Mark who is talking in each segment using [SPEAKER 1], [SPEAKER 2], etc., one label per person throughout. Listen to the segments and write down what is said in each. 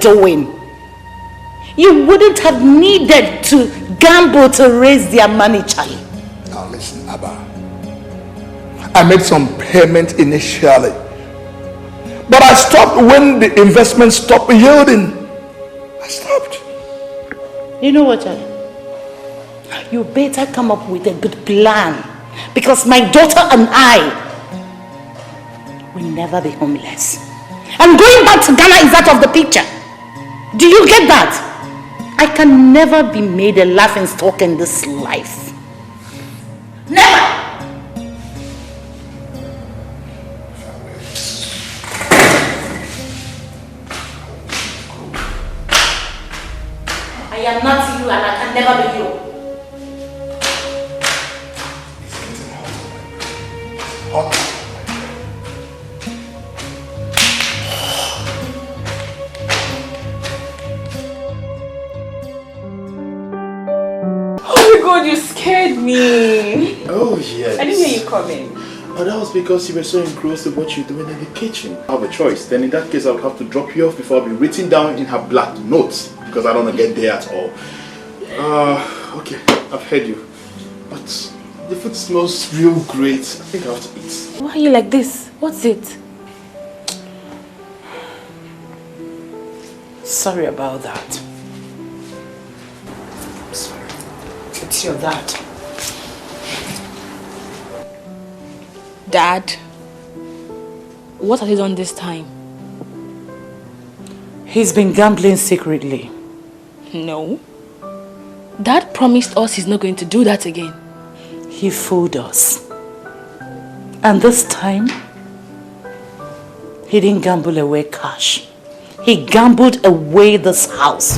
[SPEAKER 1] doing. You wouldn't have needed to gamble to raise their money, Charlie.
[SPEAKER 2] Now listen, Abba. I made some payment initially, but I stopped when the investment stopped yielding. I stopped.
[SPEAKER 1] You know what, Charlie? You better come up with a good plan, because my daughter and I will never be homeless. And going back to Ghana is out of the picture. Do you get that? I can never be made a laughing stock in this life. Never! I am not you and I can never be you.
[SPEAKER 3] God, you scared me.
[SPEAKER 4] Oh, yes.
[SPEAKER 3] I didn't hear you coming.
[SPEAKER 4] Oh, that was because you were so engrossed in what you're doing in the kitchen. I have a choice. Then in that case, I'll have to drop you off before I'll be written down in her black notes because I don't want to get there at all. Okay, I've heard you. But the food smells real great. I think I have to eat.
[SPEAKER 3] Why are you like this? What's it?
[SPEAKER 1] Sorry about that. I'm sorry. It's your dad.
[SPEAKER 3] Dad? What has he done this time?
[SPEAKER 1] He's been gambling secretly.
[SPEAKER 3] No. Dad promised us he's not going to do that again.
[SPEAKER 1] He fooled us. And this time, he didn't gamble away cash. He gambled away this house.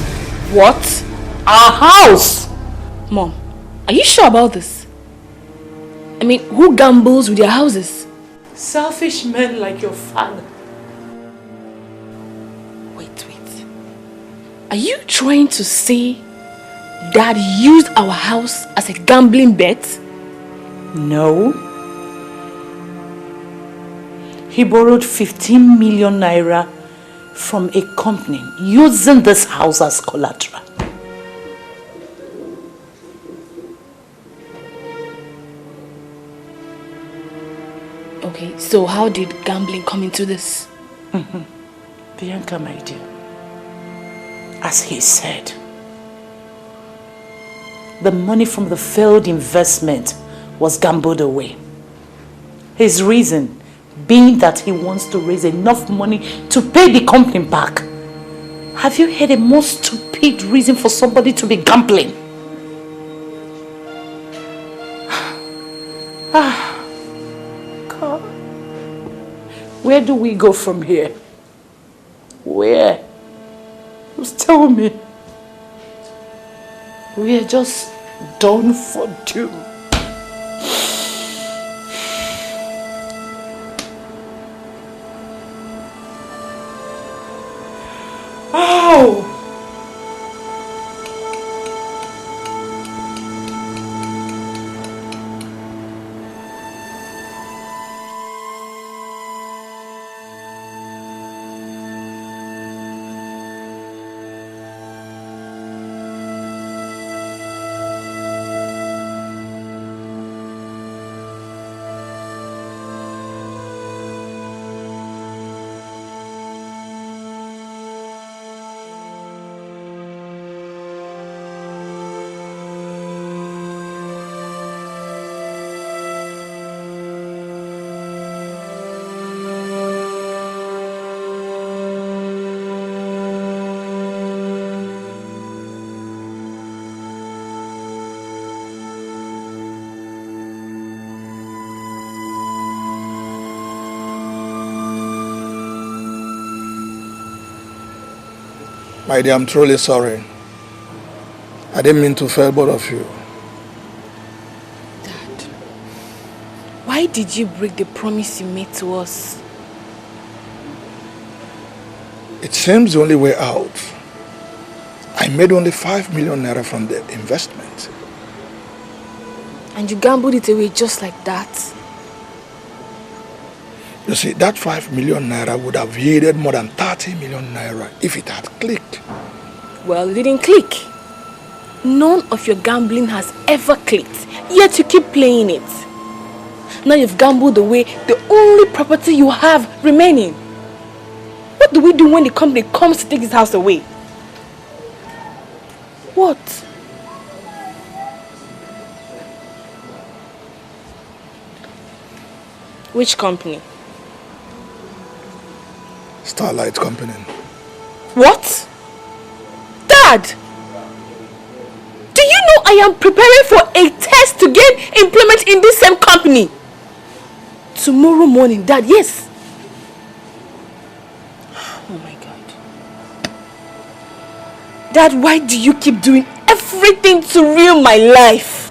[SPEAKER 3] What?
[SPEAKER 1] Our house!
[SPEAKER 3] Mom, are you sure about this? I mean, who gambles with their houses?
[SPEAKER 1] Selfish men like your father.
[SPEAKER 3] Wait. Are you trying to say Dad used our house as a gambling bet?
[SPEAKER 1] No. He borrowed 15 million naira from a company using this house as collateral.
[SPEAKER 3] Okay, so how did gambling come into this?
[SPEAKER 1] Bianca, my dear, as he said, the money from the failed investment was gambled away. His reason being that he wants to raise enough money to pay the company back. Have you heard a more stupid reason for somebody to be gambling? God. Where do we go from here? Where? Just tell me. We are just done for doom. Ow!
[SPEAKER 2] My dear, I'm truly sorry. I didn't mean to fail both of you.
[SPEAKER 3] Dad, why did you break the promise you made to us?
[SPEAKER 2] It seems the only way out. I made only 5 million naira from the investment.
[SPEAKER 3] And you gambled it away just like that?
[SPEAKER 2] You see, that 5 million naira would have yielded more than 30 million naira if it had clicked.
[SPEAKER 3] Well, it didn't click. None of your gambling has ever clicked, yet you keep playing it. Now you've gambled away the only property you have remaining. What do we do when the company comes to take this house away? What? Which company?
[SPEAKER 2] Starlight Company.
[SPEAKER 3] What? Dad! Do you know I am preparing for a test to gain employment in this same company? Tomorrow morning, Dad, yes. Oh my God. Dad, why do you keep doing everything to ruin my life?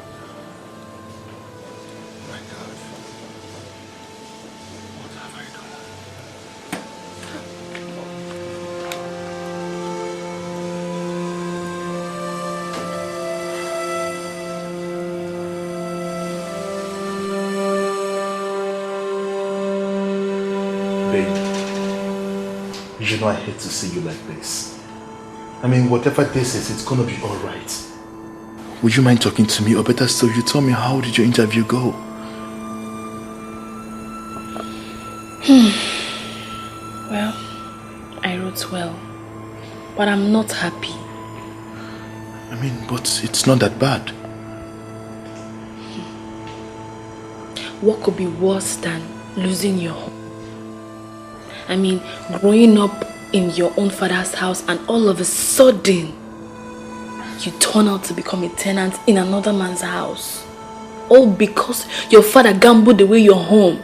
[SPEAKER 4] You know I hate to see you like this. I mean, whatever this is, it's gonna be alright. Would you mind talking to me, or better still, you tell me, how did your interview go?
[SPEAKER 3] Well, I wrote well, but I'm not happy.
[SPEAKER 4] I mean, but it's not that bad.
[SPEAKER 3] What could be worse than losing your home? I mean, growing up in your own father's house and all of a sudden, you turn out to become a tenant in another man's house. All because your father gambled away your home.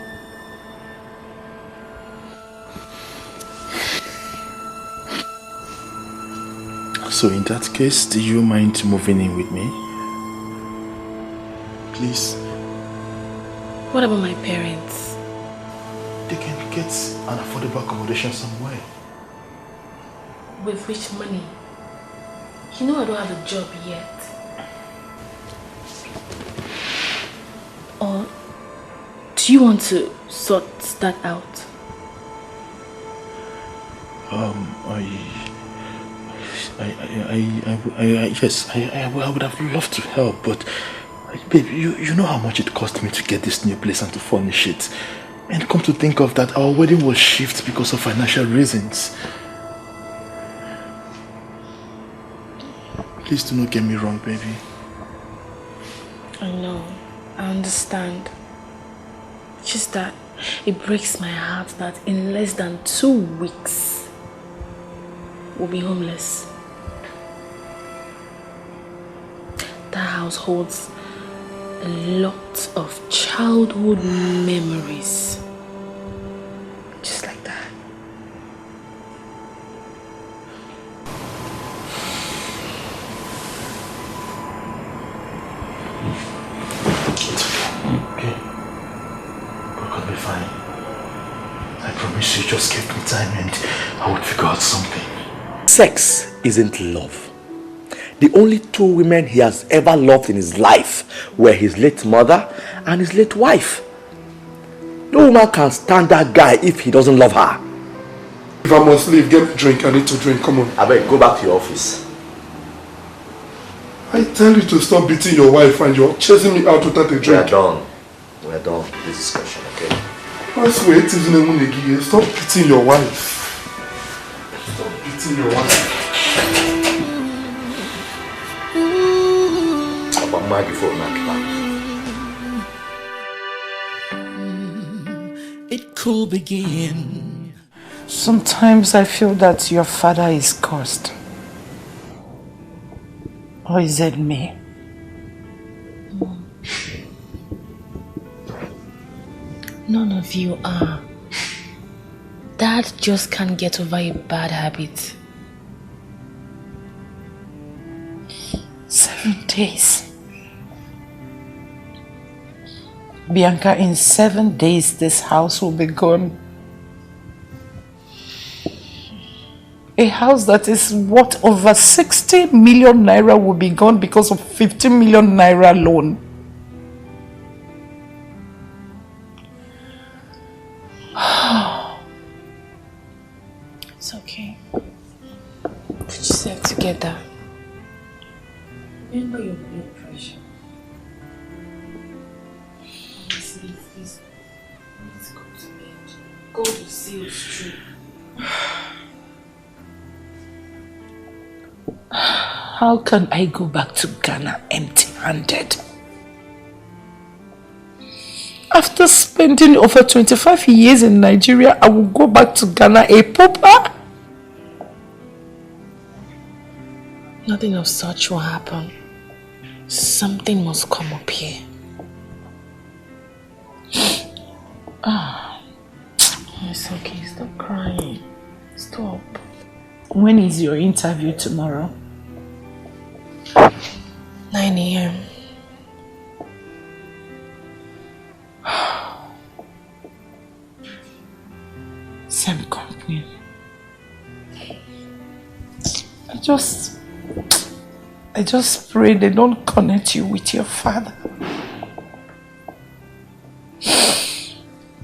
[SPEAKER 4] So in that case, do you mind moving in with me? Please?
[SPEAKER 3] What about my parents?
[SPEAKER 4] They can get an affordable accommodation somewhere.
[SPEAKER 3] With which money? You know I don't have a job yet. Or do you want to sort that out?
[SPEAKER 4] Yes, I would have loved to help, but babe, you know how much it cost me to get this new place and to furnish it. And come to think of that, our wedding was shifted because of financial reasons. Please do not get me wrong, baby.
[SPEAKER 3] I know, I understand. Just that it breaks my heart that in less than 2 weeks, we'll be homeless. That house holds a lot of childhood memories. Just like that.
[SPEAKER 4] Okay. We're gonna be fine. I promise you, just give me time and I would figure out something.
[SPEAKER 5] Sex isn't love. The only 2 women he has ever loved in his life were his late mother and his late wife. No woman can stand that guy if he doesn't love her.
[SPEAKER 2] If I must leave, get a drink. I need to drink. Come on.
[SPEAKER 5] I beg, go back to your office.
[SPEAKER 2] I tell you to stop beating your wife and you're chasing me out without a drink.
[SPEAKER 5] We're done. We're done with this discussion, okay?
[SPEAKER 2] I swear it is Nemunegi. Stop beating your wife. Stop beating your wife.
[SPEAKER 6] It could begin.
[SPEAKER 1] Sometimes I feel that your father is cursed. Or is it me?
[SPEAKER 3] None of you are. Dad just can't get over a bad habit.
[SPEAKER 1] 7 days. Bianca, in 7 days this house will be gone. A house that is worth over 60 million naira will be gone because of 15 million naira loan.
[SPEAKER 3] yourself together. Remember your blood pressure. Please go to bed. God will see us through.
[SPEAKER 6] How can I go back to Ghana empty-handed? After spending over 25 years in Nigeria, I will go back to Ghana a pauper?
[SPEAKER 3] Nothing of such will happen. Something must come up here. It's okay, stop crying. Stop.
[SPEAKER 6] When is your interview tomorrow?
[SPEAKER 3] 9 a.m.
[SPEAKER 6] Same company. I just pray they don't connect you with your father.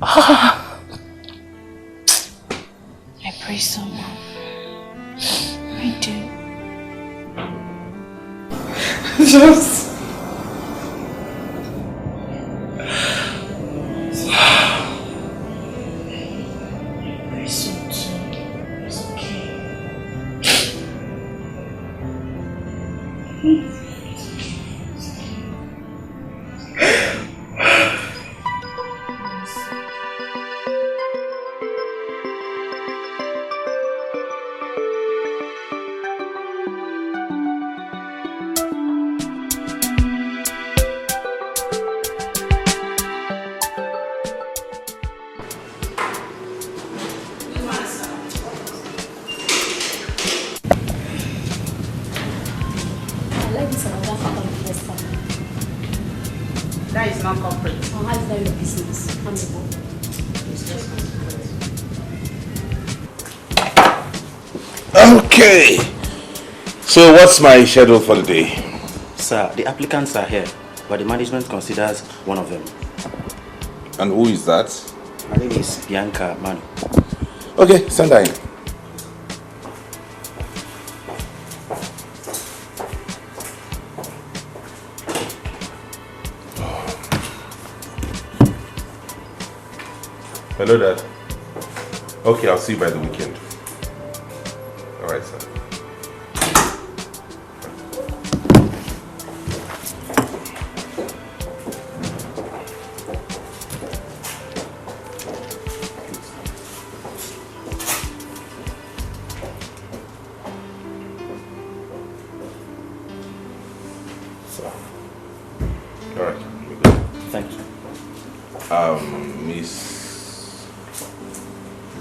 [SPEAKER 3] I pray so, Mom. I do.
[SPEAKER 6] Just...
[SPEAKER 1] That is not corporate. Oh, how is that your business? I'm the boss.
[SPEAKER 7] Okay. So what's my schedule for the day?
[SPEAKER 8] Sir, the applicants are here, but the management considers one of them.
[SPEAKER 7] And who is that?
[SPEAKER 8] Her name is Bianca Manu.
[SPEAKER 7] Okay, send her in. Hello, Dad. Okay, I'll see you by the weekend. All right, sir. All right, we're good.
[SPEAKER 8] Thank you.
[SPEAKER 7] Miss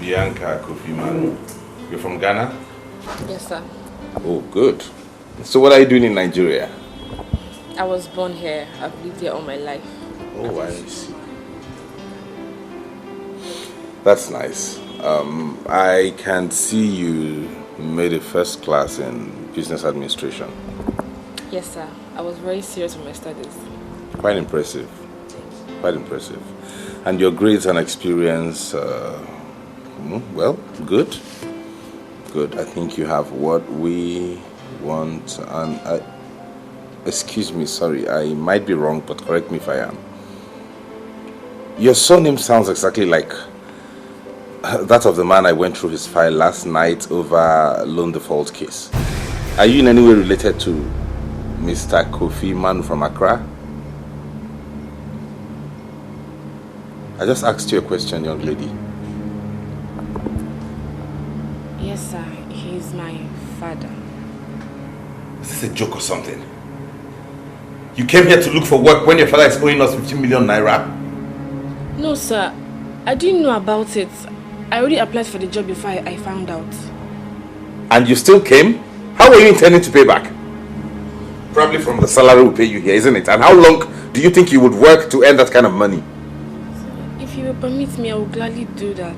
[SPEAKER 7] Bianca Kofiman, you're from Ghana?
[SPEAKER 3] Yes, sir.
[SPEAKER 7] Oh, good. So what are you doing in Nigeria?
[SPEAKER 3] I was born here. I've lived here all my life.
[SPEAKER 7] Oh, I see. That's nice. I can see you made a first class in business administration.
[SPEAKER 3] Yes, sir. I was very serious with my studies.
[SPEAKER 7] Quite impressive. Quite impressive. And your grades and experience, well, good. Good. I think you have what we want. And excuse me, sorry, I might be wrong, but correct me if I am. Your surname sounds exactly like that of the man I went through his file last night over loan default case. Are you in any way related to Mr. Kofi Man from Accra? I just asked you a question, young lady.
[SPEAKER 3] Yes, sir. He's my father.
[SPEAKER 7] Is this a joke or something? You came here to look for work when your father is owing us 15 million naira?
[SPEAKER 3] No, sir. I didn't know about it. I already applied for the job before I found out.
[SPEAKER 7] And you still came? How are you intending to pay back? Probably from the salary we pay you here, isn't it? And how long do you think you would work to earn that kind of money?
[SPEAKER 3] If you will permit me, I will gladly do that.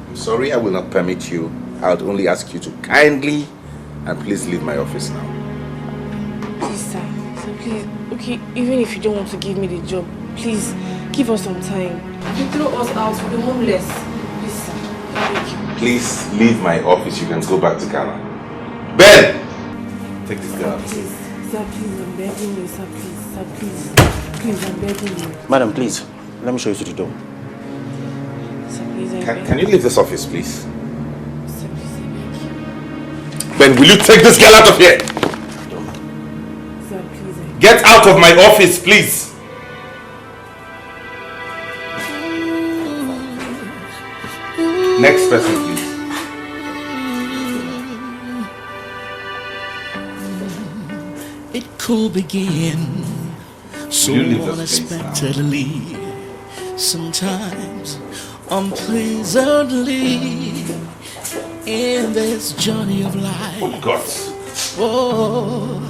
[SPEAKER 7] I'm sorry, I will not permit you. I would only ask you to kindly and please leave my office now.
[SPEAKER 3] Please, sir. So please, okay, even if you don't want to give me the job, please give us some time. If you throw us out, we'll be homeless. Please, sir. Thank you.
[SPEAKER 7] Please leave my office. You can go back to Ghana. Ben! Take this girl.
[SPEAKER 3] Please, sir, please, I'm begging you, sir, please, sir, please. Please, I'm begging you.
[SPEAKER 8] Madam, please, let me show you to the door.
[SPEAKER 3] Sir, please,
[SPEAKER 7] Can you leave this office, please?
[SPEAKER 3] Sir, please, I beg you.
[SPEAKER 7] Then will you take this girl out of here?
[SPEAKER 3] Sir, please, I beg you.
[SPEAKER 7] Get out of my office, please. Next person, please.
[SPEAKER 9] It could begin so unexpectedly, sometimes unpleasantly, in this journey of life.
[SPEAKER 7] Oh God.
[SPEAKER 9] Oh,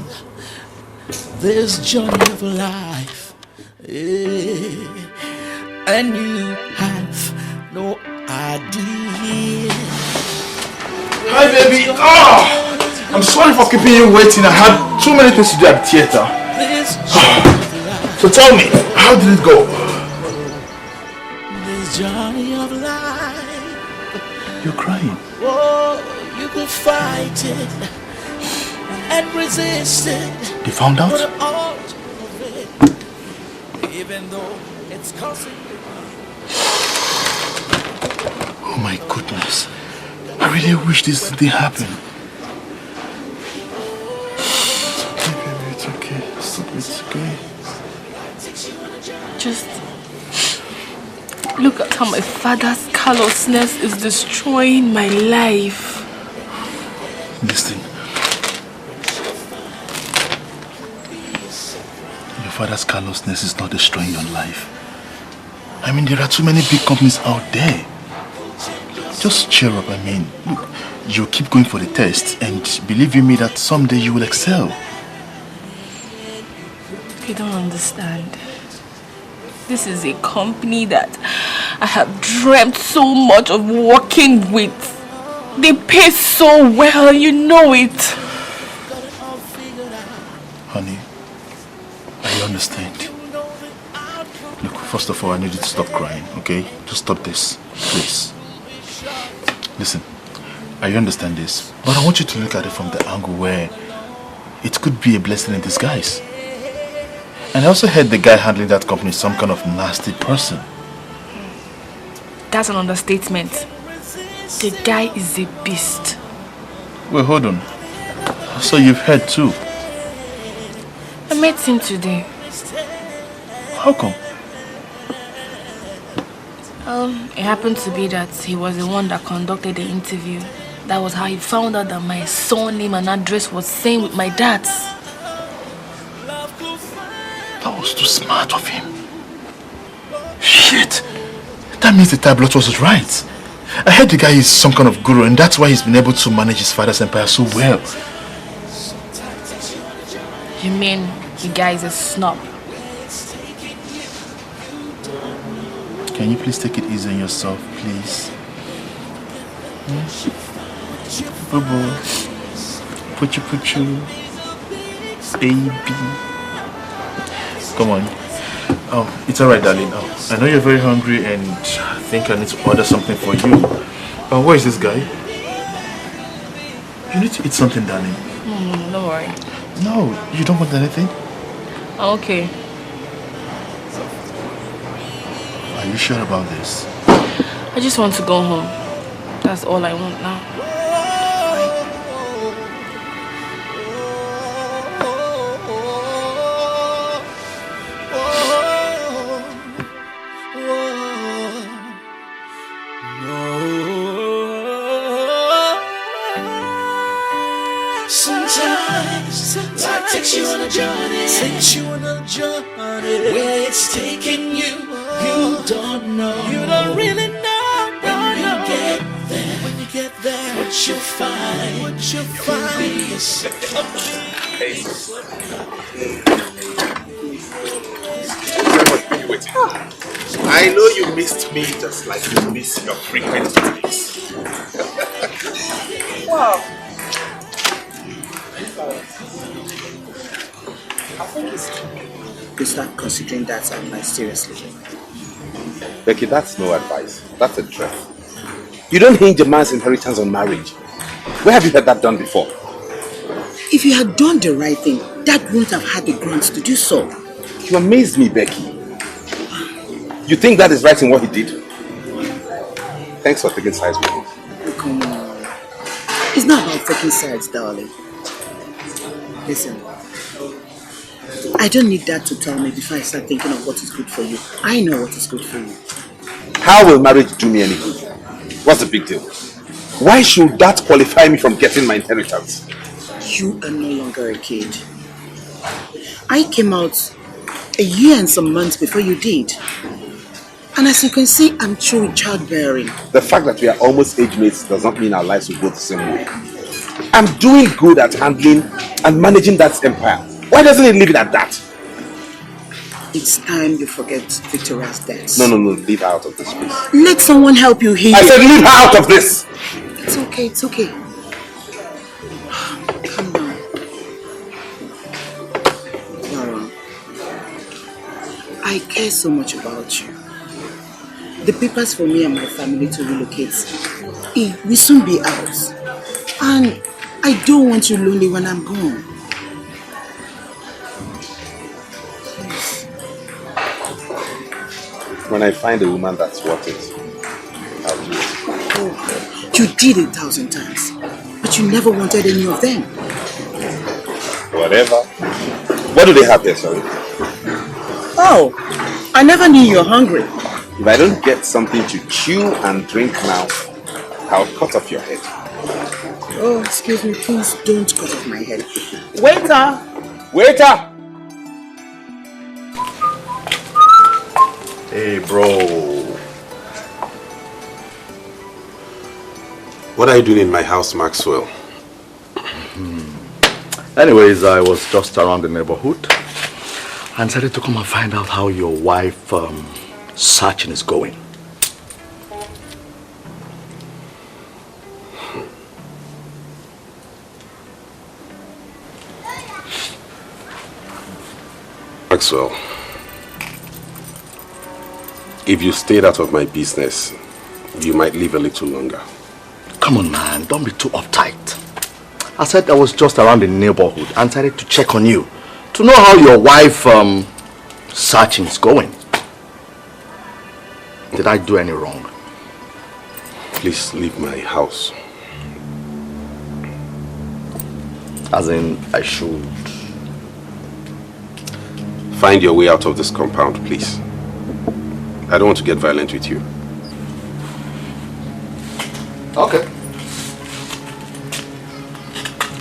[SPEAKER 9] this journey of life, and you have no idea.
[SPEAKER 4] Hi, baby. I'm sorry for keeping you waiting. I had too many things to do at the theater. So tell me, how did it go?
[SPEAKER 9] This journey of life.
[SPEAKER 4] You're crying.
[SPEAKER 9] Oh, you could fight it and resist it.
[SPEAKER 4] They found out?
[SPEAKER 9] For the art of it, even though it's costing you.
[SPEAKER 4] Oh my goodness. I really wish this didn't happen. It's okay, baby. It's okay. Stop. It's okay.
[SPEAKER 3] Just look at how my father's callousness is destroying my life.
[SPEAKER 4] Listen. Your father's callousness is not destroying your life. I mean, there are too many big companies out there. Just cheer up. I mean, look, you keep going for the test, and believe you me that someday you will excel.
[SPEAKER 3] You don't understand. This is a company that I have dreamt so much of working with. They pay so well, you know it.
[SPEAKER 4] Honey, I understand. Look, first of all, I need you to stop crying, okay? Just stop this, please. Listen, I understand this, but I want you to look at it from the angle where it could be a blessing in disguise. And I also heard the guy handling that company is some kind of nasty person.
[SPEAKER 3] That's an understatement. The guy is a beast.
[SPEAKER 4] Wait, hold on. So you've heard too?
[SPEAKER 3] I met him today.
[SPEAKER 4] How come?
[SPEAKER 3] It happened to be that he was the one that conducted the interview. That was how he found out that my surname and address was same with my dad's.
[SPEAKER 4] That was too smart of him. Shit! That means the tablet was right. I heard the guy is some kind of guru, and that's why he's been able to manage his father's empire so well.
[SPEAKER 3] You mean the guy is a snob?
[SPEAKER 4] Can you please take it easy on yourself, please? Boo-boo. Puchu-puchu. Baby. Come on. Oh, it's alright, darling. Oh, I know you're very hungry and I think I need to order something for you. Oh, where is this guy? You need to eat something, darling.
[SPEAKER 3] Don't worry.
[SPEAKER 4] No, you don't want anything?
[SPEAKER 3] Okay.
[SPEAKER 4] Are you sure about this?
[SPEAKER 3] I just want to go home. That's all I want now.
[SPEAKER 9] Sometimes life takes you on a journey, where it's taking you, you don't know. You don't really know. When you get there, what you'll find, be a
[SPEAKER 7] I know you missed me just like you miss your frequent visits.
[SPEAKER 1] Wow. I think it's time to start considering that advice seriously.
[SPEAKER 7] Becky, that's no advice. That's a threat. You don't hinge a man's inheritance on marriage. Where have you heard that done before?
[SPEAKER 10] If you had done the right thing, Dad wouldn't have had the grounds to do so.
[SPEAKER 7] You amazed me, Becky. You think that is right in what he did? Thanks for taking sides with me.
[SPEAKER 10] Come on. It's not about taking sides, darling. Listen. I don't need Dad to tell me before I start thinking of what is good for you. I know what is good for you.
[SPEAKER 7] How will marriage do me any good? What's the big deal? Why should that qualify me from getting my inheritance?
[SPEAKER 10] You are no longer a kid. I came out a year and some months before you did. And as you can see, I'm through with childbearing.
[SPEAKER 7] The fact that we are almost age mates does not mean our lives will go the same way. I'm doing good at handling and managing that empire. Why doesn't he leave it at that?
[SPEAKER 10] It's time you forget Victoria's death.
[SPEAKER 7] No, leave her out of this, please.
[SPEAKER 10] Let someone help you here.
[SPEAKER 7] I said leave her out of this!
[SPEAKER 10] It's okay, it's okay. Calm down. Laura, I care so much about you. The papers for me and my family to relocate will soon be out. And I don't want you lonely when I'm gone.
[SPEAKER 7] When I find a woman that's worth it, I'll do it.
[SPEAKER 10] Oh, you did 1,000 times, but you never wanted any of them.
[SPEAKER 7] Whatever. What do they have here, sorry?
[SPEAKER 10] Oh, I never knew you were hungry.
[SPEAKER 7] If I don't get something to chew and drink now, I'll cut off your head.
[SPEAKER 10] Oh, excuse me, please don't cut off my head.
[SPEAKER 7] Waiter! Waiter!
[SPEAKER 11] Hey, bro. What are you doing in my house, Maxwell?
[SPEAKER 5] Anyways, I was just around the neighborhood and decided to come and find out how your wife searching is going.
[SPEAKER 11] Maxwell, if you stayed out of my business, you might live a little longer.
[SPEAKER 5] Come on, man, don't be too uptight. I said I was just around the neighborhood and decided to check on you to know how your wife searching is going. Did I do any wrong?
[SPEAKER 11] Please leave my house.
[SPEAKER 5] As in, I should
[SPEAKER 11] find your way out of this compound, please. I don't want to get violent with you.
[SPEAKER 5] Okay.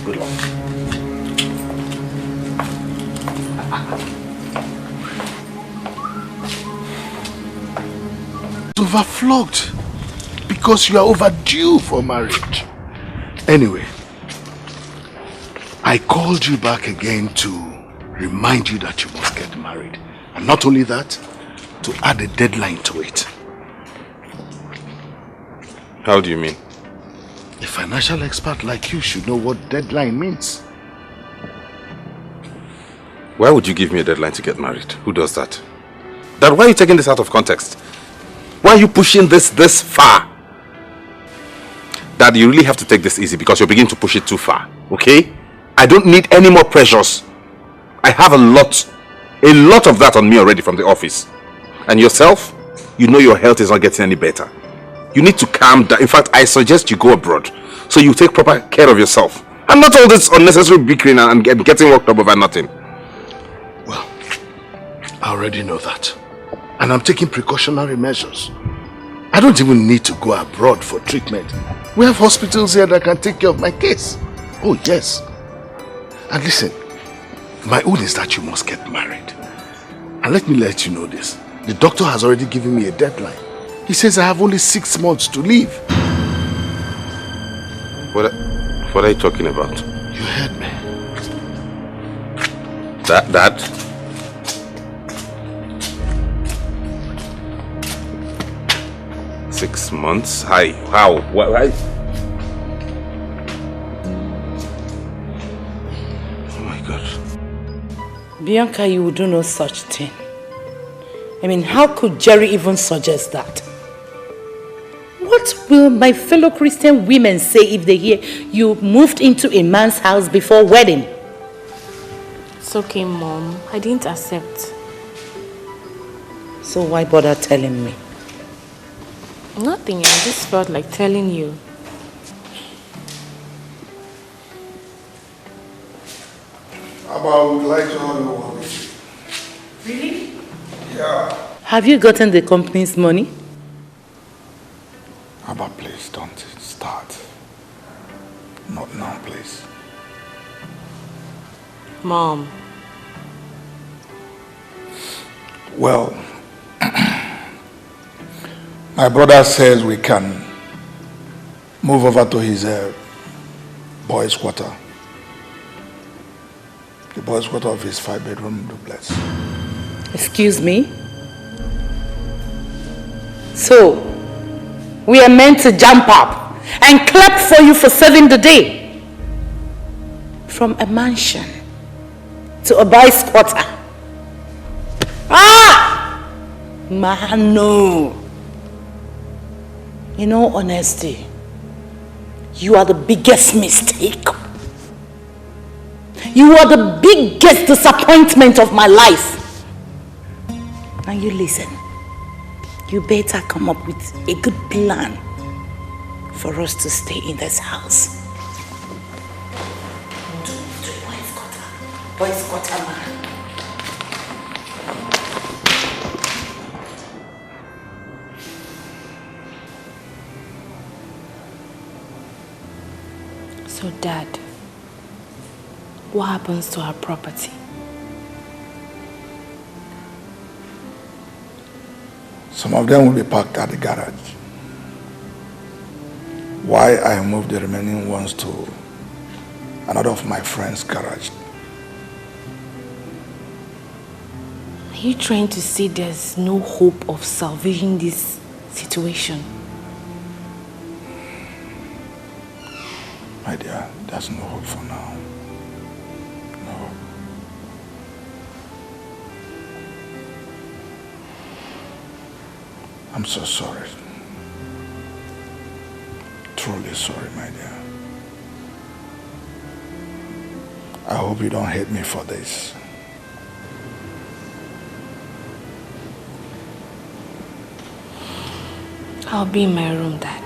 [SPEAKER 5] Good luck.
[SPEAKER 2] Overflogged because you are overdue for marriage. Anyway, I called you back again to remind you that you must get married. And not only that, to add a deadline to it.
[SPEAKER 11] How do you mean?
[SPEAKER 2] A financial expert like you should know what deadline means.
[SPEAKER 11] Why would you give me a deadline to get married? Who does that? Dad, why are you taking this out of context? Why are you pushing this far? Dad, you really have to take this easy because you're beginning to push it too far, okay? I don't need any more pressures. I have a lot of that on me already from the office. And yourself, you know your health is not getting any better. You need to calm down. In fact, I suggest you go abroad so you take proper care of yourself. And not all this unnecessary bickering and getting worked up over nothing.
[SPEAKER 2] Well, I already know that. And I'm taking precautionary measures. I don't even need to go abroad for treatment. We have hospitals here that can take care of my case. Oh, yes. And listen, my own is that you must get married. And let me let you know this. The doctor has already given me a deadline. He says I have only 6 months to leave.
[SPEAKER 11] What are you talking about?
[SPEAKER 2] You heard me.
[SPEAKER 11] Dad? 6 months? How? Why? Oh my God.
[SPEAKER 1] Bianca, you would do no such thing. I mean, how could Jerry even suggest that? What will my fellow Christian women say if they hear you moved into a man's house before wedding?
[SPEAKER 3] It's okay, Mom. I didn't accept.
[SPEAKER 1] So why bother telling me?
[SPEAKER 3] Nothing. I just felt like telling you.
[SPEAKER 12] Abba would like to have a word with you.
[SPEAKER 1] Really?
[SPEAKER 12] Yeah.
[SPEAKER 1] Have you gotten the company's money?
[SPEAKER 12] Abba, please don't start. Not now, please.
[SPEAKER 3] Mom.
[SPEAKER 12] Well, my brother says we can move over to his boys' quarter. The boys' quarter of his 5-bedroom duplex.
[SPEAKER 1] Excuse me? So, we are meant to jump up and clap for you for saving the day. From a mansion to a boys' quarter. Ah! Man, no. In all honesty, you are the biggest mistake. You are the biggest disappointment of my life. Now you listen. You better come up with a good plan for us to stay in this house. Boys' quarter, man.
[SPEAKER 3] So, Dad, what happens to our property?
[SPEAKER 12] Some of them will be parked at the garage. Why I moved the remaining ones to another of my friend's garage.
[SPEAKER 3] Are you trying to say there's no hope of salvaging this situation?
[SPEAKER 12] My dear, there's no hope for now. No. I'm so sorry. Truly sorry, my dear. I hope you don't hate me for this.
[SPEAKER 3] I'll be in my room, Dad.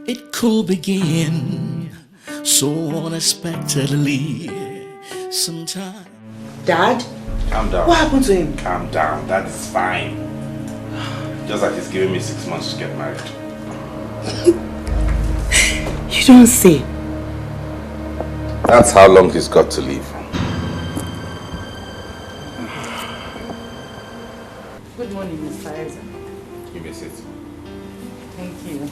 [SPEAKER 9] It could begin so unexpectedly sometime.
[SPEAKER 10] Dad?
[SPEAKER 7] Calm down.
[SPEAKER 10] What happened to him?
[SPEAKER 7] Calm down. That is fine. Just like he's giving me 6 months to get married.
[SPEAKER 1] You don't say.
[SPEAKER 7] That's how long he's got to live.
[SPEAKER 1] Good morning, Mr. Isaac.
[SPEAKER 7] Give me a seat.
[SPEAKER 1] Thank you.
[SPEAKER 7] You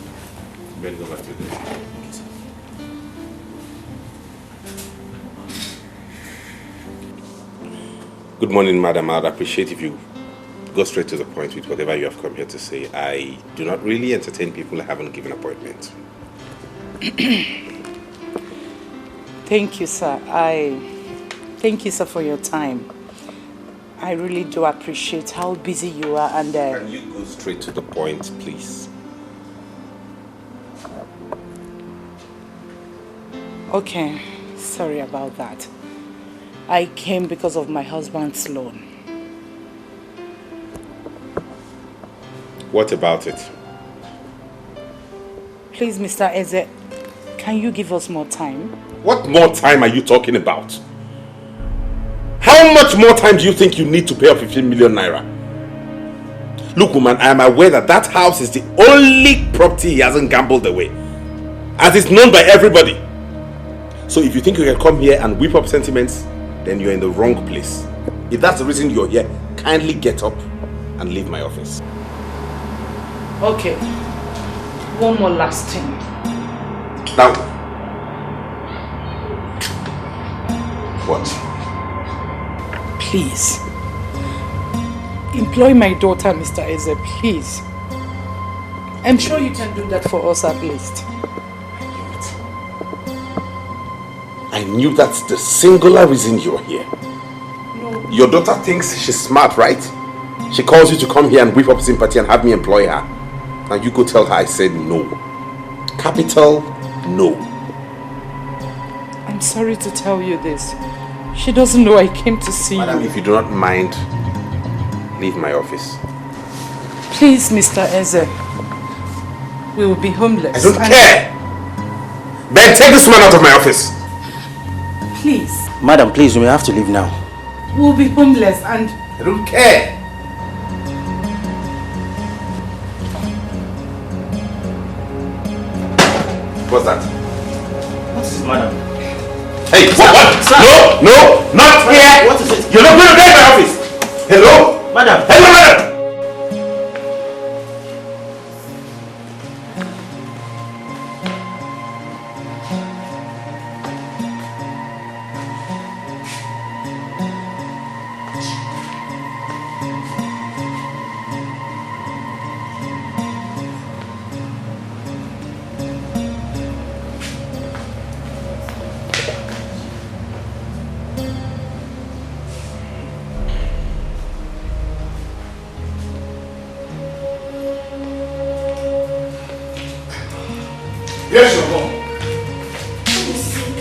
[SPEAKER 7] better go back to the desk. Good morning, madam. I'd appreciate if you go straight to the point with whatever you have come here to say. I do not really entertain people who haven't given appointments.
[SPEAKER 1] Thank you, sir. Thank you, sir, for your time. I really do appreciate how busy you are and...
[SPEAKER 7] Can you go straight to the point, please?
[SPEAKER 1] Okay, sorry about that. I came because of my husband's loan.
[SPEAKER 7] What about it?
[SPEAKER 1] Please, Mr. Eze, can you give us more time?
[SPEAKER 7] What more time are you talking about? How much more time do you think you need to pay off 15 million naira? Look, woman, I am aware that that house is the only property he hasn't gambled away, as it's known by everybody. So if you think you can come here and whip up sentiments, then you're in the wrong place. If that's the reason you're here, kindly get up and leave my office.
[SPEAKER 1] Okay. One more last thing.
[SPEAKER 7] Now, what?
[SPEAKER 1] Please. Employ my daughter, Mr. Eze, please.
[SPEAKER 6] I'm sure you can do that for us at least.
[SPEAKER 11] I knew that's the singular reason you're here.
[SPEAKER 6] No.
[SPEAKER 11] Your daughter thinks she's smart, right? She calls you to come here and whip up sympathy and have me employ her. Now you go tell her I said no. Capital no.
[SPEAKER 6] I'm sorry to tell you this. She doesn't know I came to see you.
[SPEAKER 11] Madam, if you do not mind, leave my office.
[SPEAKER 6] Please, Mr. Eze. We will be homeless.
[SPEAKER 11] I don't care! Then take this man out of my office!
[SPEAKER 6] Please.
[SPEAKER 8] Madam, please, you may have to leave now.
[SPEAKER 6] We'll be homeless and...
[SPEAKER 11] I don't care! What's that?
[SPEAKER 8] What is it, madam?
[SPEAKER 11] Hey, what?
[SPEAKER 8] Sir.
[SPEAKER 11] No, not here!
[SPEAKER 8] What is it?
[SPEAKER 11] You're not going to get my office! Hello?
[SPEAKER 8] Madam!
[SPEAKER 11] Hello, madam!
[SPEAKER 12] Yes, your home.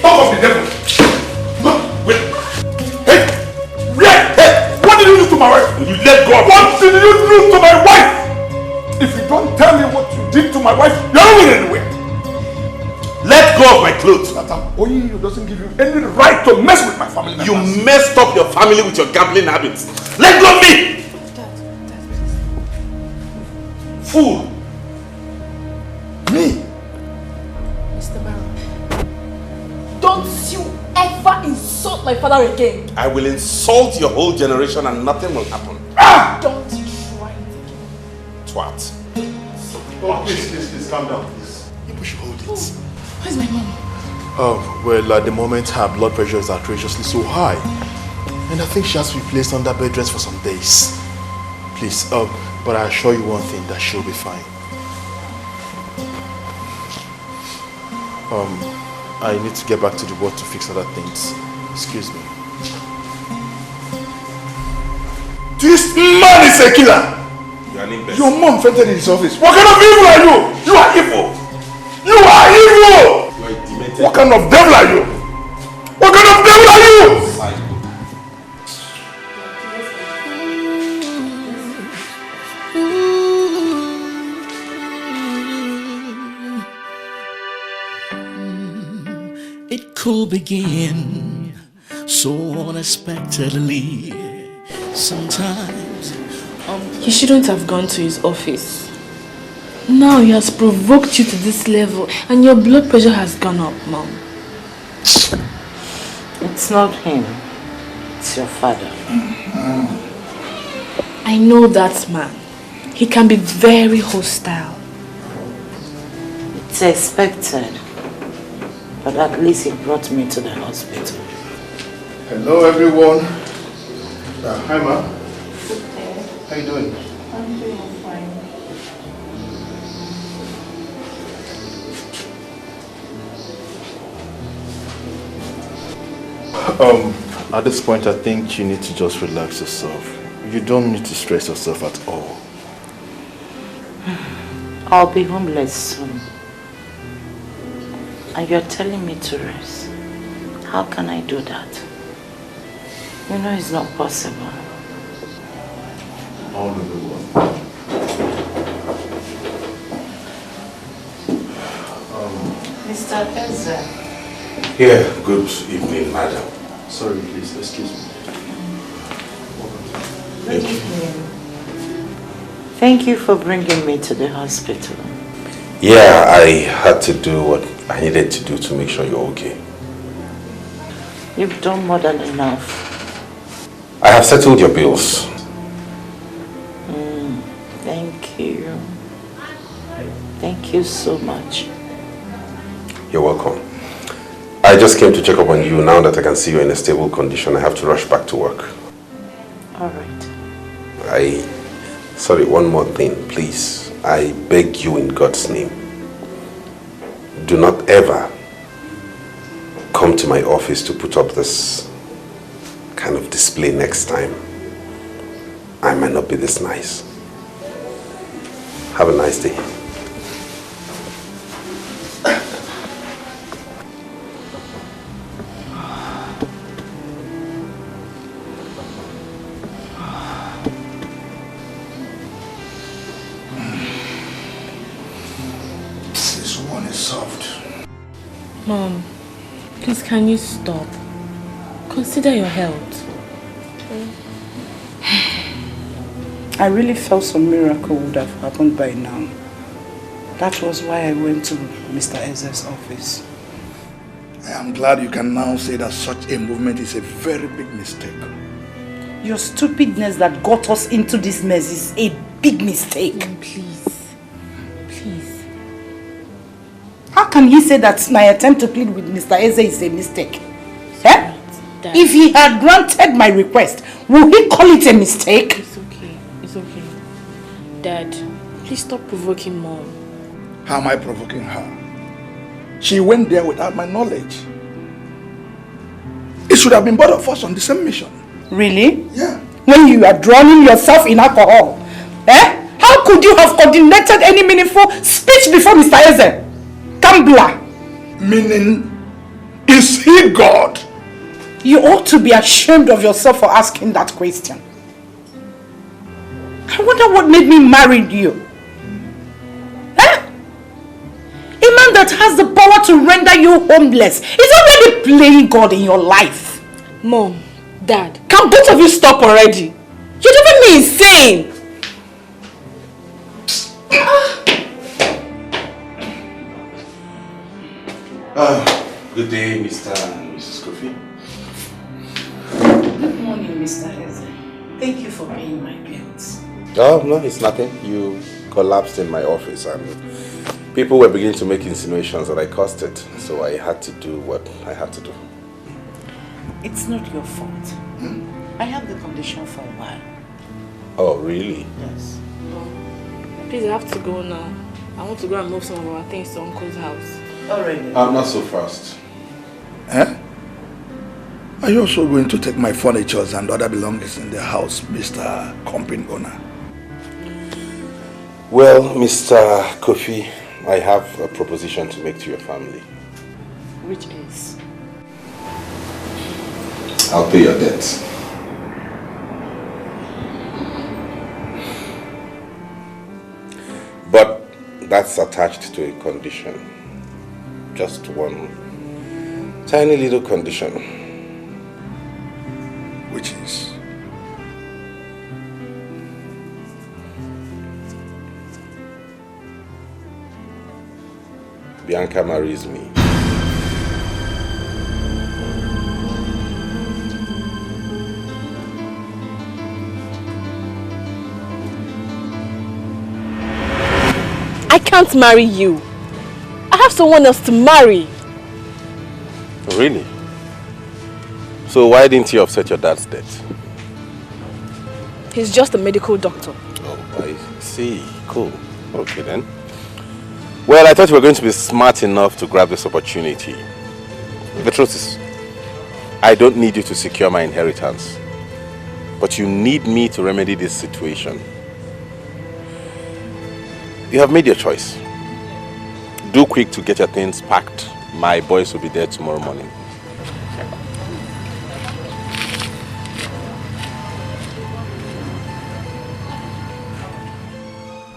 [SPEAKER 12] Talk of the devil. Wait. Hey! Hey! What did you do to my wife?
[SPEAKER 11] You let go of me.
[SPEAKER 12] What did you do to my wife? If you don't tell me what you did to my wife, you're not going anywhere.
[SPEAKER 11] Let go of my clothes.
[SPEAKER 12] That I'm owing you doesn't give you any right to mess with my family members.
[SPEAKER 11] You messed up your family with your gambling habits. Let go of me! Fool!
[SPEAKER 12] Me?
[SPEAKER 3] Mr. Baron, don't you ever insult my father again.
[SPEAKER 11] I will insult your whole generation and nothing will happen.
[SPEAKER 3] Don't try it again.
[SPEAKER 11] Twat.
[SPEAKER 4] Oh, please, calm down, please. You should hold it.
[SPEAKER 3] Where's my mom?
[SPEAKER 4] Oh, well, at the moment, her blood pressure is outrageously so high. And I think she has to be placed under bed rest for some days. Please, but I assure you one thing, that she'll be fine. I need to get back to the work to fix other things. Excuse me.
[SPEAKER 12] This man is a killer.
[SPEAKER 11] You are an imbecile.
[SPEAKER 12] Your mom fainted in his office. What kind of evil are you? You are evil. You are evil.
[SPEAKER 11] You are a demented.
[SPEAKER 12] What kind of devil are you? What kind of devil are you?
[SPEAKER 9] It could begin so unexpectedly. Sometimes
[SPEAKER 3] He shouldn't have gone to his office. Now he has provoked you to this level and your blood pressure has gone up, Mom.
[SPEAKER 1] It's not him. It's your father.
[SPEAKER 3] I know that man. He can be very hostile.
[SPEAKER 1] It's expected. But at least he brought me to the hospital.
[SPEAKER 4] Hello, everyone. Hi, Ma. How you doing?
[SPEAKER 1] I'm doing fine.
[SPEAKER 4] At this point, I think you need to just relax yourself. You don't need to stress yourself at all.
[SPEAKER 1] I'll be homeless soon. And you're telling me to rest. How can I do that? You know it's not possible.
[SPEAKER 4] All of the one.
[SPEAKER 1] Mr. Ezra.
[SPEAKER 11] Here, good evening, madam.
[SPEAKER 4] Sorry, please, excuse me.
[SPEAKER 1] Good evening. Thank you for bringing me to the hospital.
[SPEAKER 11] Yeah, I had to do what I needed to do to make sure you're okay.
[SPEAKER 1] You've done more than enough.
[SPEAKER 11] I have settled your bills.
[SPEAKER 1] Thank you. Thank you so much.
[SPEAKER 11] You're welcome. I just came to check up on you. Now that I can see you're in a stable condition, I have to rush back to work.
[SPEAKER 1] All right.
[SPEAKER 11] Sorry, one more thing, please.
[SPEAKER 7] I beg you in God's name, do not ever come to my office to put up this kind of display next time. I might not be this nice. Have a nice day.
[SPEAKER 12] This one is soft.
[SPEAKER 3] Mom, please can you stop? Consider your health.
[SPEAKER 1] I really felt some miracle would have happened by now. That was why I went to Mr. Eze's office.
[SPEAKER 12] I am glad you can now say that such a movement is a very big mistake.
[SPEAKER 1] Your stupidness that got us into this mess is a big mistake.
[SPEAKER 3] Mom, please. Please.
[SPEAKER 1] How can he say that my attempt to plead with Mr. Eze is a mistake? Eh?
[SPEAKER 3] Dad.
[SPEAKER 1] If he had granted my request, would he call it a mistake?
[SPEAKER 3] It's okay. It's okay. Dad, please stop provoking Mom.
[SPEAKER 12] How am I provoking her? She went there without my knowledge. It should have been both of us on the same mission.
[SPEAKER 1] Really?
[SPEAKER 12] Yeah.
[SPEAKER 1] When you are drowning yourself in alcohol, eh? How could you have coordinated any meaningful speech before Mr. Eze? Gambler.
[SPEAKER 12] Meaning, is he God?
[SPEAKER 1] You ought to be ashamed of yourself for asking that question. I wonder what made me marry you. Eh? A man that has the power to render you homeless is already playing God in your life.
[SPEAKER 3] Mom, Dad, can both of you stop already? You're driving me insane.
[SPEAKER 7] Good day, Mr. and Mrs. Kofi.
[SPEAKER 1] Good morning, Mr. Eze. Thank you for paying my bills.
[SPEAKER 7] Oh, no, it's nothing. You collapsed in my office and people were beginning to make insinuations that I caused it. So I had to do what I had to do.
[SPEAKER 1] It's not your fault. I have the condition for a while.
[SPEAKER 7] Oh, really?
[SPEAKER 1] Yes.
[SPEAKER 3] Please, I have to go now. I want to go and move some of our things to Uncle's house.
[SPEAKER 1] Already.
[SPEAKER 7] I'm not so fast.
[SPEAKER 12] Eh? Are you also going to take my furniture and other belongings in the house, Mr. Company owner?
[SPEAKER 7] Well, Mr. Kofi, I have a proposition to make to your family.
[SPEAKER 3] Which is?
[SPEAKER 7] I'll pay your debts. But that's attached to a condition. Just one tiny little condition.
[SPEAKER 12] Which is?
[SPEAKER 7] Bianca marries me.
[SPEAKER 3] I can't marry you. I have someone else to marry.
[SPEAKER 7] Really? So why didn't you upset your dad's death?
[SPEAKER 3] He's just a medical doctor.
[SPEAKER 7] Oh, I see. Cool. Okay then. Well, I thought you were going to be smart enough to grab this opportunity. The truth is, I don't need you to secure my inheritance. But you need me to remedy this situation. You have made your choice. Do quick to get your things packed. My boys will be there tomorrow morning.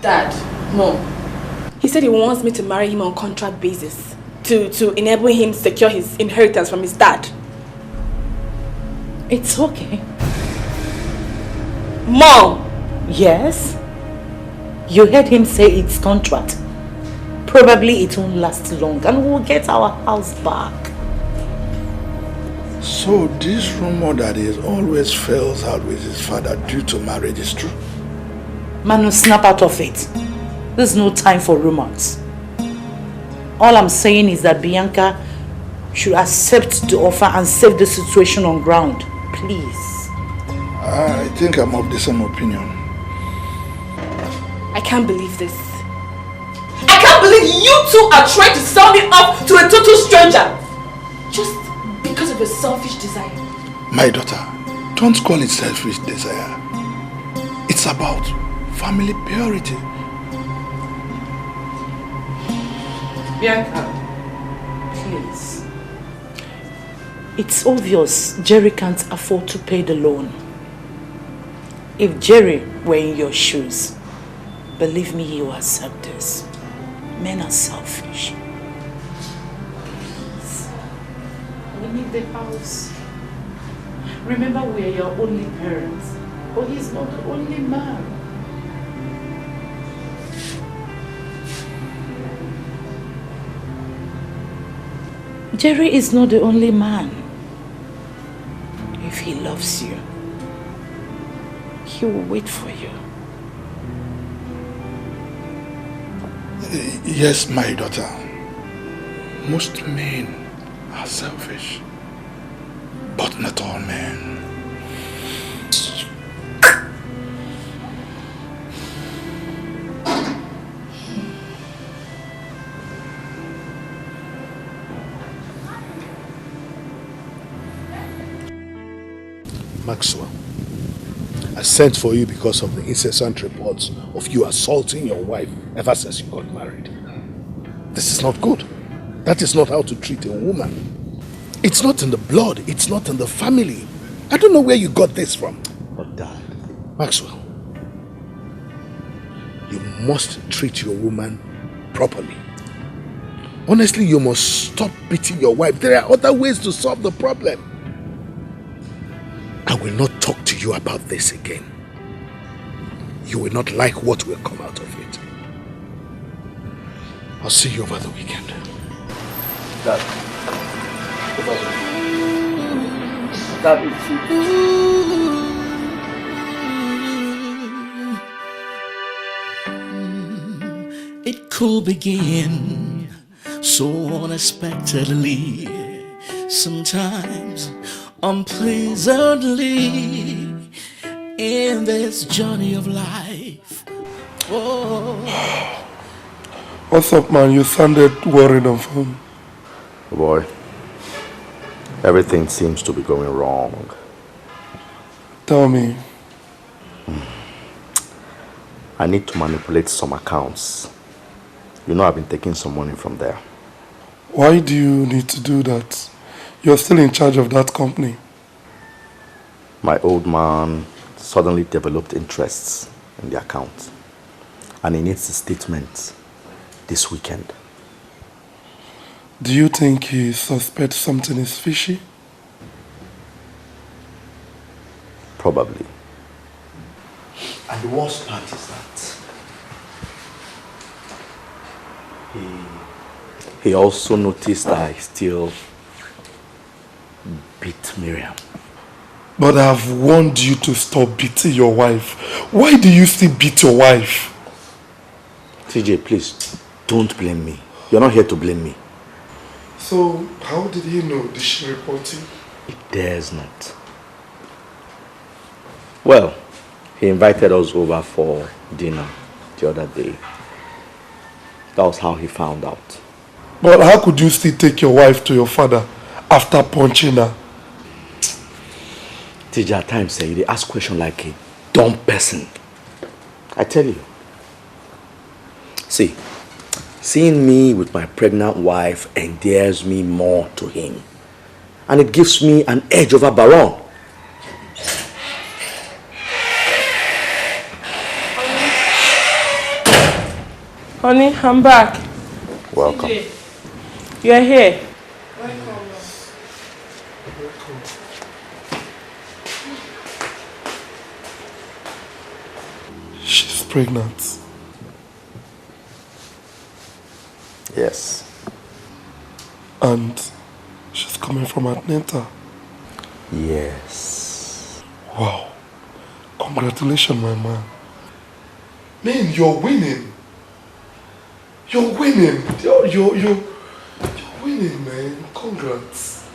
[SPEAKER 3] Dad, Mom. He said he wants me to marry him on contract basis to enable him secure his inheritance from his dad.
[SPEAKER 1] It's okay.
[SPEAKER 3] Mom!
[SPEAKER 1] Yes? You heard him say it's contract. Probably it won't last long and we'll get our house back.
[SPEAKER 12] So this rumor that he always fails out with his father due to marriage is true?
[SPEAKER 1] Manu, snap out of it. There's no time for rumors. All I'm saying is that Bianca should accept the offer and save the situation on ground. Please.
[SPEAKER 12] I think I'm of the same opinion.
[SPEAKER 3] I can't believe this. believe you two are trying to sell me off to a total stranger. Just because of your selfish desire.
[SPEAKER 12] My daughter, don't call it selfish desire. It's about family purity.
[SPEAKER 1] Bianca, please. It's obvious Jerry can't afford to pay the loan. If Jerry were in your shoes, believe me, he will accept this. Men are selfish. Please. We need the house. Remember, we are your only parents. But he's not the only man. Jerry is not the only man. If he loves you, he will wait for you.
[SPEAKER 12] Yes, my daughter. Most men are selfish, but not all men.
[SPEAKER 2] Maxwell, I sent for you because of the incessant reports of you assaulting your wife ever since you got married. This is not good. That is not how to treat a woman. It's not in the blood. It's not in the family. I don't know where you got this from.
[SPEAKER 5] But Dad...
[SPEAKER 2] Maxwell, you must treat your woman properly. Honestly, you must stop beating your wife. There are other ways to solve the problem. I will not talk to you about this again. You will not like what will come out of it. I'll see you over the weekend.
[SPEAKER 5] Dad. Dad.
[SPEAKER 9] It could begin so unexpectedly, sometimes unpleasantly, in this journey of life. Oh.
[SPEAKER 12] What's up, man? You sounded worried on phone.
[SPEAKER 5] Boy, everything seems to be going wrong.
[SPEAKER 12] Tell me.
[SPEAKER 5] I need to manipulate some accounts. You know I've been taking some money from there.
[SPEAKER 12] Why do you need to do that? You're still in charge of that company.
[SPEAKER 5] My old man suddenly developed interests in the account. And he needs a statement this weekend.
[SPEAKER 12] Do you think he suspects something is fishy?
[SPEAKER 5] Probably. And the worst part is that he also noticed that I still beat Miriam.
[SPEAKER 12] But I've warned you to stop beating your wife. Why do you still beat your wife?
[SPEAKER 5] TJ, please, don't blame me. You're not here to blame me.
[SPEAKER 12] So, how did he know? Did she report you?
[SPEAKER 5] He dares not. Well, he invited us over for dinner the other day. That was how he found out.
[SPEAKER 12] But how could you still take your wife to your father after punching her?
[SPEAKER 5] TJ, at times they ask questions like a dumb person. I tell you. See, seeing me with my pregnant wife endears me more to him. And it gives me an edge over Baron.
[SPEAKER 6] Honey, I'm back.
[SPEAKER 5] Welcome.
[SPEAKER 6] You're here.
[SPEAKER 12] She's pregnant.
[SPEAKER 5] Yes.
[SPEAKER 12] And she's coming from Atlanta.
[SPEAKER 5] Yes.
[SPEAKER 12] Wow. Congratulations, my man. Man, you're winning. You're winning. You're winning, man. Congrats.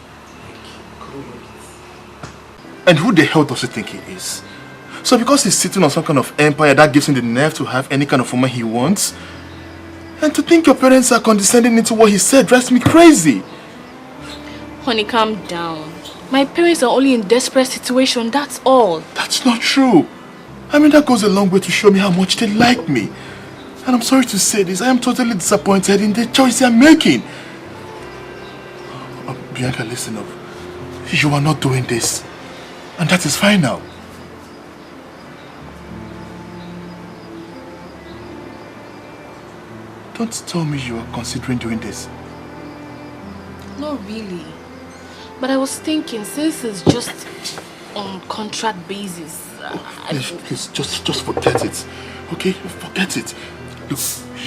[SPEAKER 4] And who the hell does he think he is? So because he's sitting on some kind of empire that gives him the nerve to have any kind of woman he wants, And to think your parents are condescending into what he said drives me crazy.
[SPEAKER 3] Honey, calm down. My parents are only in desperate situation, that's all.
[SPEAKER 4] That's not true. I mean, that goes a long way to show me how much they like me. And I'm sorry to say this, I am totally disappointed in the choice they are making. Bianca, listen up. You are not doing this. And that is fine now. Don't tell me you are considering doing this.
[SPEAKER 3] Not really. But I was thinking, since it's just on contract basis...
[SPEAKER 4] Please, just forget it. Okay? Forget it. Look,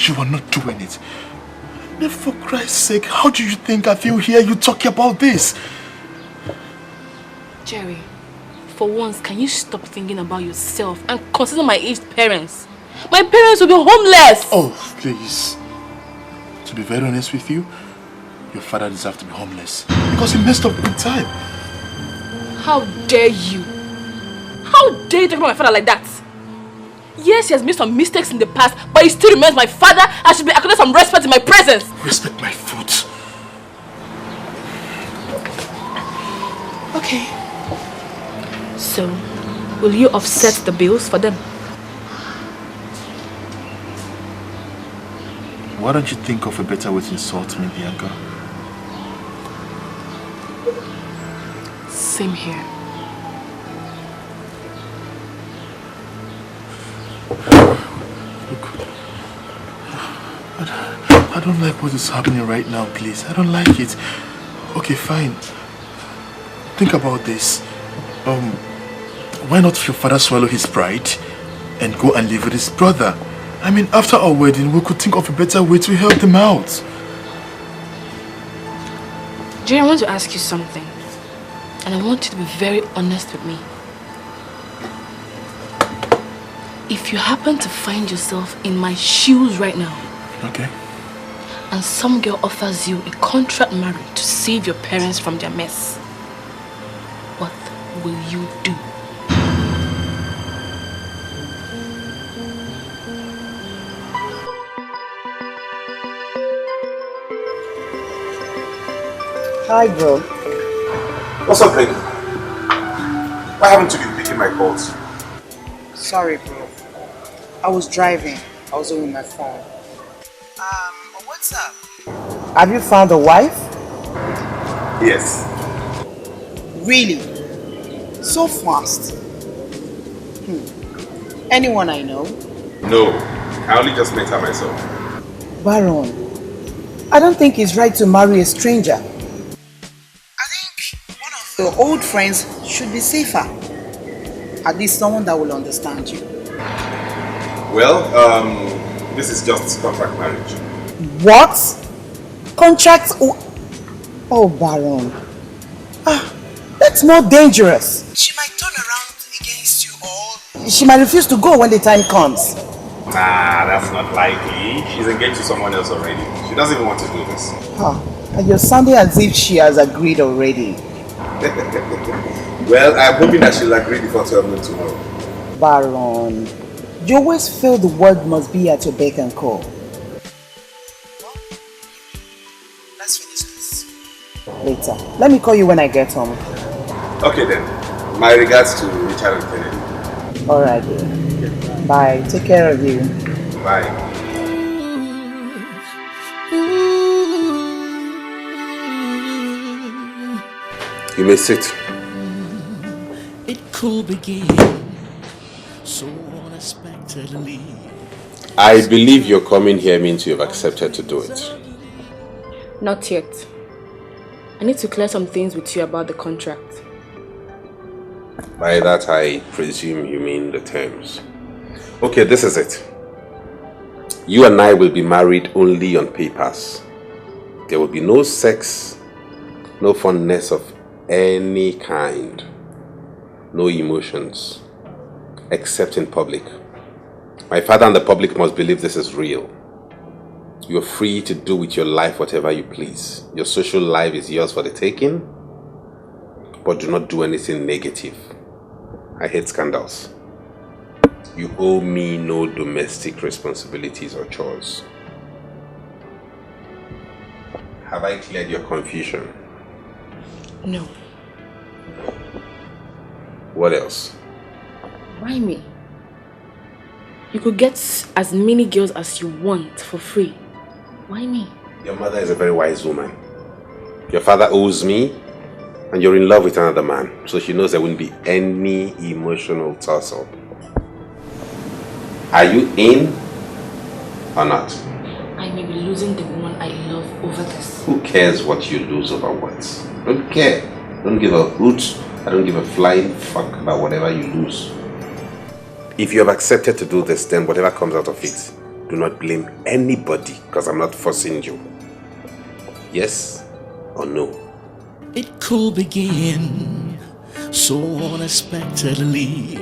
[SPEAKER 4] you are not doing it. And for Christ's sake, how do you think I feel here you talking about this?
[SPEAKER 3] Jerry, for once, can you stop thinking about yourself and consider my aged parents? My parents will be homeless!
[SPEAKER 4] Oh, please. To be very honest with you, your father deserves to be homeless because he messed up big time.
[SPEAKER 3] How dare you? How dare you talk about my father like that? Yes, he has made some mistakes in the past, but he still remains my father. I should be accorded some respect in my presence.
[SPEAKER 4] Respect my foot.
[SPEAKER 3] Okay. So, will you offset the bills for them?
[SPEAKER 4] Why don't you think of a better way to insult me, Bianca?
[SPEAKER 3] Same here.
[SPEAKER 4] Look, I don't like what is happening right now, please. I don't like it. Okay, fine. Think about this. Why not your father swallow his pride and go and live with his brother? I mean, after our wedding, we could think of a better way to help them out.
[SPEAKER 3] Jerry, I want to ask you something. And I want you to be very honest with me. If you happen to find yourself in my shoes right now,
[SPEAKER 4] okay,
[SPEAKER 3] and some girl offers you a contract marriage to save your parents from their mess, what will you do?
[SPEAKER 10] Hi, bro.
[SPEAKER 11] What's up, baby? Why haven't you been picking my calls?
[SPEAKER 10] Sorry, bro. I was driving. I was on my phone. What's up? Have you found a wife?
[SPEAKER 11] Yes.
[SPEAKER 10] Really? So fast? Anyone I know?
[SPEAKER 11] No, I only just met her myself.
[SPEAKER 10] Baron, I don't think it's right to marry a stranger. Your old friends should be safer. At least someone that will understand you.
[SPEAKER 11] Well, this is just contract marriage.
[SPEAKER 10] What? Contract? Oh, Baron. That's more dangerous. She might turn around against you all. She might refuse to go when the time comes.
[SPEAKER 11] Nah, that's not likely. She's engaged to someone else already. She doesn't even want to do this.
[SPEAKER 10] And you're sounding as if she has agreed already.
[SPEAKER 11] Well, I'm hoping that she'll agree before 12 noon tomorrow.
[SPEAKER 10] Baron, you always feel the world must be at your beck and call. Well, let's finish this later. Let me call you when I get home.
[SPEAKER 11] Okay then. My regards to Richard and Kennedy.
[SPEAKER 10] Alright dear. Bye. Take care of you.
[SPEAKER 11] Bye. You may sit.
[SPEAKER 9] It could begin so unexpectedly.
[SPEAKER 7] I believe your coming here means you have accepted to do it.
[SPEAKER 3] Not yet. I need to clear some things with you about the contract.
[SPEAKER 7] By that, I presume you mean the terms. Okay, this is it. You and I will be married only on papers. There will be no sex, no fondness of any kind, no emotions, except in public. My father and the public must believe this is real. You are free to do with your life whatever you please. Your social life is yours for the taking, but do not do anything negative. I hate scandals. You owe me no domestic responsibilities or chores. Have I cleared your confusion?
[SPEAKER 3] No.
[SPEAKER 7] What else?
[SPEAKER 3] Why me? You could get as many girls as you want for free. Why me?
[SPEAKER 7] Your mother is a very wise woman. Your father owes me, and you're in love with another man, so she knows there wouldn't be any emotional tussle. Are you in or not?
[SPEAKER 3] I may be losing the woman I love over this.
[SPEAKER 7] Who cares what you lose over what? Don't care. Don't give a hoot. I don't give a flying fuck about whatever you lose. If you have accepted to do this, then whatever comes out of it, do not blame anybody, because I'm not forcing you. Yes or no?
[SPEAKER 9] It could begin so unexpectedly,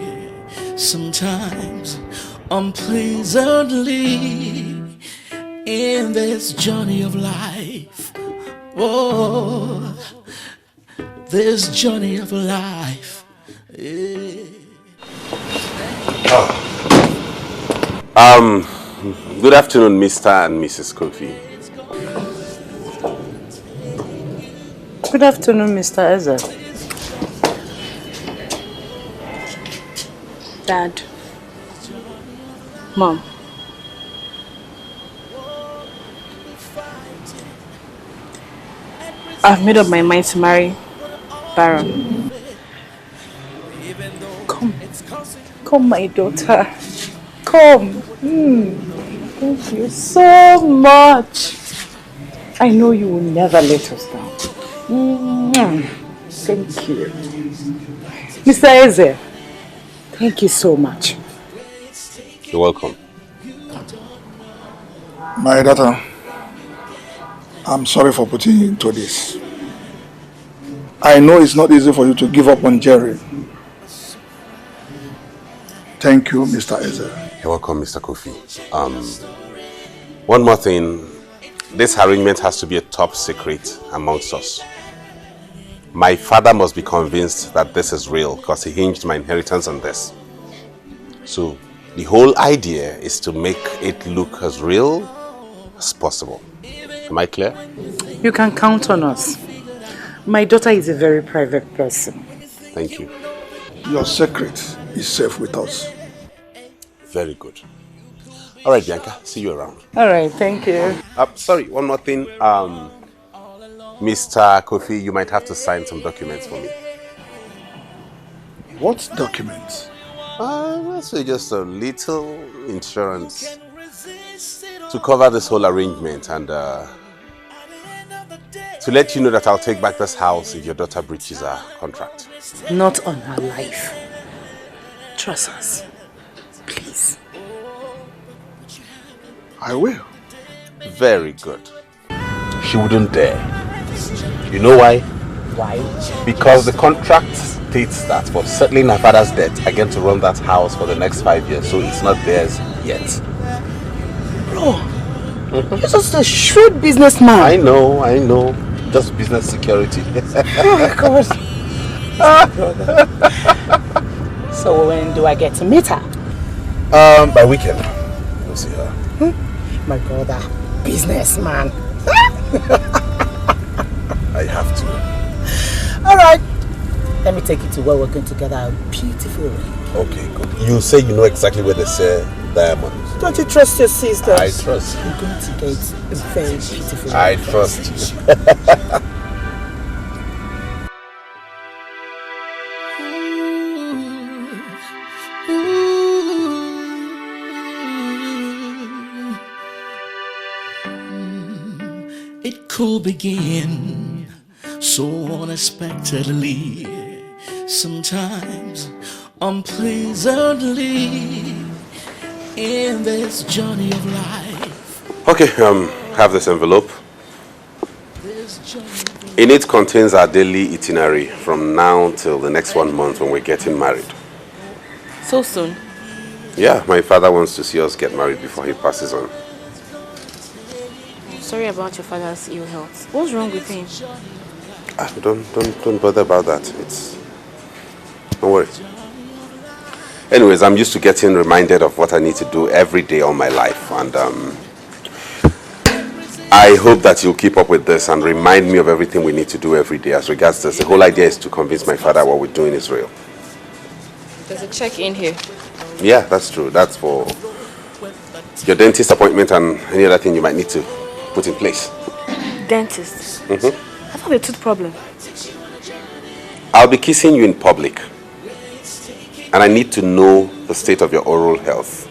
[SPEAKER 9] sometimes unpleasantly, in this journey of life. Oh, this journey of life. Yeah.
[SPEAKER 7] Good afternoon, Mr. and Mrs. Kofi.
[SPEAKER 1] Good afternoon, Mr. Eze.
[SPEAKER 3] Dad. Mom. I've made up my mind to marry Baron.
[SPEAKER 1] Come, my daughter. Come. Thank you so much. I know you will never let us down. Thank you. Mr. Eze, thank you so much.
[SPEAKER 7] You're welcome.
[SPEAKER 12] My daughter, I'm sorry for putting you into this. I know it's not easy for you to give up on Jerry. Thank you, Mr. Eze.
[SPEAKER 7] You're welcome, Mr. Kofi. One more thing. This arrangement has to be a top secret amongst us. My father must be convinced that this is real because he hinged my inheritance on this. So the whole idea is to make it look as real as possible. Am I clear?
[SPEAKER 1] You can count on us. My daughter is a very private person.
[SPEAKER 7] Thank you.
[SPEAKER 12] Your secret is safe with us.
[SPEAKER 7] Very good. All right, Bianca. See you around.
[SPEAKER 1] All right, thank you.
[SPEAKER 7] Sorry, one more thing. Mr. Kofi, you might have to sign some documents for me.
[SPEAKER 12] What documents?
[SPEAKER 7] So just a little insurance to cover this whole arrangement and to let you know that I'll take back this house if your daughter breaches her contract.
[SPEAKER 1] Not on her life. Trust us. Please.
[SPEAKER 12] I will.
[SPEAKER 7] Very good. She wouldn't dare. You know why?
[SPEAKER 1] Why?
[SPEAKER 7] Because the contract states that for settling her father's debt, I get to run that house for the next 5 years, so it's not theirs yet.
[SPEAKER 1] Bro, you're just a shrewd businessman.
[SPEAKER 7] I know. Just business security.
[SPEAKER 1] Oh, God. So when do I get to meet her?
[SPEAKER 7] By weekend. We'll see her.
[SPEAKER 1] My brother, businessman.
[SPEAKER 7] I have to.
[SPEAKER 1] All right. Let me take you to where we're going to get a beautiful ring.
[SPEAKER 7] Okay, good. You say you know exactly where they sell diamonds.
[SPEAKER 1] Don't you trust your sisters?
[SPEAKER 7] I trust you.
[SPEAKER 1] You're going to get a very beautiful ring.
[SPEAKER 7] I trust you.
[SPEAKER 9] It could begin so unexpectedly, sometimes unpleasantly, in this journey of life.
[SPEAKER 7] Okay, have this envelope. In it contains our daily itinerary from now till the next 1 month when we're getting married.
[SPEAKER 3] So soon?
[SPEAKER 7] Yeah, my father wants to see us get married before he passes on.
[SPEAKER 3] Sorry about your father's ill health. What's wrong with him?
[SPEAKER 7] Don't bother about that. Don't worry. Anyways, I'm used to getting reminded of what I need to do every day all my life, and I hope that you'll keep up with this and remind me of everything we need to do every day as regards this. The whole idea is to convince my father what we're doing is real.
[SPEAKER 3] There's a check in here.
[SPEAKER 7] Yeah, that's true. That's for your dentist appointment and any other thing you might need to put in place.
[SPEAKER 3] Dentist? I thought a tooth problem.
[SPEAKER 7] I'll be kissing you in public. And I need to know the state of your oral health.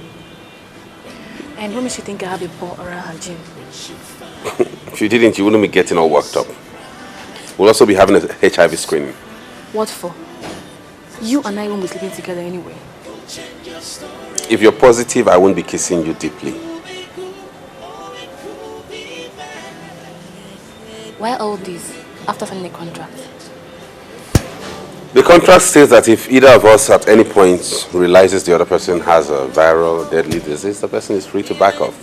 [SPEAKER 3] And what makes you think I have a poor oral hygiene?
[SPEAKER 7] If you didn't, you wouldn't be getting all worked up. We'll also be having a HIV screening.
[SPEAKER 3] What for? You and I won't be sleeping together anyway.
[SPEAKER 7] If you're positive, I won't be kissing you deeply.
[SPEAKER 3] Why all this after signing a contract?
[SPEAKER 7] The contract states that if either of us at any point realizes the other person has a viral deadly disease, the person is free to back off.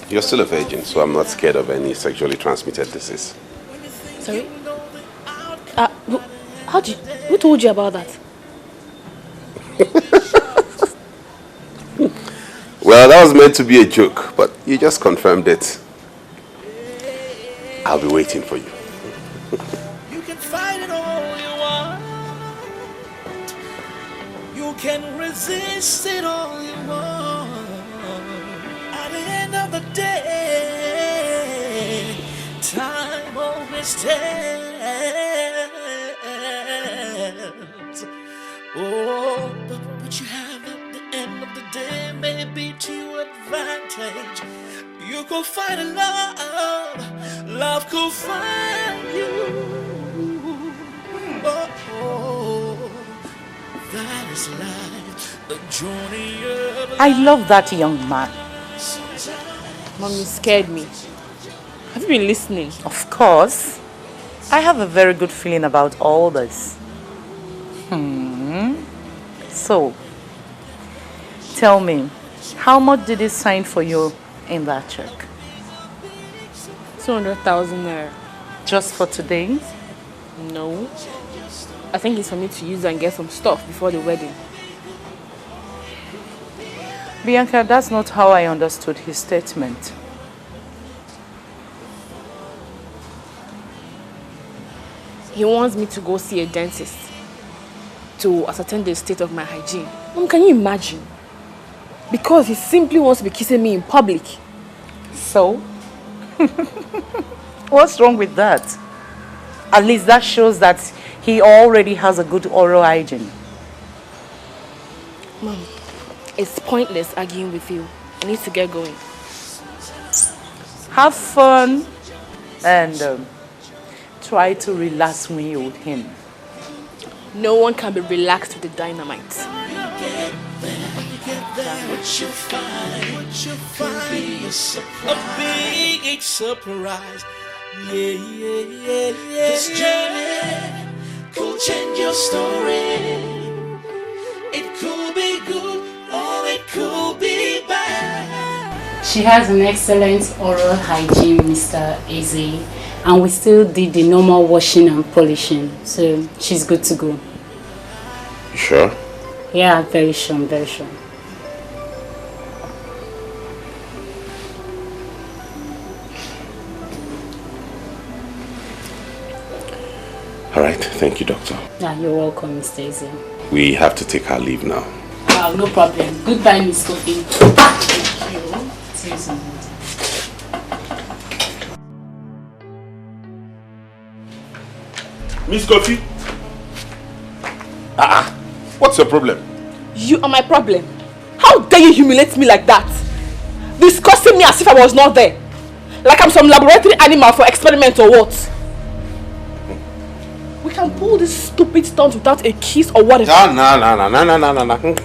[SPEAKER 7] You're still a virgin, so I'm not scared of any sexually transmitted disease.
[SPEAKER 3] Sorry? Who told you about that?
[SPEAKER 7] Well, that was meant to be a joke, but you just confirmed it. I'll be waiting for you.
[SPEAKER 9] You can fight it all you want. You can resist it all you want. At the end of the day, time always stands. Oh, but what you have at the end of the day may be to your advantage. You could find a love could find you. Oh, that is life, the journey of
[SPEAKER 1] I love that young man.
[SPEAKER 3] Mom, you scared me. Have you been listening?
[SPEAKER 1] Of course. I have a very good feeling about all this. So, tell me, how much did he sign for you in that check?
[SPEAKER 3] 200,000 naira.
[SPEAKER 1] Just for today?
[SPEAKER 3] No. I think it's for me to use and get some stuff before the wedding.
[SPEAKER 1] Bianca, that's not how I understood his statement.
[SPEAKER 3] He wants me to go see a dentist to ascertain the state of my hygiene. Mom, can you imagine? Because he simply wants to be kissing me in public.
[SPEAKER 1] So? What's wrong with that? At least that shows that he already has a good oral hygiene.
[SPEAKER 3] Mom, it's pointless arguing with you. I need to get going.
[SPEAKER 1] Have fun and try to relax when you're with him.
[SPEAKER 3] No one can be relaxed with the dynamite.
[SPEAKER 9] what you find be a big surprise. Yeah. This journey could change your story. It could be good or it could be bad.
[SPEAKER 13] She has an excellent oral hygiene, Mr. Eze, and we still did the normal washing and polishing, so she's good to go.
[SPEAKER 7] You sure?
[SPEAKER 13] Yeah, very sure, very sure.
[SPEAKER 7] All right, thank you, doctor.
[SPEAKER 13] Yeah, you're welcome, Mr. Eze.
[SPEAKER 7] We have to take our leave now.
[SPEAKER 13] No problem. Goodbye, Miss Kofi. Thank you. See you soon.
[SPEAKER 4] Miss Kofi?
[SPEAKER 7] What's your problem?
[SPEAKER 3] You are my problem. How dare you humiliate me like that? Discussing me as if I was not there. Like I'm some laboratory animal for experiment or what? We can pull this stupid stunt without a kiss or whatever.
[SPEAKER 7] No.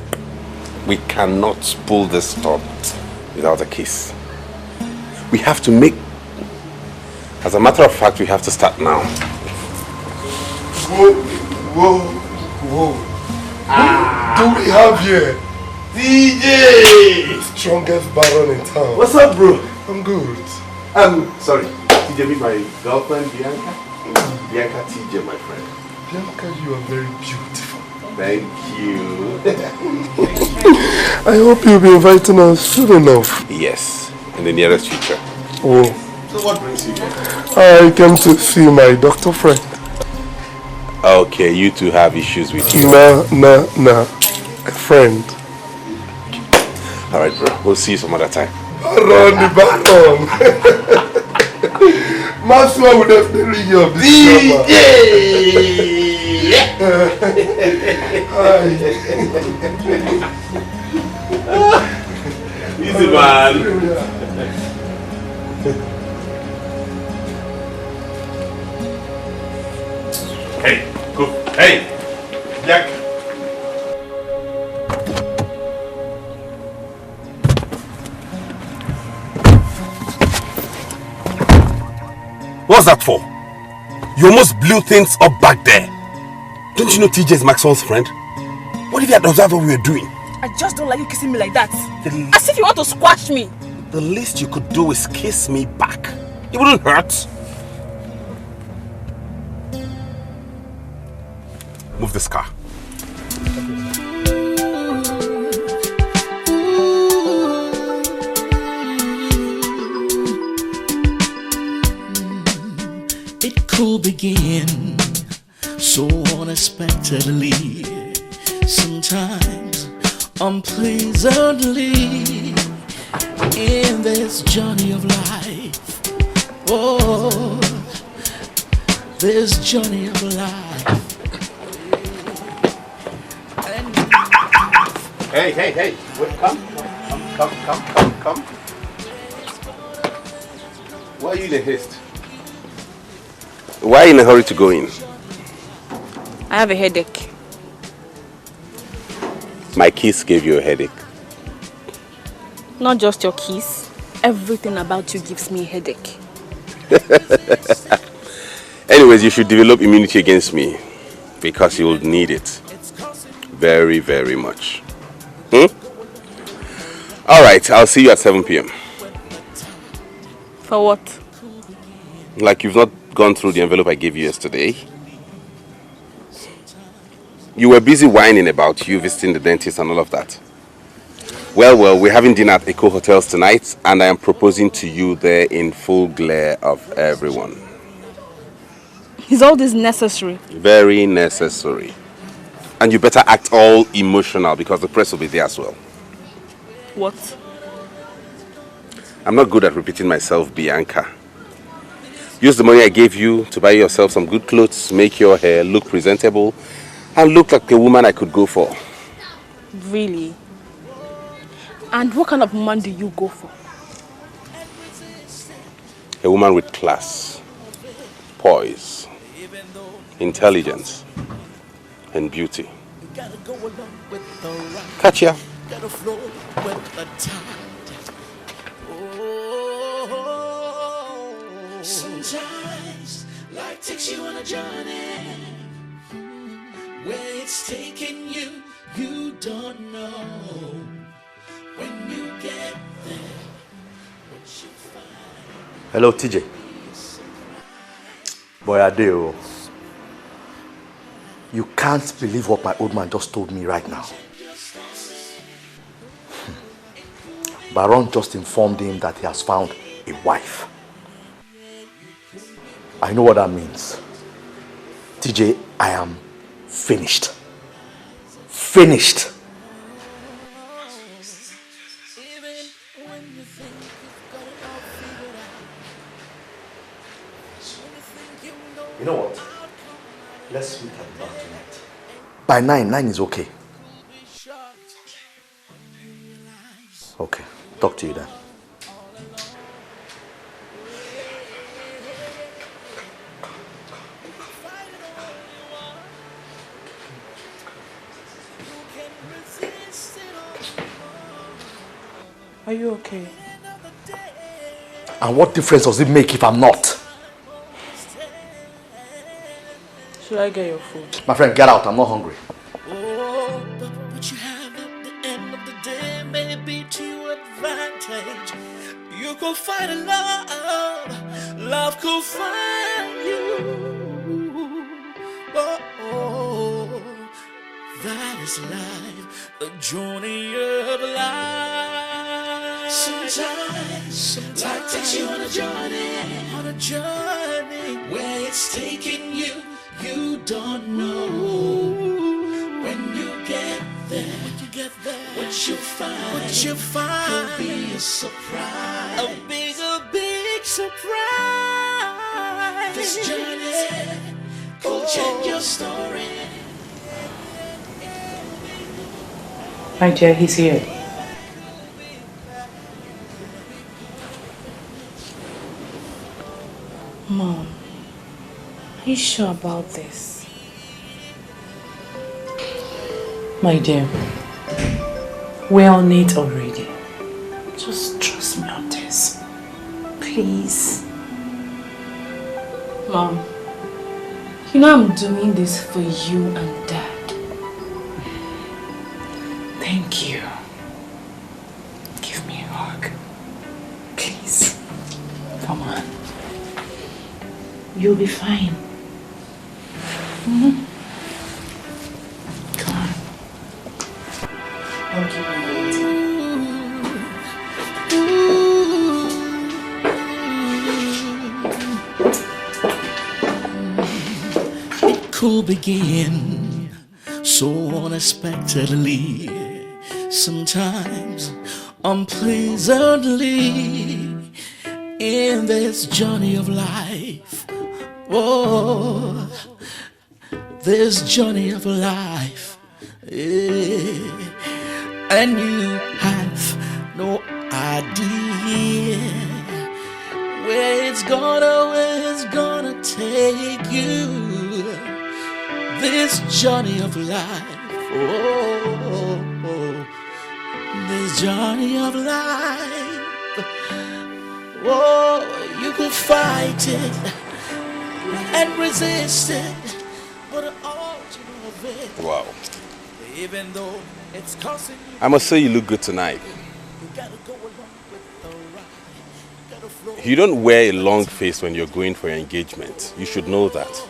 [SPEAKER 7] We cannot pull this stunt without a kiss. We have to make... As a matter of fact, we have to start now.
[SPEAKER 2] Whoa. Who do we have here? DJ! Strongest baron in town.
[SPEAKER 7] What's up, bro?
[SPEAKER 2] I'm good.
[SPEAKER 7] Sorry. TJ, meet my girlfriend, Bianca. Bianca TJ, my friend.
[SPEAKER 2] Bianca, you are very beautiful.
[SPEAKER 7] Thank you.
[SPEAKER 2] I hope you'll be inviting us soon enough.
[SPEAKER 7] Yes, in the nearest future.
[SPEAKER 14] Oh.
[SPEAKER 7] So what brings you here?
[SPEAKER 14] I came to see my doctor friend.
[SPEAKER 7] Okay, you two have issues with you.
[SPEAKER 14] Nah. A friend.
[SPEAKER 7] Alright, bro. We'll see you some other time.
[SPEAKER 14] Run the baton. Maxwell would definitely ring you of this number.
[SPEAKER 7] Easy, man. Hey, go. Hey, Jack.
[SPEAKER 11] What's that for? You almost blew things up back there. Don't you know TJ is Maxwell's friend? What if you had observed what we were doing?
[SPEAKER 15] I just don't like you kissing me like that. As if you want to squash me.
[SPEAKER 11] The least you could do is kiss me back. It wouldn't hurt. Move this car.
[SPEAKER 9] It could begin so unexpectedly, sometimes unpleasantly, in this journey of life. Oh, this journey of life.
[SPEAKER 7] Hey. Wait, come. Why are you in a haste?
[SPEAKER 11] Why are you in a hurry to go in?
[SPEAKER 15] I have a headache.
[SPEAKER 11] My kiss gave you a headache.
[SPEAKER 15] Not just your kiss. Everything about you gives me a headache.
[SPEAKER 11] Anyways, you should develop immunity against me because you will need it. Very, very much. Alright, I'll see you at 7 p.m.
[SPEAKER 15] For what?
[SPEAKER 11] Like you've not gone through the envelope I gave you yesterday. You were busy whining about you visiting the dentist and all of that. Well, we're having dinner at Eco Hotels tonight, and I am proposing to you there in full glare of everyone.
[SPEAKER 15] Is all this necessary?
[SPEAKER 11] Very necessary. And you better act all emotional because the press will be there as well.
[SPEAKER 15] What?
[SPEAKER 11] I'm not good at repeating myself, Bianca. Use the money I gave you to buy yourself some good clothes, make your hair look presentable, and look like a woman I could go for.
[SPEAKER 15] Really? And what kind of woman do you go for?
[SPEAKER 11] A woman with class, poise, intelligence, and beauty. Catch ya.
[SPEAKER 9] Sometimes life takes you on a journey where it's taking you, you don't know. When you get there, what you find.
[SPEAKER 5] Hello, TJ. Boy, Adeo. You can't believe what my old man just told me right now. Baron just informed him that he has found a wife. I know what that means. TJ, I am finished. Finished. You know what? Let's meet at the bar tonight. By 9 is okay. Okay, talk to you then.
[SPEAKER 6] Are you okay?
[SPEAKER 5] And what difference does it make if I'm not?
[SPEAKER 6] Should I get your food?
[SPEAKER 5] My friend, get out. I'm not hungry.
[SPEAKER 9] Oh, but what you have at the end of the day may be to your advantage. You could find a love could find you. Oh, that is life, the journey of life. Sometimes life takes you on a journey where it's taking you, you don't know. When you get there, what you find, could be a surprise, a big surprise. This journey could change your story.
[SPEAKER 6] My dear, he's here.
[SPEAKER 3] Mom, are you sure about this?
[SPEAKER 6] My dear, we're on it already. Just trust me on this. Please.
[SPEAKER 3] Mom, you know I'm doing this for you and Dad.
[SPEAKER 6] Thank you. Give me a hug. Please. Come on. You'll be fine. Mm-hmm. Come on. I'll give you
[SPEAKER 9] It could begin so unexpectedly, sometimes unpleasantly, in this journey of life. Oh, this journey of life, yeah. And you have no idea where it's gonna take you. This journey of life, oh, this journey of life, oh, you could fight it and resist it, but all you know of it,
[SPEAKER 7] Wow.
[SPEAKER 9] even though it's costing you,
[SPEAKER 7] I must say you look good tonight.
[SPEAKER 9] you gotta go along with the ride. You gotta flow.
[SPEAKER 7] You don't wear a long face when you're going for your engagement. You should know that.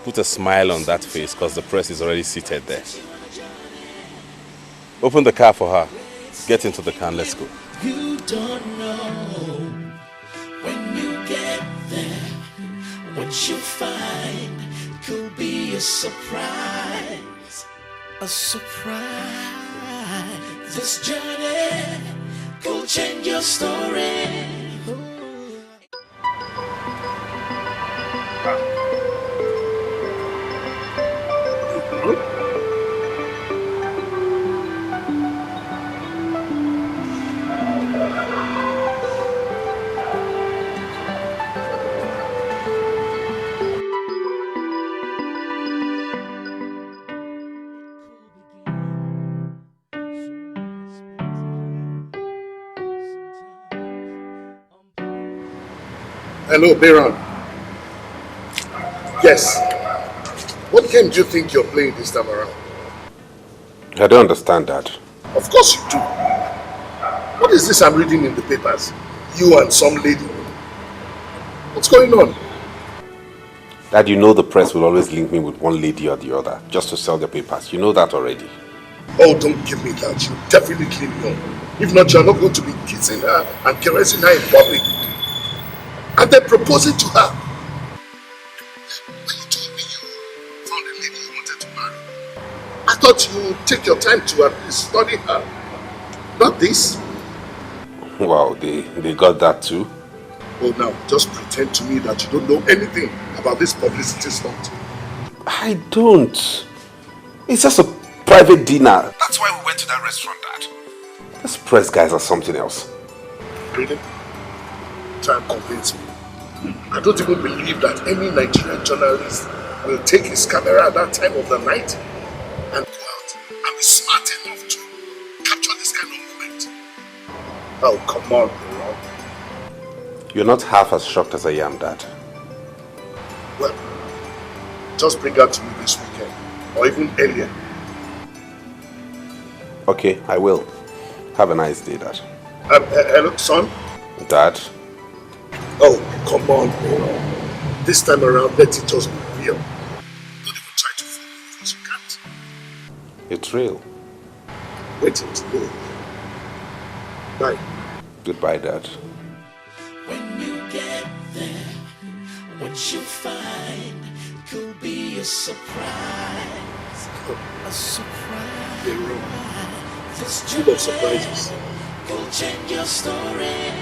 [SPEAKER 7] Put a smile on that face because the press is already seated there. Open the car for her. Get into the car and let's go.
[SPEAKER 9] You don't know when you get there, what you find could be a surprise. A surprise. This journey could change your story.
[SPEAKER 2] Hello, Baron. Yes. What game do you think you're playing this time around?
[SPEAKER 7] I don't understand that.
[SPEAKER 2] Of course you do. What is this I'm reading in the papers? You and some lady. What's going on?
[SPEAKER 7] Dad, you know the press will always link me with one lady or the other just to sell their papers. You know that already.
[SPEAKER 2] Oh, don't give me that. You definitely know. If not, you're not going to be kissing her and caressing her in public. And then proposing to her. When you told me you found a lady you wanted to marry, I thought you would take your time to at least study her. Not this.
[SPEAKER 7] Wow, they got that too?
[SPEAKER 2] Oh, now, just pretend to me that you don't know anything about this publicity stunt.
[SPEAKER 7] I don't. It's just a private dinner. That's why we went to that restaurant, Dad. These press guys are something else.
[SPEAKER 2] Really? Try and convince me. I don't even believe that any Nigerian journalist will take his camera at that time of the night and go out and be smart enough to capture this kind of moment. Oh, come on, bro.
[SPEAKER 7] You're not half as shocked as I am, Dad.
[SPEAKER 2] Well, just bring her to me this weekend, or even earlier.
[SPEAKER 7] Okay, I will. Have a nice day, Dad.
[SPEAKER 2] Hello, son?
[SPEAKER 7] Dad?
[SPEAKER 2] Oh, come on, bro. This time around, let it just be real. Don't even try to fool me because you can't.
[SPEAKER 7] It's real.
[SPEAKER 2] Wait, it's real. Bye.
[SPEAKER 7] Goodbye, Dad.
[SPEAKER 9] When you get there, what you find could be a surprise. A surprise. This
[SPEAKER 2] Full of surprises.
[SPEAKER 9] could change your story.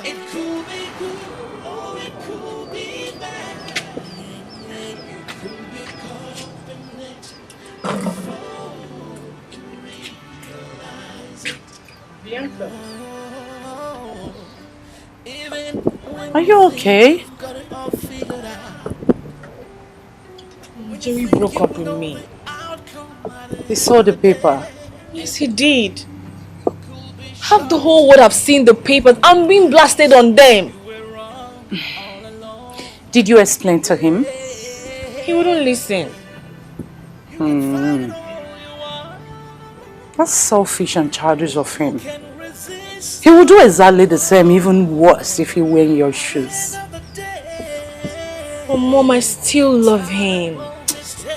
[SPEAKER 9] It could be good or it could be bad. It could be caught up in it before you realize it.
[SPEAKER 1] Bianca. Are you okay?
[SPEAKER 15] Jerry broke up with me.
[SPEAKER 1] He saw the paper.
[SPEAKER 15] Yes, he did. Half the whole world have seen the papers. I'm being blasted on them.
[SPEAKER 1] Did you explain to him?
[SPEAKER 15] He wouldn't listen.
[SPEAKER 1] That's selfish and childish of him. He would do exactly the same, even worse, if he were in your shoes.
[SPEAKER 15] But Mom, I still love him.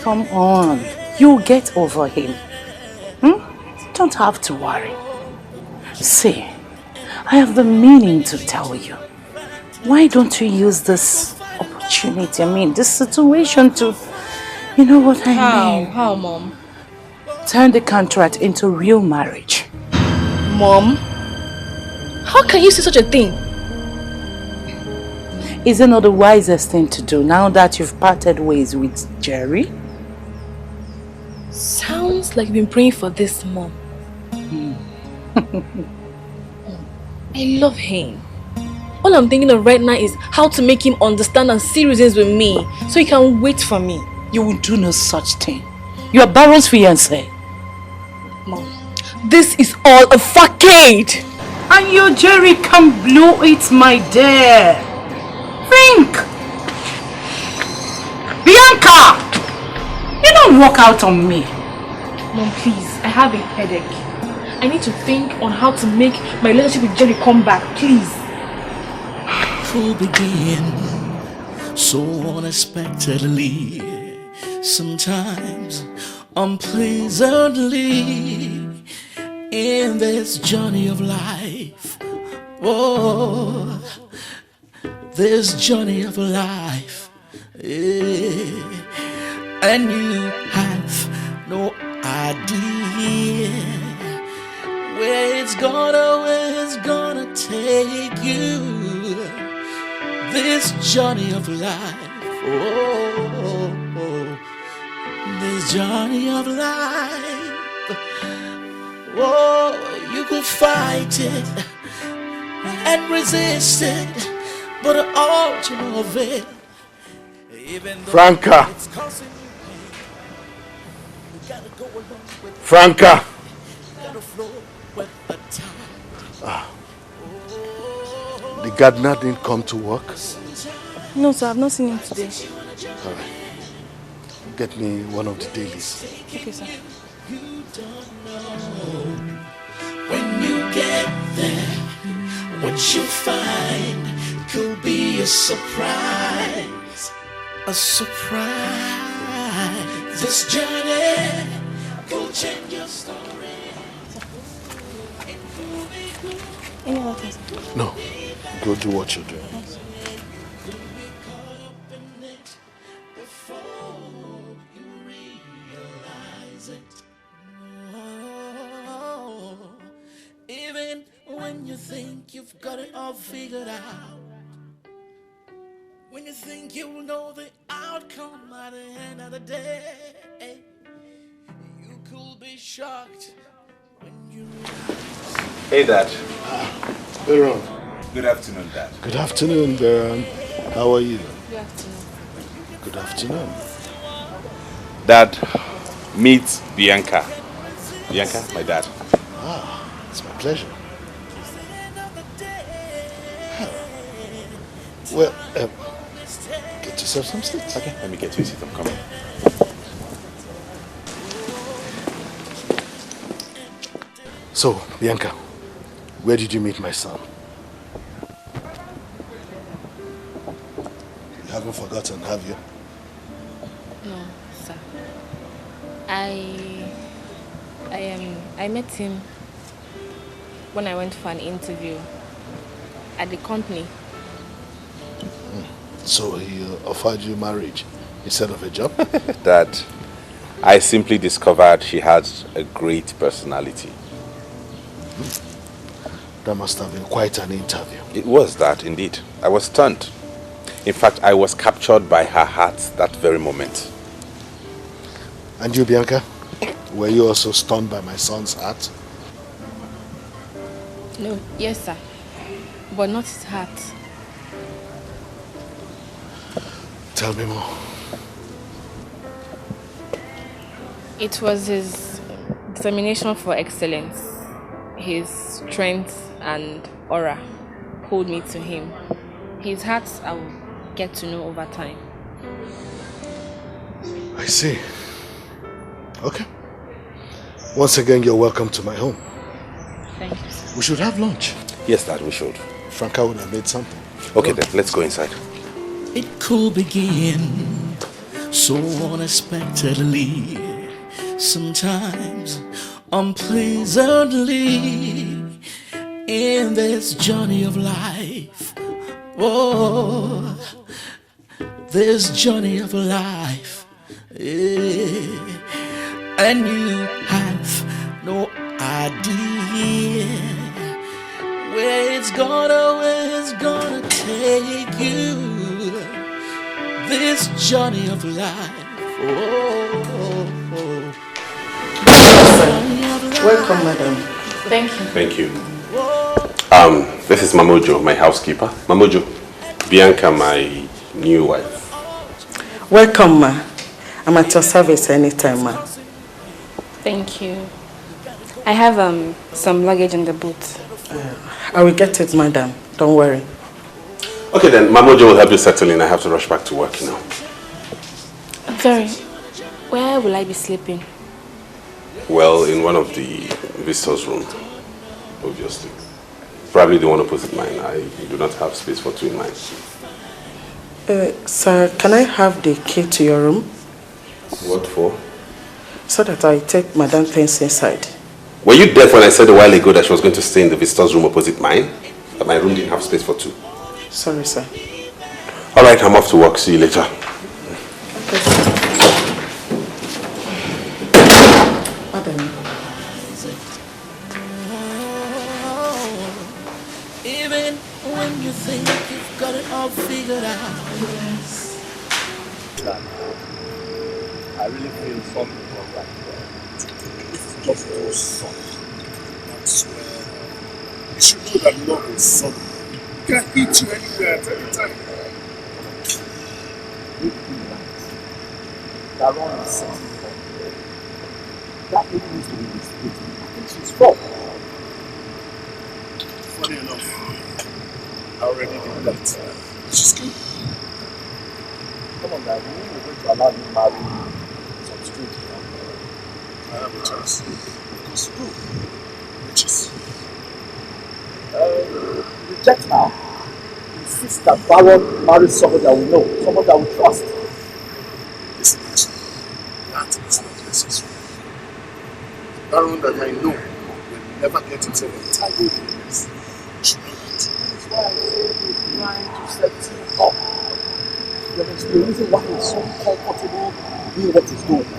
[SPEAKER 1] Come on, you'll get over him. Don't have to worry. See, I have the meaning to tell you. Why don't you use this opportunity, this situation to, you know what I mean?
[SPEAKER 15] How, Mom?
[SPEAKER 1] Turn the contract into real marriage.
[SPEAKER 15] Mom? How can you say such a thing?
[SPEAKER 1] Is it not the wisest thing to do now that you've parted ways with Jerry?
[SPEAKER 15] Sounds like you've been praying for this, Mom. I love him. All I'm thinking of right now is how to make him understand and see reasons with me so he can wait for me.
[SPEAKER 1] You will do no such thing. You are Baron's fiancé.
[SPEAKER 15] Mom, this is all a facade.
[SPEAKER 1] And your Jerry can blow it, my dear. Think! Bianca! You don't walk out on me.
[SPEAKER 15] Mom, please, I have a headache. I need to think on how to make my relationship with Jerry come back, please.
[SPEAKER 9] Full begin so unexpectedly, sometimes unpleasantly, in this journey of life. Oh, this journey of life, and you have no idea where it's gonna take you. This journey of life, this journey of life. Oh, you could fight it and resist it, but all to no avail.
[SPEAKER 2] Franca! Franca! The gardener didn't come to work?
[SPEAKER 15] No, sir, I've not seen him today.
[SPEAKER 2] Alright. Get me one of the dailies.
[SPEAKER 15] Okay, sir.
[SPEAKER 9] When you get there, what you find could be a surprise. A surprise. This journey could change your story.
[SPEAKER 15] Any other things?
[SPEAKER 2] No. Go do what you're doing.
[SPEAKER 9] Even when you think you've got it all figured out, when you think you know the outcome at the end of the day, you could be shocked when you realize.
[SPEAKER 7] Hey, Dad.
[SPEAKER 2] Baron.
[SPEAKER 7] Good afternoon, Dad.
[SPEAKER 2] Good afternoon, Baron. How are you?
[SPEAKER 15] Good afternoon.
[SPEAKER 2] Good afternoon.
[SPEAKER 7] Dad, meet Bianca. Bianca, my dad.
[SPEAKER 2] Ah, it's my pleasure. Well, get yourself some seats.
[SPEAKER 7] Okay, let me get you a seat. I'm coming.
[SPEAKER 2] So, Bianca, where did you meet my son? You haven't forgotten, have you?
[SPEAKER 3] No, sir. I met him
[SPEAKER 15] when I went for an interview at the company.
[SPEAKER 2] So he offered you marriage instead of a job?
[SPEAKER 7] Dad, I simply discovered she has a great personality.
[SPEAKER 2] That must have been quite an interview.
[SPEAKER 7] It was that, indeed. I was stunned. In fact, I was captured by her heart that very moment.
[SPEAKER 2] And you, Bianca? Were you also stunned by my son's heart?
[SPEAKER 15] No, yes, sir. But not his heart.
[SPEAKER 2] Tell me more.
[SPEAKER 15] It was his determination for excellence, his strength and aura pulled me to him. His heart I will get to know over time.
[SPEAKER 2] I see. Okay. Once again, you're welcome to my home.
[SPEAKER 15] Thank you, sir.
[SPEAKER 2] We should have lunch.
[SPEAKER 7] Yes, Dad, we should.
[SPEAKER 2] Franca would have made something.
[SPEAKER 7] Okay, then, let's go inside.
[SPEAKER 9] It could begin so unexpectedly, sometimes unpleasantly, in this journey of life. Oh, this journey of life. Yeah. And you have no idea where it's gonna take you. This journey of life.
[SPEAKER 6] Welcome, madam.
[SPEAKER 15] Thank you.
[SPEAKER 7] Thank you. This is Mamojo, my housekeeper. Mamojo, Bianca, my new wife.
[SPEAKER 6] Welcome, ma. I'm at your service anytime, ma.
[SPEAKER 15] Thank you. I have some luggage in the boot.
[SPEAKER 6] I will get it, madam. Don't worry.
[SPEAKER 7] Okay then, Mamojo will help you settle in. I have to rush back to work now.
[SPEAKER 15] I'm sorry. Where will I be sleeping?
[SPEAKER 7] Well, in one of the visitors' room, obviously. Probably the one opposite mine. I do not have space for two in mine.
[SPEAKER 6] Sir, can I have the key to your room?
[SPEAKER 7] What for?
[SPEAKER 6] So that I take madam things inside.
[SPEAKER 7] Were you deaf when I said a while ago that she was going to stay in the visitors' room opposite mine? That my room didn't have space for two?
[SPEAKER 6] Sorry, sir.
[SPEAKER 7] Alright, I'm off to work. See you later.
[SPEAKER 6] Okay, sir. Madam.
[SPEAKER 9] Even when you think you've got it all figured out.
[SPEAKER 16] I really feel something from that. It's just too soft. I swear. You should know that love is soft. It can hit you anywhere at any time. That one is something. That lady needs to be disputed. I think she's wrong. Funny enough, I already did that. She's good. Come on, guys. We're going to allow you to marry some strange man. I have a chance. Because you do. Which is reject her. Insist that Baron marries someone that we know, someone that we trust. Listen, that is not necessary. Baron that I know will never get himself entangled in this. You should know that. That's why I say he's trying to set him up. There must be a reason why he's so comfortable doing what he's doing.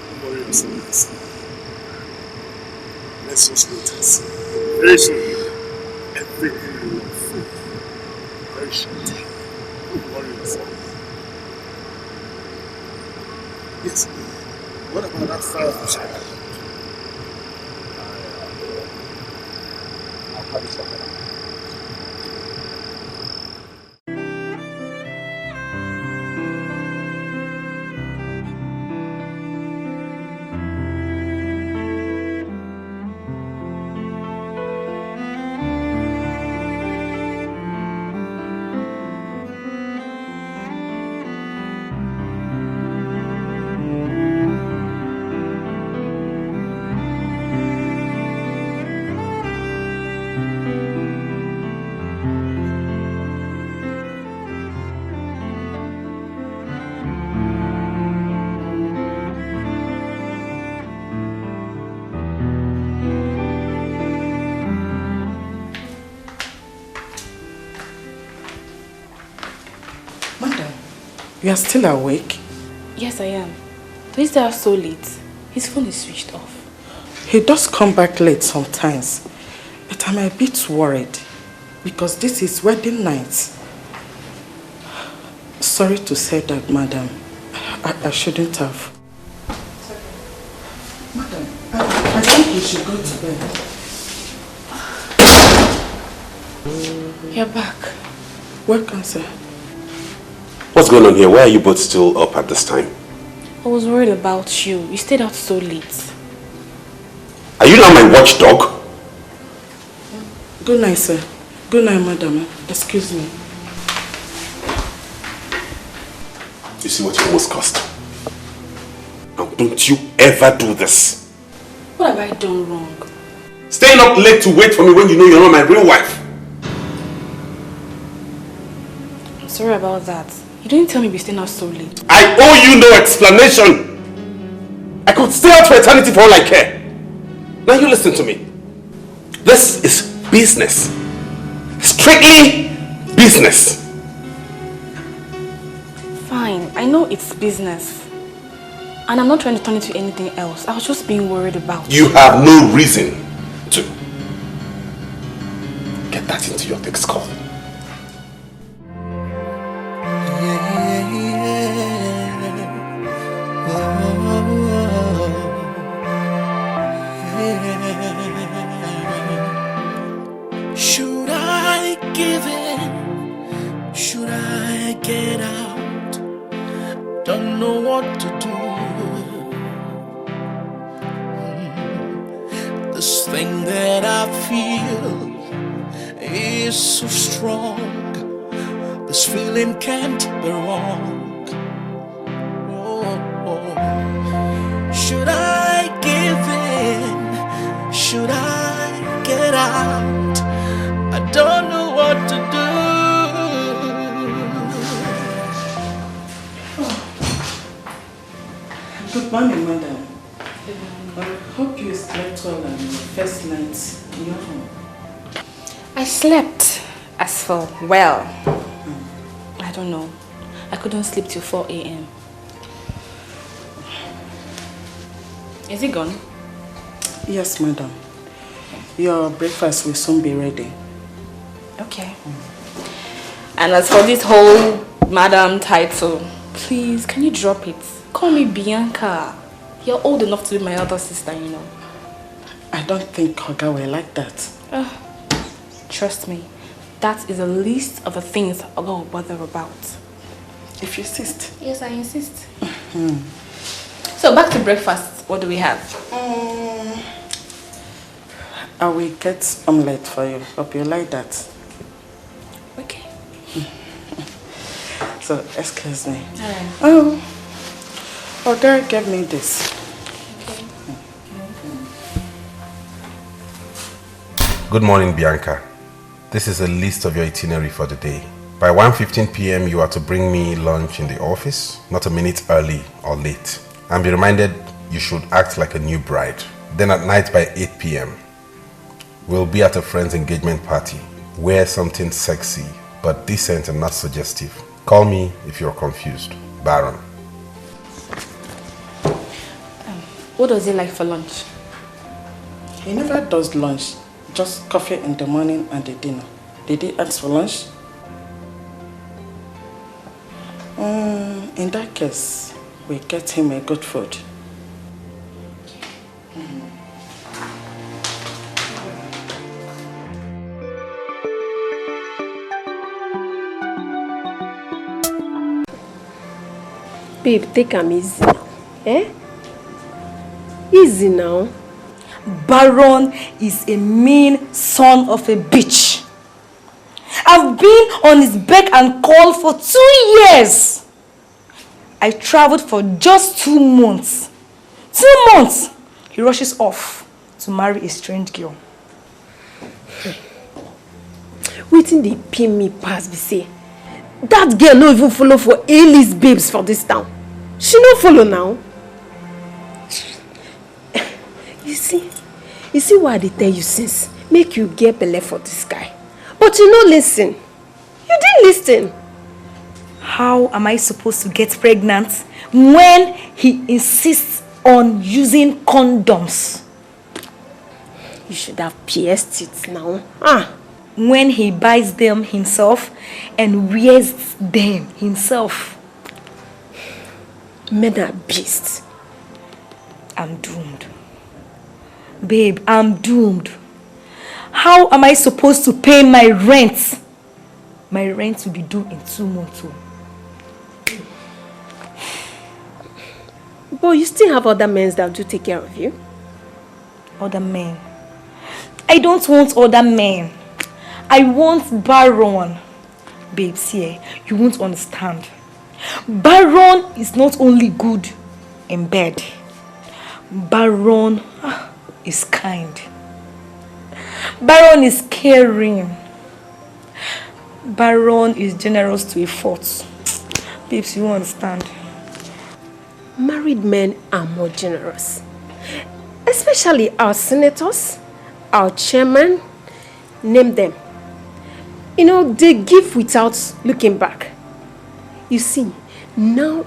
[SPEAKER 16] Don't worry yourself. Let's just wait and see. Very soon, everything will unfold. Very short time. Don't worry yourself. Yes. What about that fire fish I got? I'll have it somewhere.
[SPEAKER 6] You are still awake?
[SPEAKER 3] Yes, I am. Why is that so late? His phone is switched off.
[SPEAKER 6] He does come back late sometimes, but I'm a bit worried because this is wedding night. Sorry to say that, madam. I shouldn't have. Madam, I think you should go to bed.
[SPEAKER 3] You're back.
[SPEAKER 6] Welcome, sir.
[SPEAKER 17] What's going on here? Why are you both still up at this time?
[SPEAKER 3] I was worried about you. You stayed out so late.
[SPEAKER 17] Are you not my watchdog?
[SPEAKER 6] Good night, sir. Good night, madam. Excuse me.
[SPEAKER 17] You see what you almost cost? Now don't you ever do this.
[SPEAKER 3] What have I done wrong?
[SPEAKER 17] Staying up late to wait for me when you know you're not my real wife.
[SPEAKER 3] I'm sorry about that. You didn't tell me we staying out so late.
[SPEAKER 17] I owe you no explanation. I could stay out for eternity for all I care. Now you listen to me. This is business. Strictly business.
[SPEAKER 3] Fine, I know it's business. And I'm not trying to turn it to anything else. I was just being worried about
[SPEAKER 17] You have no reason to. Get that into your thick skull.
[SPEAKER 9] Should I give in? Should I get out? Don't know what to do. This thing that I feel is so strong. This feeling can't be wrong. Oh. Should I give in? Should I get out? I don't know what to do.
[SPEAKER 6] Good morning, madam. I hope you slept well on your first night in your home.
[SPEAKER 3] I slept as for well. I don't know. I couldn't sleep till 4 a.m. Is it gone?
[SPEAKER 6] Yes, madam. Your breakfast will soon be ready.
[SPEAKER 3] Okay. And as for this whole madam title, please, can you drop it? Call me Bianca. You're old enough to be my elder sister, you know.
[SPEAKER 6] I don't think Oga will like that.
[SPEAKER 3] Trust me, that is a list of the things Oga will bother about.
[SPEAKER 6] If you insist.
[SPEAKER 3] Yes, I insist. So back to breakfast. What do we have?
[SPEAKER 6] I will get omelette for you. Hope you like that.
[SPEAKER 3] Okay.
[SPEAKER 6] So, excuse me.
[SPEAKER 3] Alright.
[SPEAKER 6] Oh, Oga gave me this.
[SPEAKER 17] Good morning, Bianca. This is a list of your itinerary for the day. By 1:15 p.m. you are to bring me lunch in the office, not a minute early or late. And be reminded you should act like a new bride. Then at night by 8 p.m. we'll be at a friend's engagement party. Wear something sexy, but decent and not suggestive. Call me if you're confused. Baron.
[SPEAKER 3] What does he like for lunch?
[SPEAKER 6] He never does lunch. Just coffee in the morning and the dinner. Did he ask for lunch? In that case, we get him a good food.
[SPEAKER 18] Babe, take him easy now. Easy now.
[SPEAKER 19] Baron is a mean son of a bitch. I've been on his beck and call for 2 years. I traveled for just 2 months. 2 months! He rushes off to marry a strange girl.
[SPEAKER 18] Waiting they pin me pass be say. That girl no even follow for A-list babes for this town. She no follow now. You see what they tell you since? Make you get belle for this guy. But you no listen. You didn't listen.
[SPEAKER 19] How am I supposed to get pregnant when he insists on using condoms?
[SPEAKER 18] You should have pierced it now.
[SPEAKER 19] When he buys them himself and wears them himself.
[SPEAKER 18] Men are beasts.
[SPEAKER 19] I'm doomed. Babe, I'm doomed. How am I supposed to pay my rent? My rent will be due in 2 months.
[SPEAKER 18] But you still have other men that do take care of you.
[SPEAKER 19] Other men? I don't want other men. I want Baron. Babes, here, you won't understand. Baron is not only good in bed. Baron is kind. Baron is caring. Baron is generous to a fault. Babes, you understand.
[SPEAKER 18] Married men are more generous. Especially our senators, our chairman, name them. You know, they give without looking back. You see, now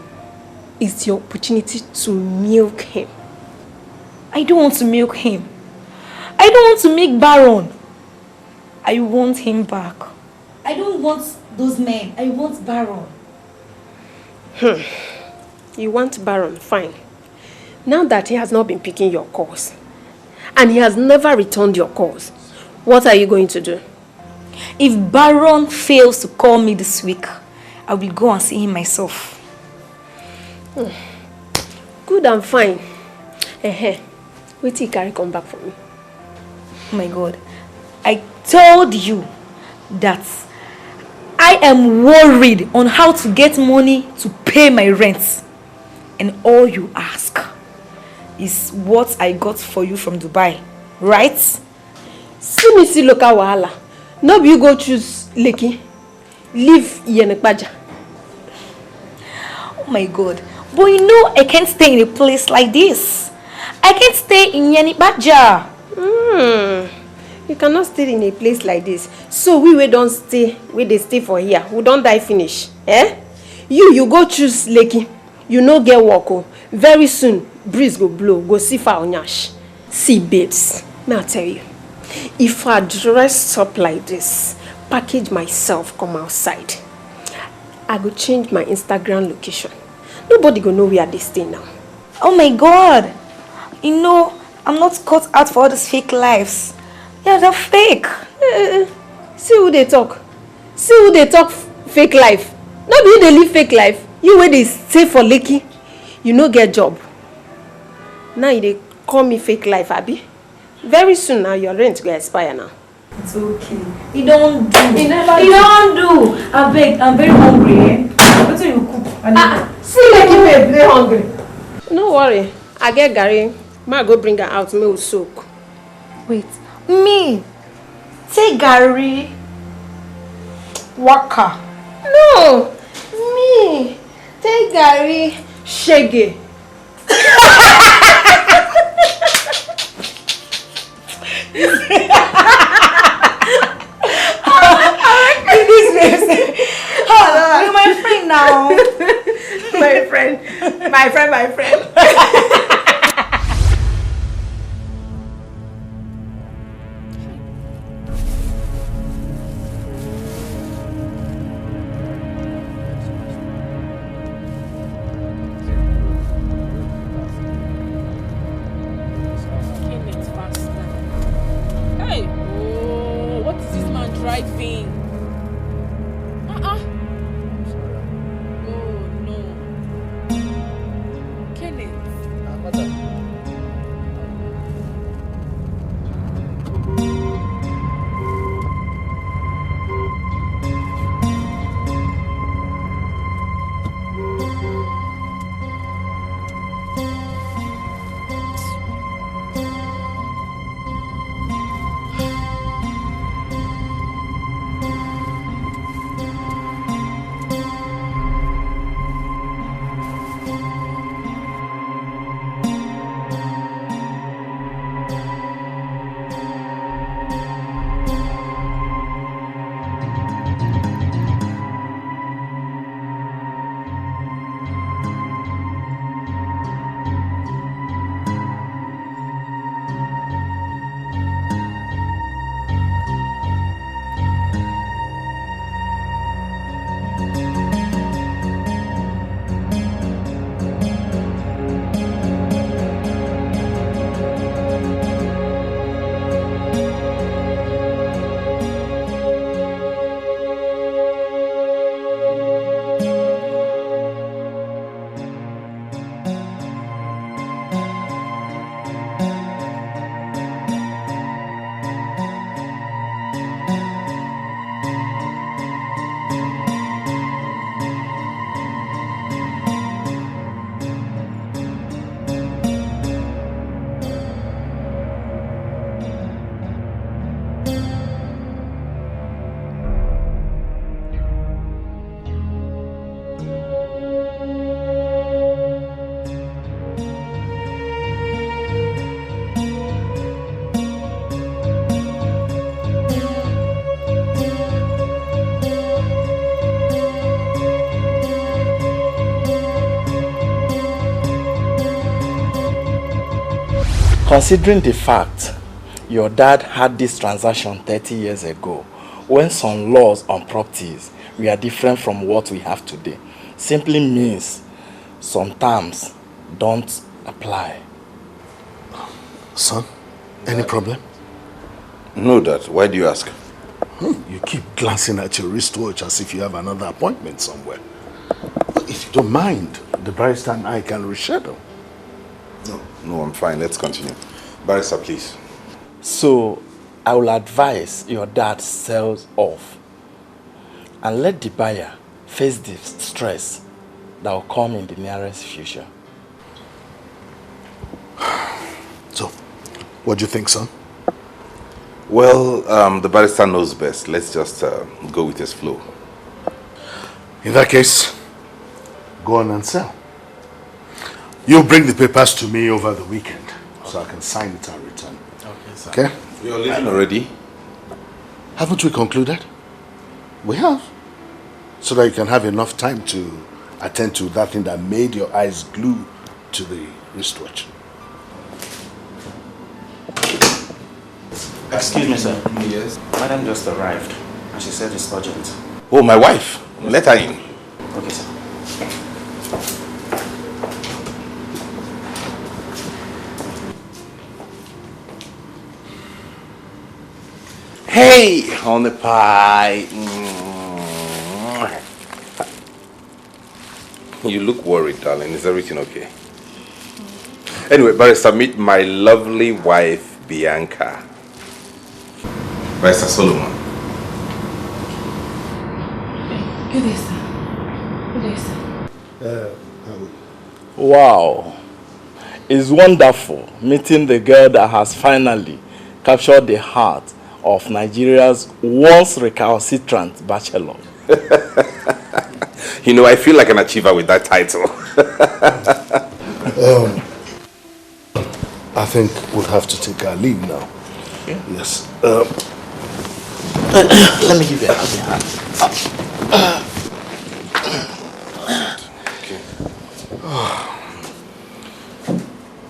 [SPEAKER 18] is your opportunity to milk him.
[SPEAKER 19] I don't want to milk him. I don't want to milk Baron. I want him back. I don't want those men. I want Baron.
[SPEAKER 18] You want Baron, fine. Now that he has not been picking your calls, and he has never returned your calls, what are you going to do?
[SPEAKER 19] If Baron fails to call me this week, I will go and see him myself.
[SPEAKER 18] Good and fine. Wait till Carrie come back for me.
[SPEAKER 19] Oh my God. I told you that I am worried on how to get money to pay my rent. And all you ask is what I got for you from Dubai, right?
[SPEAKER 18] See me see local wahala. No be you go choose Lekki. Leave Yenekbaja.
[SPEAKER 19] Oh my God. But you know I can't stay in a place like this. I can't stay in Yenekbaja.
[SPEAKER 18] You cannot stay in a place like this. So we don't stay, we they stay for here. We don't die finish. You go choose Lekki. You no get work. Very soon, breeze go blow. Go see for Onyash. See, babes, may I tell you, if I dress up like this, package myself, come outside, I go change my Instagram location. Nobody go know where they stay now.
[SPEAKER 19] Oh my God. You know, I'm not cut out for all these fake lives. Yeah, they're fake.
[SPEAKER 18] See who they talk. See who they talk fake life. Nobody you they live fake life. You where they stay for Lekki, you no get job. Now you they call me fake life, Abby. Very soon now your rent will expire now.
[SPEAKER 19] It's okay. You don't do. You don't do. I beg. I'm very hungry. What do you cook?
[SPEAKER 18] See Lekki babe, very hungry. No worry. I get Gary. Ma go bring her out. Me will soak.
[SPEAKER 19] Wait. Me? Say Gary. Waka.
[SPEAKER 18] No. Me. Take Gary. Shege.
[SPEAKER 19] You're my friend now.
[SPEAKER 18] My friend.
[SPEAKER 15] Driving. Oh no. Kenneth.
[SPEAKER 5] Considering the fact your dad had this transaction 30 years ago, when some laws on properties were different from what we have today, simply means some terms don't apply.
[SPEAKER 2] Son, any problem?
[SPEAKER 7] No, Dad. Why do you ask?
[SPEAKER 2] You keep glancing at your wristwatch as if you have another appointment somewhere. If you don't mind, the barrister and I can reschedule.
[SPEAKER 7] No, I'm fine. Let's continue. Barrister, please.
[SPEAKER 5] So, I will advise your dad sells off and let the buyer face the stress that will come in the nearest future.
[SPEAKER 2] So, what do you think, son?
[SPEAKER 7] Well, the barrister knows best. Let's just go with his flow.
[SPEAKER 2] In that case, go on and sell. You bring the papers to me over the weekend so I can sign it and return.
[SPEAKER 5] Okay, sir.
[SPEAKER 2] Okay?
[SPEAKER 7] You're leaving already?
[SPEAKER 2] Haven't we concluded? We have. So that you can have enough time to attend to that thing that made your eyes glue to the wristwatch.
[SPEAKER 8] Excuse me, sir.
[SPEAKER 7] Yes?
[SPEAKER 8] Madam just arrived and she said it's urgent.
[SPEAKER 7] Oh, my wife. Let her in.
[SPEAKER 8] Okay, sir.
[SPEAKER 7] Hey, honey pie. You look worried, darling. Is everything okay? Anyway, Barrister, meet my lovely wife, Bianca. Barrister Solomon.
[SPEAKER 3] Good day, sir. Good day, sir.
[SPEAKER 5] Wow. It's wonderful meeting the girl that has finally captured the heart of Nigeria's once recalcitrant bachelor.
[SPEAKER 7] You know, I feel like an achiever with that title.
[SPEAKER 2] I think we'll have to take our leave now.
[SPEAKER 5] Okay.
[SPEAKER 2] Yes.
[SPEAKER 5] Let me give you a helping hand.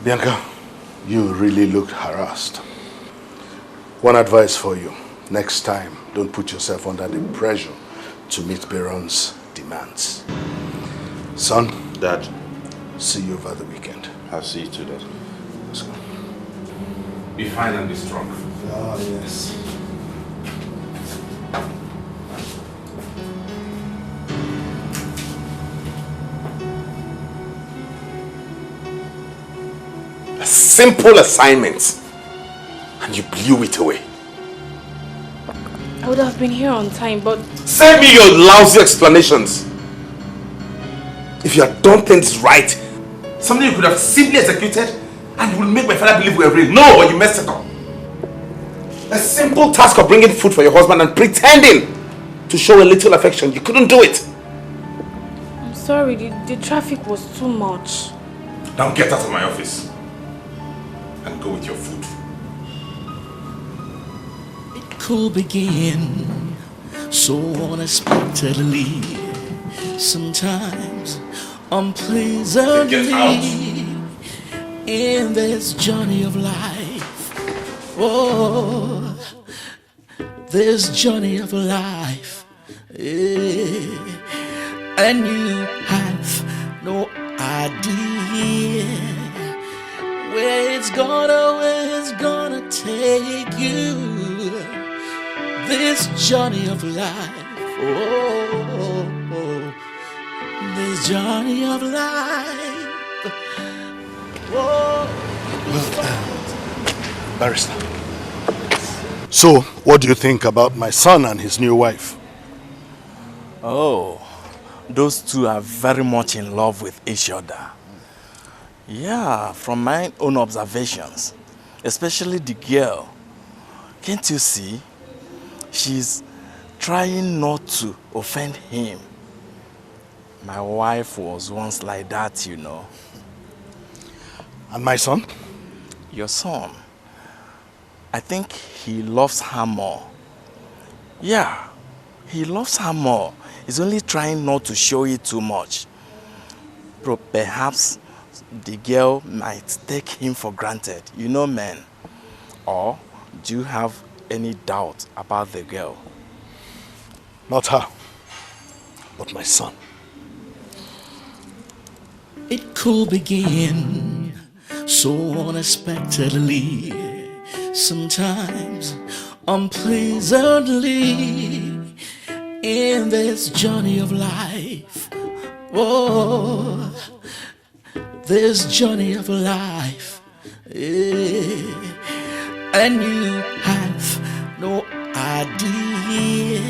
[SPEAKER 2] Bianca, you really looked harassed. One advice for you. Next time, don't put yourself under the pressure to meet Baron's demands. Son?
[SPEAKER 7] Dad.
[SPEAKER 2] See you over the weekend.
[SPEAKER 7] I'll see you too, Dad.
[SPEAKER 2] Let's go.
[SPEAKER 7] Be fine and be strong.
[SPEAKER 2] Ah, yes.
[SPEAKER 7] A simple assignment. And you blew it away.
[SPEAKER 15] I would have been here on time, but...
[SPEAKER 7] Send me your lousy explanations. If you had done things right, something you could have simply executed and you will make my father believe we were real. No, but you messed it up. A simple task of bringing food for your husband and pretending to show a little affection. You couldn't do it.
[SPEAKER 15] I'm sorry, the traffic was too much.
[SPEAKER 7] Now get out of my office and go with your food.
[SPEAKER 9] Could begin so unexpectedly, sometimes unpleasantly, in this journey of life. Oh, this journey of life, yeah. And you have no idea where it's gonna take you. This journey of life, oh, this journey of life, oh.
[SPEAKER 2] Barrister. So, what do you think about my son and his new wife?
[SPEAKER 5] Oh, those two are very much in love with each other. Yeah, from my own observations, especially the girl. Can't you see? She's trying not to offend him. My wife was once like that, you know.
[SPEAKER 2] And my son?
[SPEAKER 5] Your son. I think he loves her more. Yeah, he loves her more. He's only trying not to show it too much. Perhaps
[SPEAKER 20] the girl might take him for granted. You know men. Or do you have any doubt about the girl?
[SPEAKER 12] Not her, but my son.
[SPEAKER 9] It could begin so unexpectedly, sometimes unpleasantly, in this journey of life. Oh, this journey of life, and you have no idea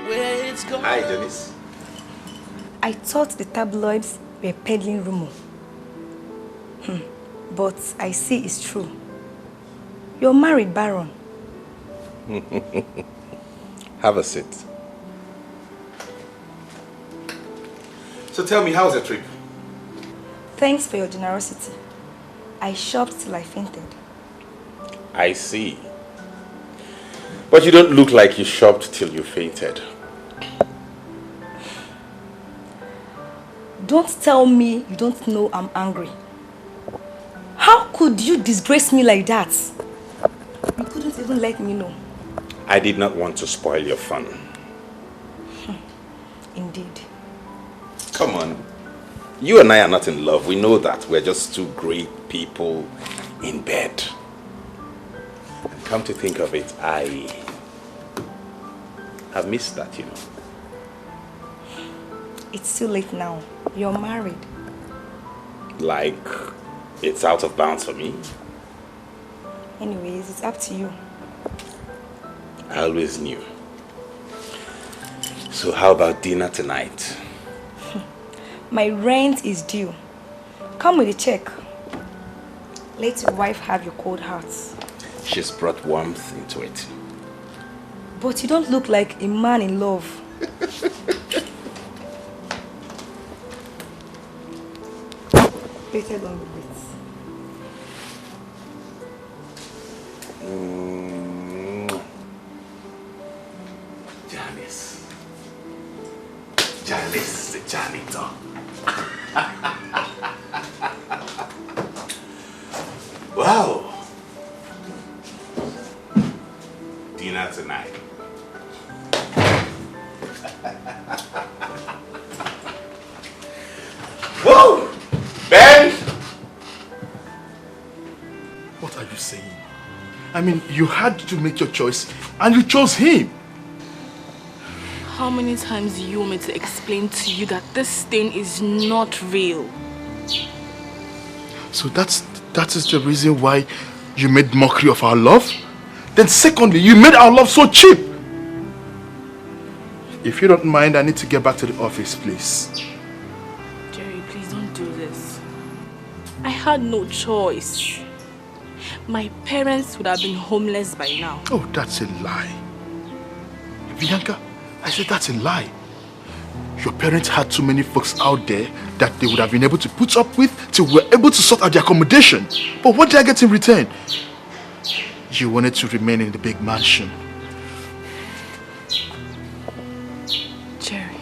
[SPEAKER 9] where it's going.
[SPEAKER 17] Hi, Janice.
[SPEAKER 19] I thought the tabloids were peddling rumor. But I see it's true. You're married, Baron.
[SPEAKER 17] Have a seat. So tell me, how's your trip?
[SPEAKER 19] Thanks for your generosity. I shopped till I fainted.
[SPEAKER 17] I see. But you don't look like you shopped till you fainted.
[SPEAKER 19] Don't tell me you don't know I'm angry. How could you disgrace me like that? You couldn't even let me know.
[SPEAKER 17] I did not want to spoil your fun.
[SPEAKER 19] Indeed.
[SPEAKER 17] Come on. You and I are not in love. We know that. We're just two great people in bed. And come to think of it, I have missed that, you know.
[SPEAKER 19] It's too late now. You're married.
[SPEAKER 17] Like, it's out of bounds for me.
[SPEAKER 19] Anyways, it's up to you.
[SPEAKER 17] I always knew. So how about dinner tonight?
[SPEAKER 19] My rent is due. Come with a check. Let your wife have your cold hearts.
[SPEAKER 17] She's brought warmth into it.
[SPEAKER 19] But you don't look like a man in love. Better don't with
[SPEAKER 17] Janice. Janice, the janitor. Wow. Dinner tonight. Whoa! Ben!
[SPEAKER 4] What are you saying? I mean, you had to make your choice and you chose him.
[SPEAKER 3] How many times do you want me to explain to you that this thing is not real?
[SPEAKER 4] So that is the reason why you made mockery of our love? Then secondly, you made our love so cheap. If you don't mind, I need to get back to the office, please.
[SPEAKER 3] Jerry, please don't do this. I had no choice. My parents would have been homeless by now.
[SPEAKER 4] Oh, that's a lie. Bianca, I said that's a lie. Your parents had too many folks out there that they would have been able to put up with till we were able to sort out their accommodation. But what did I get in return? You wanted to remain in the big mansion.
[SPEAKER 3] Jerry,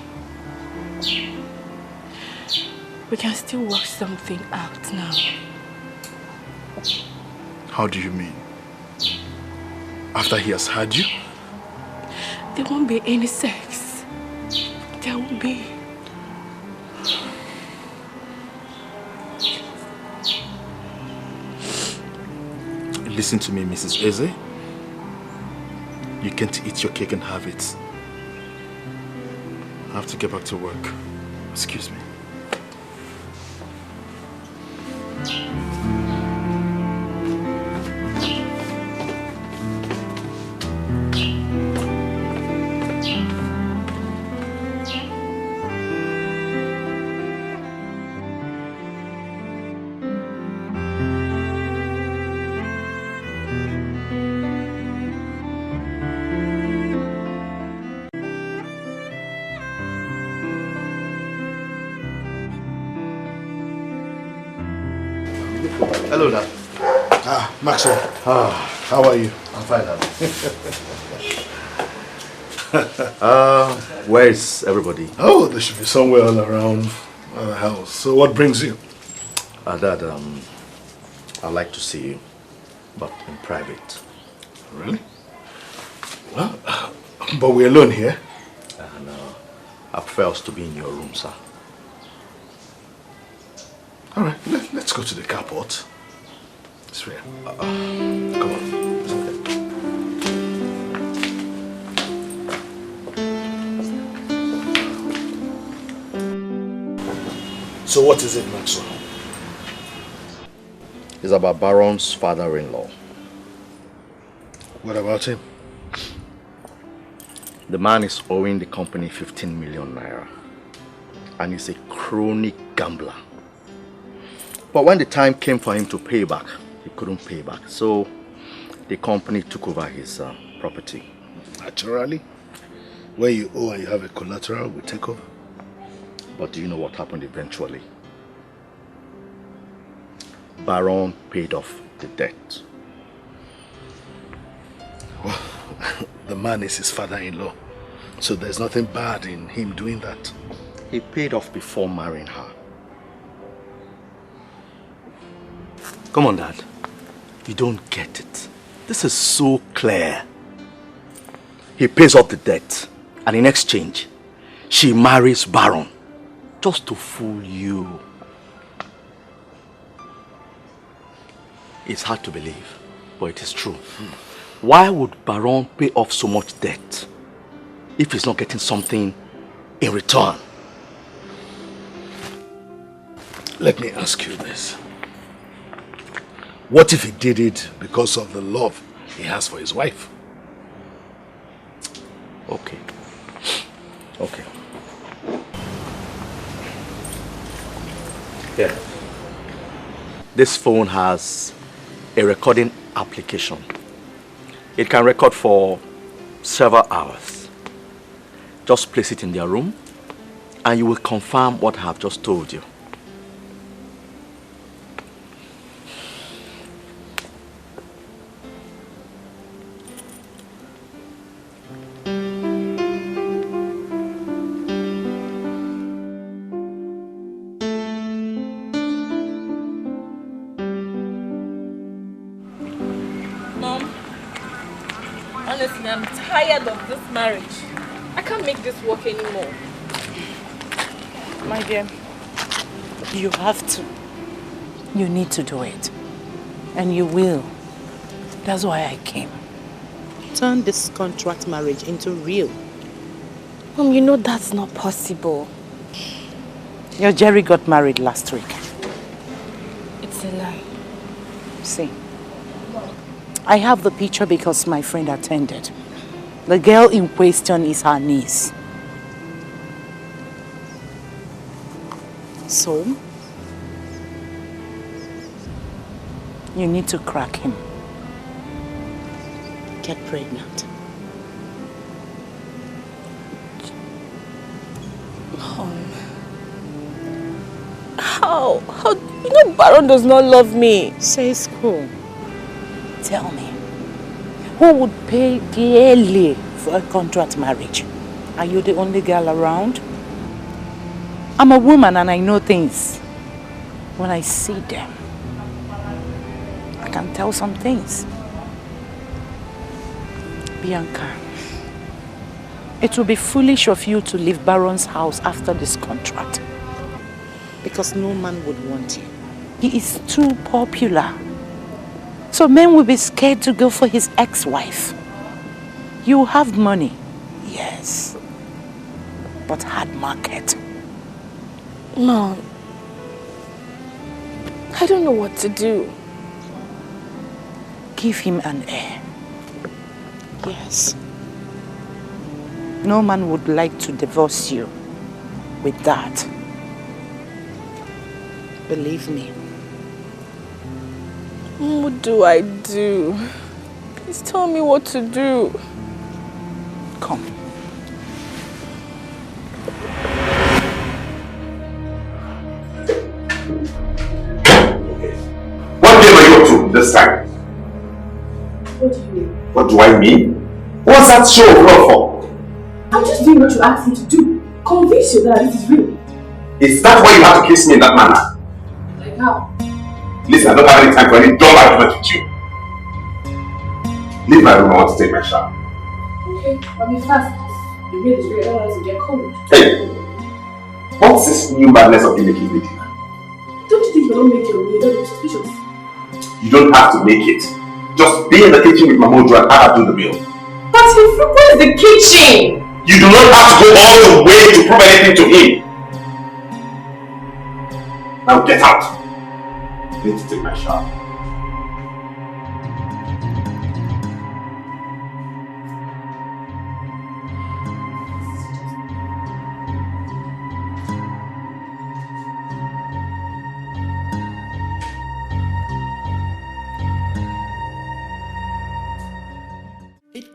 [SPEAKER 3] we can still work something out now.
[SPEAKER 4] How do you mean? After he has had you?
[SPEAKER 3] There won't be any sex. There won't be.
[SPEAKER 4] Listen to me, Mrs. Eze. You can't eat your cake and have it. I have to get back to work. Excuse me. Hello, Dad.
[SPEAKER 12] Maxwell.
[SPEAKER 4] How are you?
[SPEAKER 5] I'm fine, Dad. Where is everybody?
[SPEAKER 4] Oh, they should be somewhere all around the house. So what brings you?
[SPEAKER 5] Dad, I'd like to see you, but in private.
[SPEAKER 2] Really? Well, but we're alone here.
[SPEAKER 5] And I prefer us to be in your room, sir.
[SPEAKER 2] All right, let's go to the carport. It's real. Come on. So what is it, Maxwell?
[SPEAKER 5] It's about Baron's father-in-law.
[SPEAKER 2] What about him?
[SPEAKER 5] The man is owing the company 15 million naira. And he's a chronic gambler. But when the time came for him to pay back, he couldn't pay back. So the company took over his property.
[SPEAKER 2] Naturally. When you owe and you have a collateral, we take over.
[SPEAKER 5] But do you know what happened eventually? Baron paid off the debt.
[SPEAKER 2] Well, the man is his father-in-law. So there's nothing bad in him doing that.
[SPEAKER 5] He paid off before marrying her. Come on, Dad. You don't get it. This is so clear. He pays off the debt, and in exchange, she marries Baron just to fool you. It's hard to believe, but it is true. Why would Baron pay off so much debt if he's not getting something in return?
[SPEAKER 2] Let me ask you this. What if he did it because of the love he has for his wife?
[SPEAKER 5] Okay. Okay. Here. This phone has a recording application. It can record for several hours. Just place it in their room and you will confirm what I have just told you.
[SPEAKER 15] I'm tired of this marriage. I can't make this work anymore.
[SPEAKER 1] My dear, you have to. You need to do it. And you will. That's why I came. Turn this contract marriage into real.
[SPEAKER 3] Mom, you know that's not possible.
[SPEAKER 1] Your Jerry got married last week.
[SPEAKER 3] It's a lie.
[SPEAKER 1] See, I have the picture because my friend attended. The girl in question is her niece. So, you need to crack him. Get pregnant.
[SPEAKER 3] How? You know Baron does not love me.
[SPEAKER 1] Say school. Tell me, who would pay dearly for a contract marriage? Are you the only girl around? I'm a woman and I know things. When I see them, I can tell some things. Bianca, it will be foolish of you to leave Baron's house after this contract. Because no man would want you. He is too popular. So men will be scared to go for his ex-wife. You have money, yes, but hard market.
[SPEAKER 3] Mom, I don't know what to do.
[SPEAKER 1] Give him an heir. Yes. No man would like to divorce you with that. Believe me.
[SPEAKER 3] What do I do? Please tell me what to do.
[SPEAKER 1] Come.
[SPEAKER 11] What game are you up to this time?
[SPEAKER 21] What do you mean?
[SPEAKER 11] What do I mean? What's that show of love for?
[SPEAKER 21] I'm just doing what you asked me to do. Convince you that this is real.
[SPEAKER 11] Is that why you have to kiss me in that manner?
[SPEAKER 21] Like how?
[SPEAKER 11] Listen, I don't have any time for any dumb argument with you. Leave my room, I want to take my shower.
[SPEAKER 21] Okay, but be fast. The bed is ready, I don't want to get cold.
[SPEAKER 11] Hey! What's this new madness of you making me dinner?
[SPEAKER 21] Don't you think you don't make your way, you don't look suspicious?
[SPEAKER 11] You don't have to make it. Just be in the kitchen with Mamojo and have her do the meal.
[SPEAKER 21] But where is the kitchen?
[SPEAKER 11] You do not have to go all the way to prove anything to him. Now get out. I need to take my shower.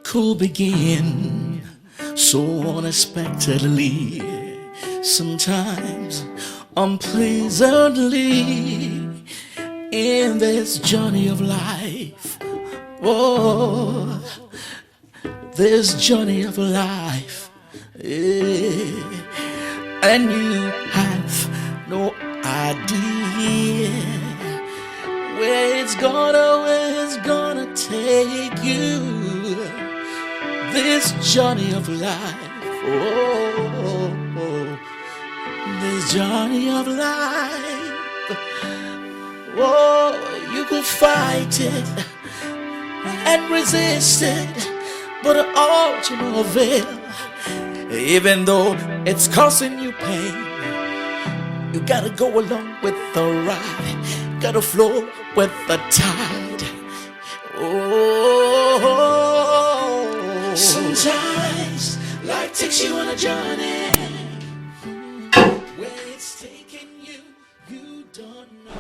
[SPEAKER 9] Could begin so unexpectedly, sometimes unpleasantly, in this journey of life. Oh, this journey of life, yeah. And you have no idea where it's gonna take you. This journey of life, oh, this journey of life, oh, you could fight it and resist it, but all to no avail. Even though it's causing you pain, you gotta go along with the ride, gotta flow with the tide. Oh. Sometimes life takes you on a journey where it's taking you, you don't know.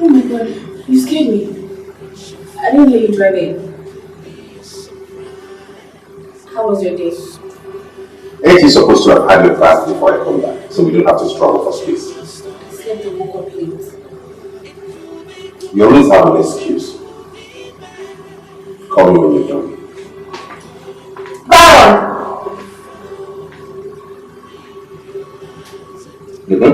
[SPEAKER 21] Oh my god, you scared me. I didn't hear you driving. How was your day?
[SPEAKER 11] Ain't you supposed to have had your bath before I come back, so we don't have to struggle for space?
[SPEAKER 21] I slept and woke up late.
[SPEAKER 11] You always have an excuse. Call me when you're done.
[SPEAKER 21] Baron!
[SPEAKER 9] Even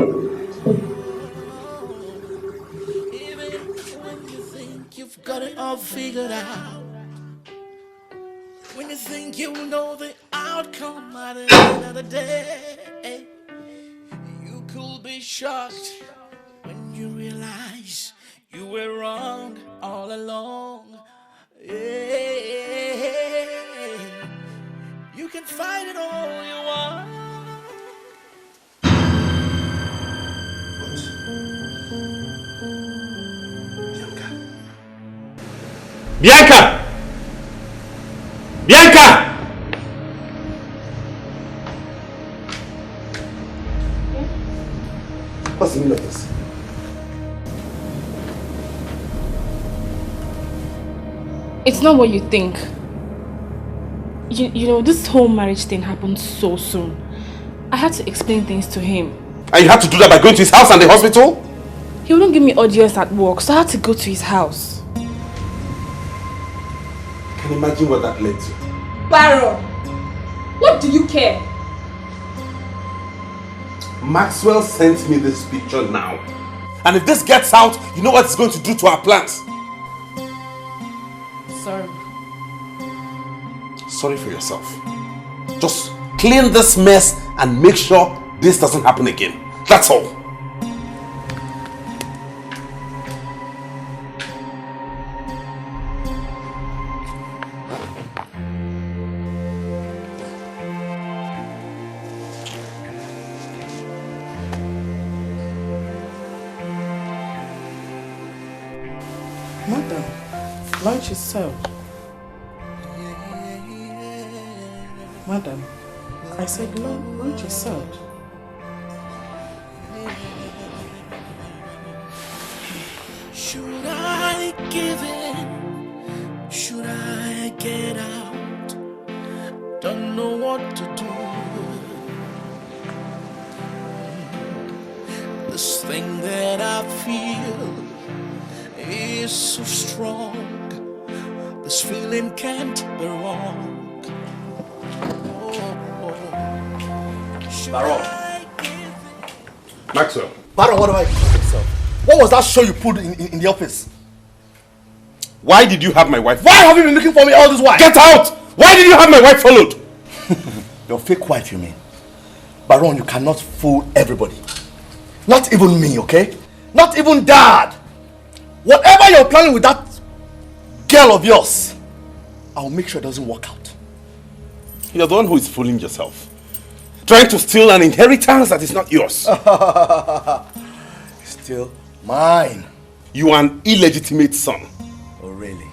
[SPEAKER 9] when you think you've got it all figured out, when you think you know the outcome at the end of the day, you could be shocked when you realize you were wrong all along. Yeah. You can fight it all you want.
[SPEAKER 11] Bianca! Bianca! What's the meaning of this?
[SPEAKER 15] It's not what you think. You know, this whole marriage thing happened so soon. I had to explain things to him.
[SPEAKER 11] And you had to do that by going to his house and the hospital?
[SPEAKER 15] He wouldn't give me audience at work, so I had to go to his house.
[SPEAKER 11] Can you imagine what that led to?
[SPEAKER 21] Baron! What do you care?
[SPEAKER 11] Maxwell sent me this picture now. And if this gets out, you know what it's going to do to our plans.
[SPEAKER 15] Sorry.
[SPEAKER 11] Sorry for yourself. Just clean this mess and make sure this doesn't happen again. That's all.
[SPEAKER 6] Madam, lunch is served. Madam, I said lunch is served.
[SPEAKER 9] Should I give in? Should I get out? Don't know what to do. This thing that I feel is so strong. This feeling can't be wrong.
[SPEAKER 11] Baron. Maxwell.
[SPEAKER 16] Baron, what do I call myself?
[SPEAKER 5] What was that show you put in the office?
[SPEAKER 7] Why did you have my wife?
[SPEAKER 5] Why have you been looking for me all this while?
[SPEAKER 7] Get out! Why did you have my wife followed?
[SPEAKER 5] Your fake wife, you mean? Baron, you cannot fool everybody. Not even me, okay? Not even Dad. Whatever you're planning with that girl of yours, I'll make sure it doesn't work out.
[SPEAKER 7] You're the one who is fooling yourself. Trying to steal an inheritance that is not yours.
[SPEAKER 5] Still mine.
[SPEAKER 7] You are an illegitimate son.
[SPEAKER 5] Oh, really?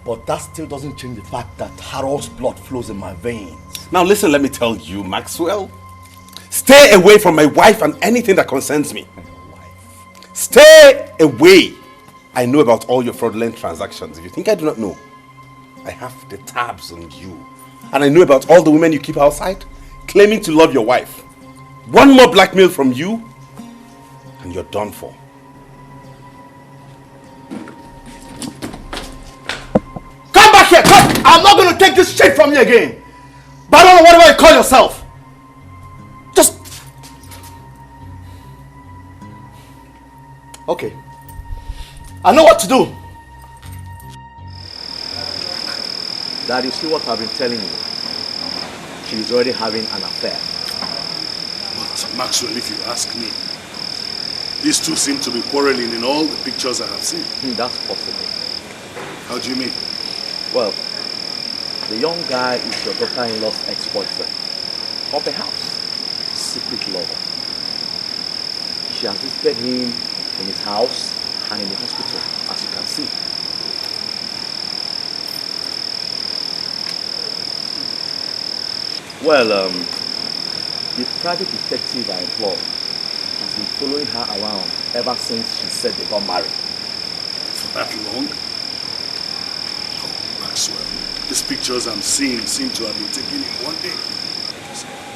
[SPEAKER 5] But that still doesn't change the fact that Harold's blood flows in my veins.
[SPEAKER 7] Now listen, let me tell you, Maxwell. Stay away from my wife and anything that concerns me. Stay away. I know about all your fraudulent transactions. If you think I do not know, I have the tabs on you. And I know about all the women you keep outside, claiming to love your wife. One more blackmail from you, and you're done for.
[SPEAKER 5] Come back here, come! I'm not going to take this shit from you again. Baron or whatever you call yourself. Just... Okay. I know what to do.
[SPEAKER 16] Dad, you see what I've been telling you? She's already having an affair.
[SPEAKER 2] But Maxwell, if you ask me, these two seem to be quarreling in all the pictures I have seen.
[SPEAKER 16] That's possible.
[SPEAKER 2] How do you mean?
[SPEAKER 16] Well, the young guy is your daughter-in-law's ex-boyfriend. Or perhaps secret lover. She has visited him in his house and in the hospital, as you can see. Well, the private detective I employed has been following her around ever since she said they got married.
[SPEAKER 2] For that long? Oh, Maxwell, these pictures I'm seeing seem to have been taken in one day.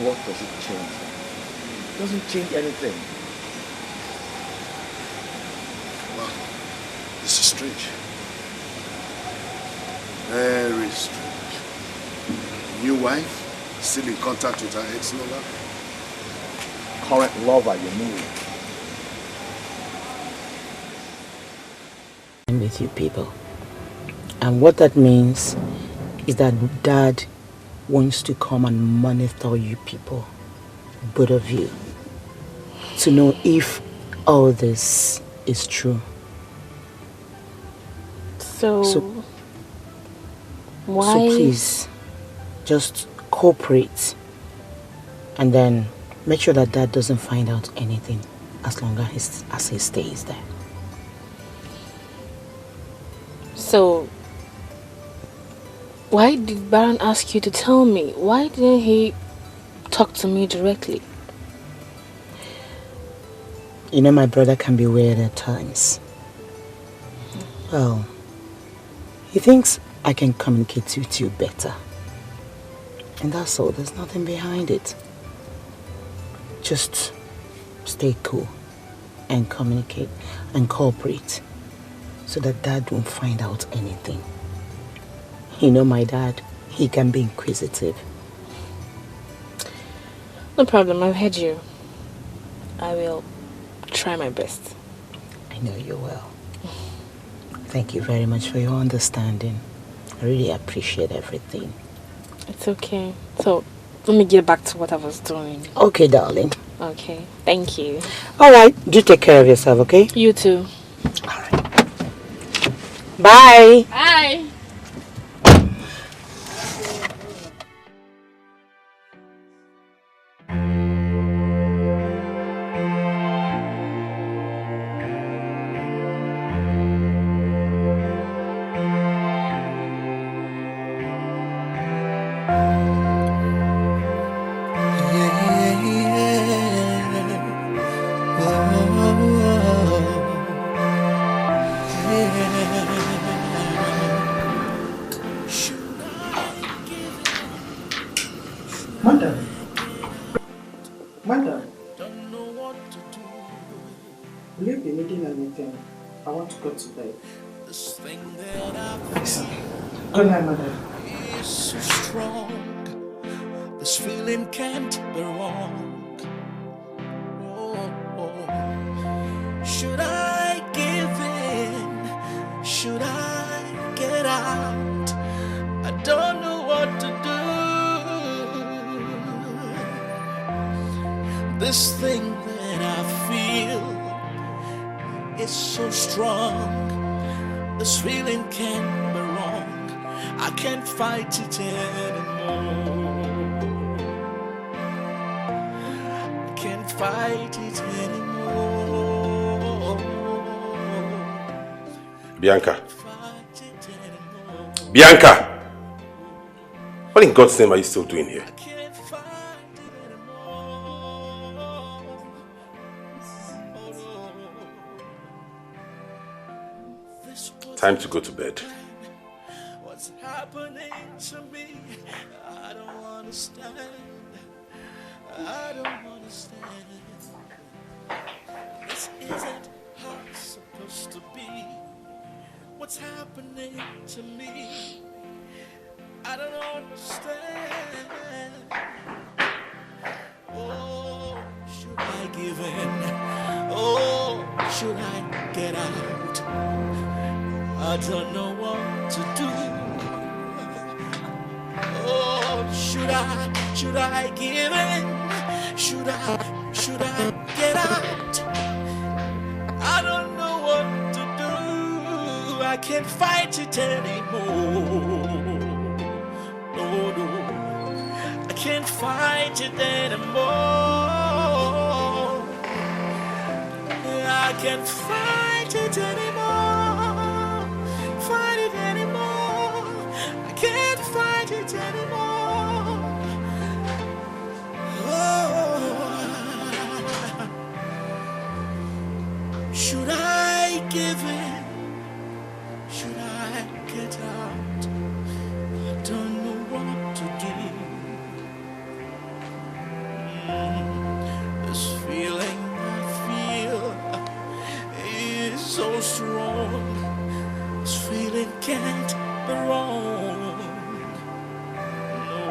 [SPEAKER 16] What does it change? It doesn't change anything.
[SPEAKER 2] Well, this is strange. Very strange. New wife? Still in contact with her ex-lover?
[SPEAKER 16] Current lover, you mean?
[SPEAKER 1] With you people. And what that means is that Dad wants to come and monitor you people, both of you, to know if all this is true.
[SPEAKER 15] So why?
[SPEAKER 1] So please, just cooperate, and then make sure that Dad doesn't find out anything as long as he stays there.
[SPEAKER 15] So why did Baron ask you to tell me? Why didn't he talk to me directly?
[SPEAKER 1] You know, my brother can be weird at times. Well, he thinks I can communicate with you better. And that's all. There's nothing behind it. Just stay cool and communicate and cooperate so that Dad won't find out anything. You know my dad, he can be inquisitive.
[SPEAKER 15] No problem, I've heard you. I will try my best.
[SPEAKER 1] I know you will. Thank you very much for your understanding. I really appreciate everything.
[SPEAKER 15] It's okay. So, let me get back to what I was doing.
[SPEAKER 1] Okay, darling.
[SPEAKER 15] Okay, thank you.
[SPEAKER 1] Alright, do take care of yourself, okay?
[SPEAKER 15] You too.
[SPEAKER 1] Alright. Bye.
[SPEAKER 15] Bye.
[SPEAKER 6] Madam, will you be needing anything? I want to go to bed. Listen. Good night, madam.
[SPEAKER 9] It's so strong. This feeling can't be wrong. Oh, oh. Should strong. This feeling can't be wrong. I can't fight it anymore. I can't fight it anymore.
[SPEAKER 17] Bianca. Bianca! What in God's name are you still doing here? Time to go to bed.
[SPEAKER 9] What's happening to me? I don't understand. I don't understand. This isn't how it's supposed to be. What's happening to me? I don't understand. Oh, should I give in? Oh, should I get out? I don't know what to do. Oh, should I give in? Should I get out? I don't know what to do. I can't fight it anymore. No, I can't fight it anymore. I can't fight it anymore. Fight it anymore. I can't fight it anymore. Oh, should I give in? Should I get out? I don't know what to do. This feeling I feel is so strong. This feeling can't be wrong. No,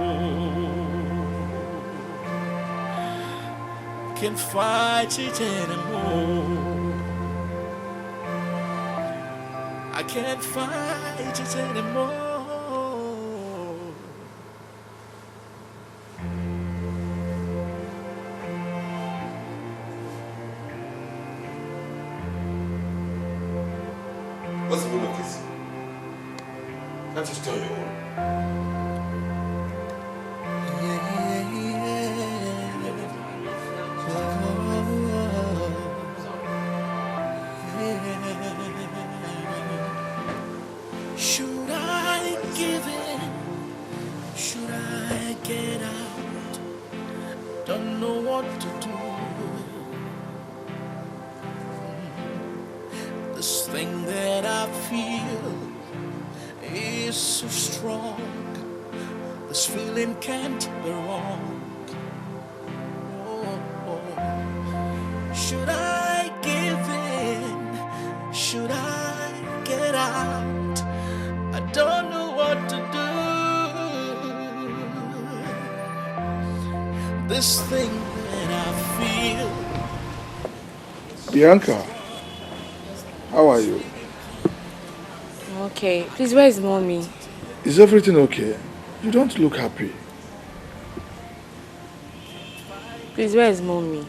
[SPEAKER 9] can't fight it anymore. I can't fight it anymore.
[SPEAKER 17] What's the meaning of this? Can't you stay on your own?
[SPEAKER 9] Should I give in? Should I get out? Don't know what to do. This thing that I feel is so strong. This feeling can't be wrong. Oh, should I give in? Should I get out? I don't know what to do. This thing that I feel.
[SPEAKER 12] Bianca, how are you?
[SPEAKER 15] Okay, please, where is mommy?
[SPEAKER 12] Is everything okay? You don't look happy.
[SPEAKER 15] Please, where is mommy?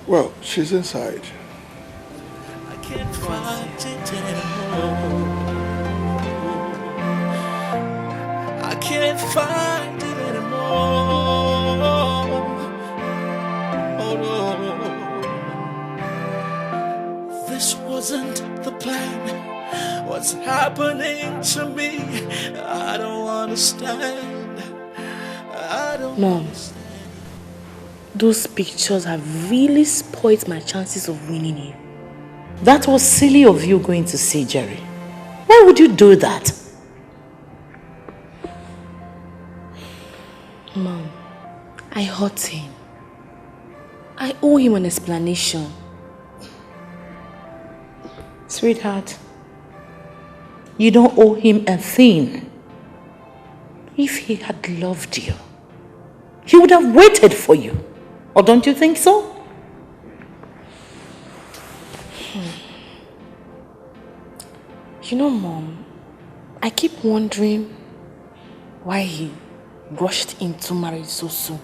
[SPEAKER 12] Well, she's inside.
[SPEAKER 9] I can't fight it anymore. I can't fight it anymore. Oh no, this wasn't the plan. What's happening to me? I don't understand. I don't
[SPEAKER 3] Mom,
[SPEAKER 9] understand.
[SPEAKER 3] those pictures have really spoiled my chances of winning you.
[SPEAKER 1] That was silly of you going to see Jerry. Why would you do that?
[SPEAKER 3] Mom, I hurt him. I owe him an explanation.
[SPEAKER 1] Sweetheart, you don't owe him a thing. If he had loved you, he would have waited for you. Or don't you think so?
[SPEAKER 3] You know, Mom, I keep wondering why he rushed into marriage so soon.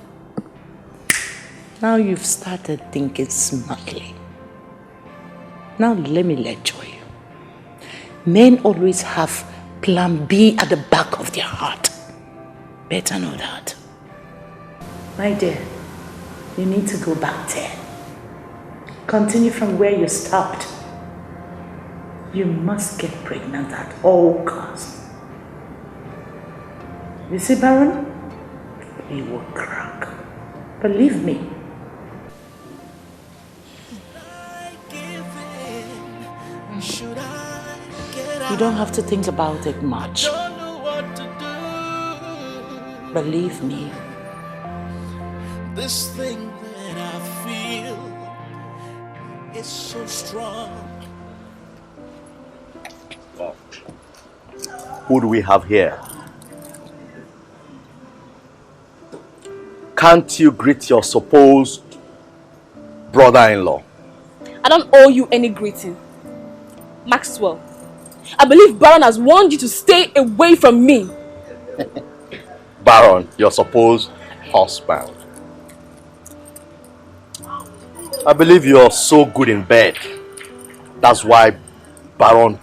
[SPEAKER 1] Now you've started thinking smartly. Now let me lecture you. Men always have plan B at the back of their heart. Better know that. My dear, you need to go back there. Continue from where you stopped. You must get pregnant at all costs. You see, Baron? You will crack. Believe me. You don't have to think about it much. Believe me.
[SPEAKER 9] This thing that I feel is so strong.
[SPEAKER 5] Who do we have here? Can't you greet your supposed brother-in-law?
[SPEAKER 15] I don't owe you any greeting. Maxwell, I believe Baron has warned you to stay away from me.
[SPEAKER 5] Baron, your supposed husband. I believe you're so good in bed. That's why Baron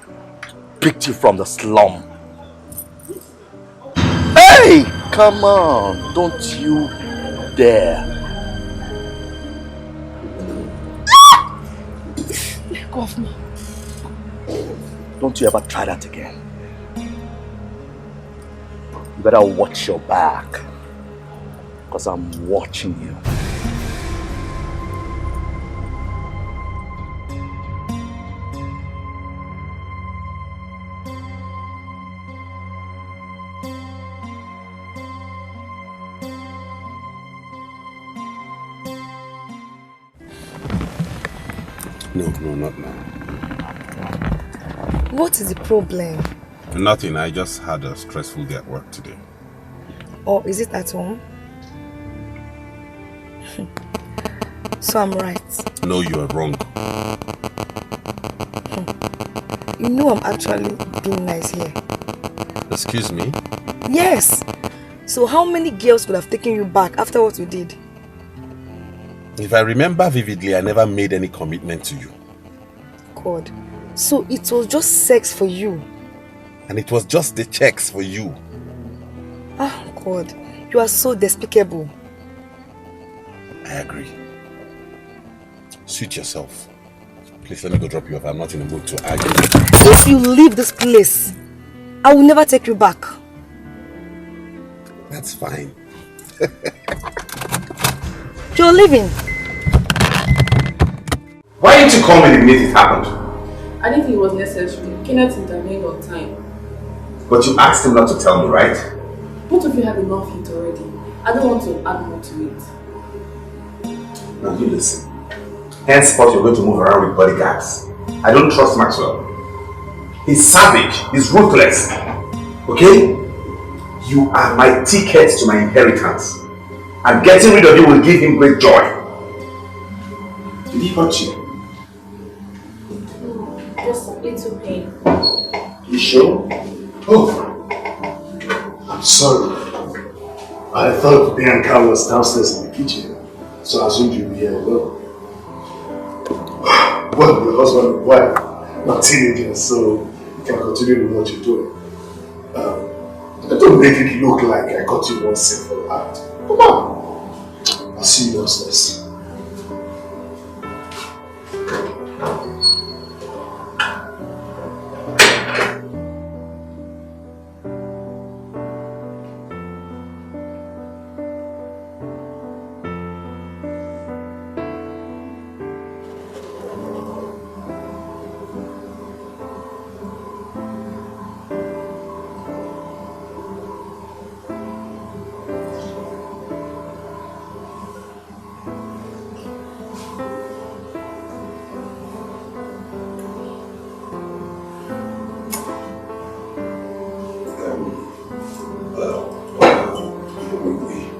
[SPEAKER 5] picked you from the slum. Hey! Come on, don't you dare.
[SPEAKER 15] Let go of me.
[SPEAKER 5] Don't you ever try that again. You better watch your back, because I'm watching you.
[SPEAKER 17] No, not now.
[SPEAKER 10] What is the problem?
[SPEAKER 17] Nothing, I just had a stressful day at work today.
[SPEAKER 10] Or is it at home? So I'm right.
[SPEAKER 17] No, you are wrong.
[SPEAKER 10] You know I'm actually being nice here.
[SPEAKER 17] Excuse me?
[SPEAKER 10] Yes! So how many girls would have taken you back after what you did?
[SPEAKER 17] If I remember vividly, I never made any commitment to you.
[SPEAKER 10] God. So it was just sex for you?
[SPEAKER 17] And it was just the checks for you.
[SPEAKER 10] Ah, God. You are so despicable.
[SPEAKER 17] I agree. Suit yourself. Please let me go drop you off. I'm not in the mood to argue.
[SPEAKER 10] If you leave this place, I will never take you back.
[SPEAKER 17] That's fine.
[SPEAKER 10] You're leaving.
[SPEAKER 11] Why didn't you call me the minute it happened?
[SPEAKER 3] I didn't think it was necessary. Kenneth intervened on time.
[SPEAKER 11] But you asked him not to tell me, right?
[SPEAKER 3] Both of you have enough heat already. I don't want to add more to it.
[SPEAKER 11] Now you listen. Henceforth you're going to move around with bodyguards. I don't trust Maxwell. He's savage. He's ruthless. Okay? You are my ticket to my inheritance. And getting rid of you will give him great joy. Did he hurt you?
[SPEAKER 3] Just a little pain.
[SPEAKER 2] You sure? Oh, I'm sorry. I thought Bianca was downstairs in the kitchen, so I assumed you'd be here alone. Well, your husband and wife are teenagers, so you can continue with what you're doing. Don't make it look like I got you one simple act. Come on. I'll see you downstairs.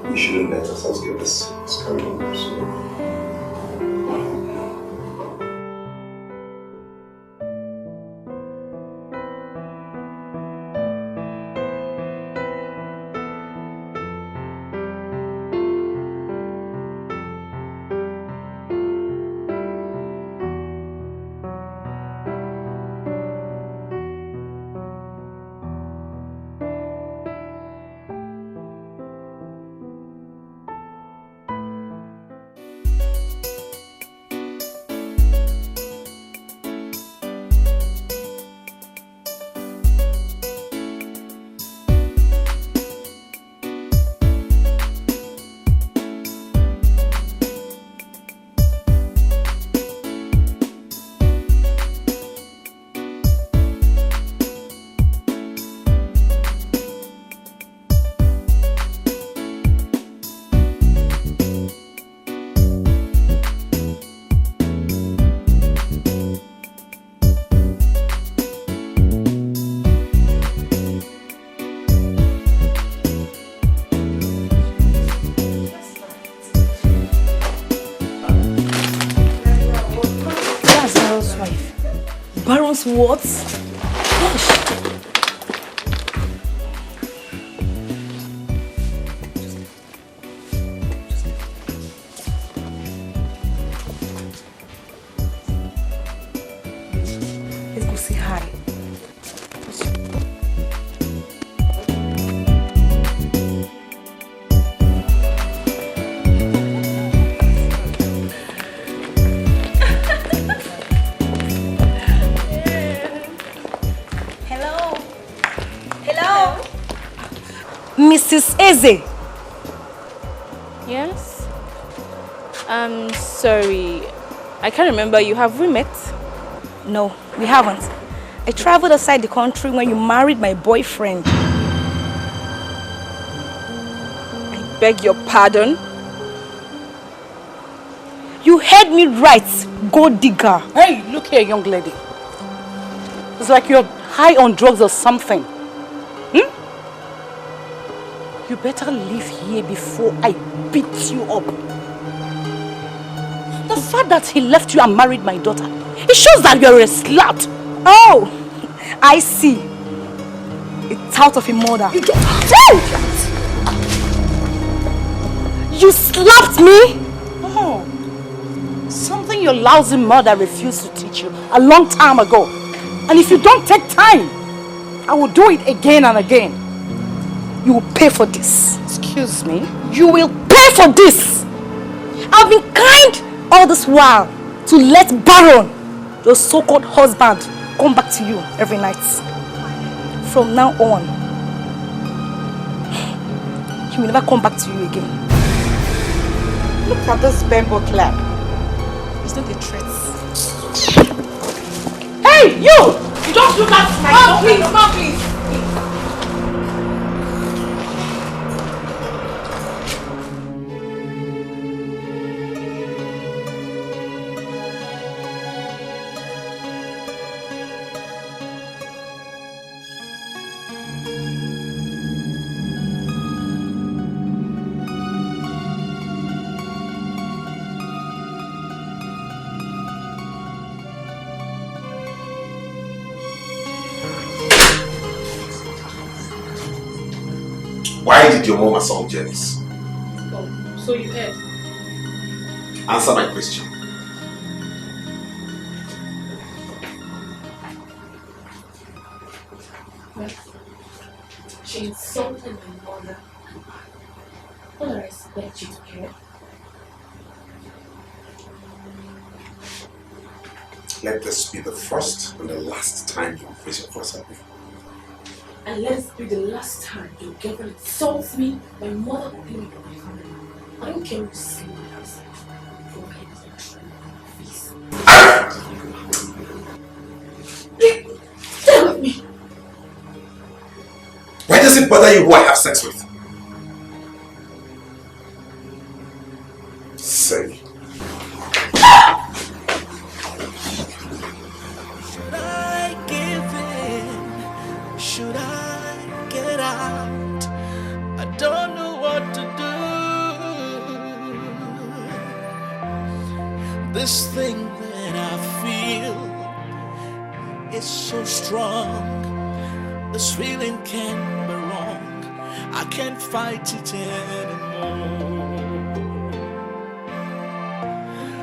[SPEAKER 2] We shouldn't let ourselves get this carried on. So.
[SPEAKER 19] Baron's words. Gosh. Let's go say hi. Mrs. Eze.
[SPEAKER 15] Yes? I'm sorry. I can't remember you. Have we met?
[SPEAKER 19] No, we haven't. I traveled outside the country when you married my boyfriend.
[SPEAKER 15] I beg your pardon?
[SPEAKER 19] You heard me right, gold digger.
[SPEAKER 1] Hey, look here, young lady. It's like you're high on drugs or something. You better leave here before I beat you up. The fact that he left you and married my daughter, it shows that you're a slut.
[SPEAKER 19] Oh, I see. It's out of a mother. You slapped me?
[SPEAKER 1] Oh, something your lousy mother refused to teach you a long time ago. And if you don't take time, I will do it again and again. You will pay for this. Excuse me?
[SPEAKER 19] You will pay for this. I've been kind all this while to let Baron, your so-called husband, come back to you every night. From now on, he will never come back to you again.
[SPEAKER 1] Look at this bamboo clap.
[SPEAKER 19] It's not a threat.
[SPEAKER 1] Hey, you! You don't look at my
[SPEAKER 19] Mom, please, Mom, please.
[SPEAKER 7] Why did your mom assault Janice?
[SPEAKER 15] Oh, so you heard?
[SPEAKER 7] Answer my question.
[SPEAKER 3] She insulted my mother. What do I expect you to care?
[SPEAKER 7] Let this be the first and the last time you face your first happy.
[SPEAKER 3] And let's be the last time you ever insult me. My mother will be with my family. I don't care who see me as. Stay with me.
[SPEAKER 7] Why does it bother you who I have sex with? Say.
[SPEAKER 9] Should I give in? Should I get out? I don't know what to do. This thing that I feel is so strong. This feeling can't be wrong. I can't fight it anymore.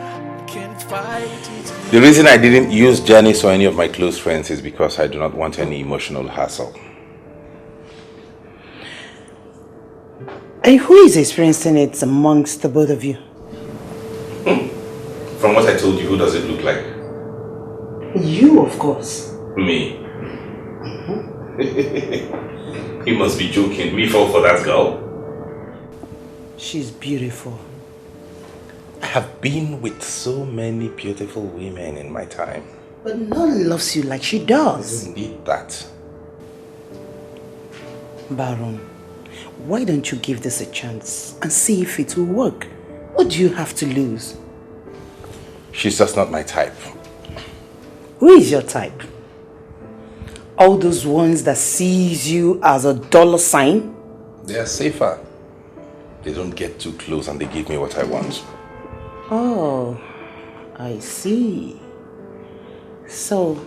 [SPEAKER 9] I can't fight it.
[SPEAKER 17] The reason I didn't use Janice or any of my close friends is because I do not want any emotional hassle.
[SPEAKER 1] And who is experiencing it amongst the both of you?
[SPEAKER 17] From what I told you, who does it look like?
[SPEAKER 1] You, of course.
[SPEAKER 17] Me. You must be joking. We fall for that girl.
[SPEAKER 1] She's beautiful.
[SPEAKER 17] I have been with so many beautiful women in my time.
[SPEAKER 1] But none loves you like she does.
[SPEAKER 17] Indeed that.
[SPEAKER 1] Baron, why don't you give this a chance and see if it will work? What do you have to lose?
[SPEAKER 17] She's just not my type.
[SPEAKER 1] Who is your type? All those ones that sees you as a dollar sign?
[SPEAKER 17] They are safer. They don't get too close and they give me what I want.
[SPEAKER 1] Oh, I see. So,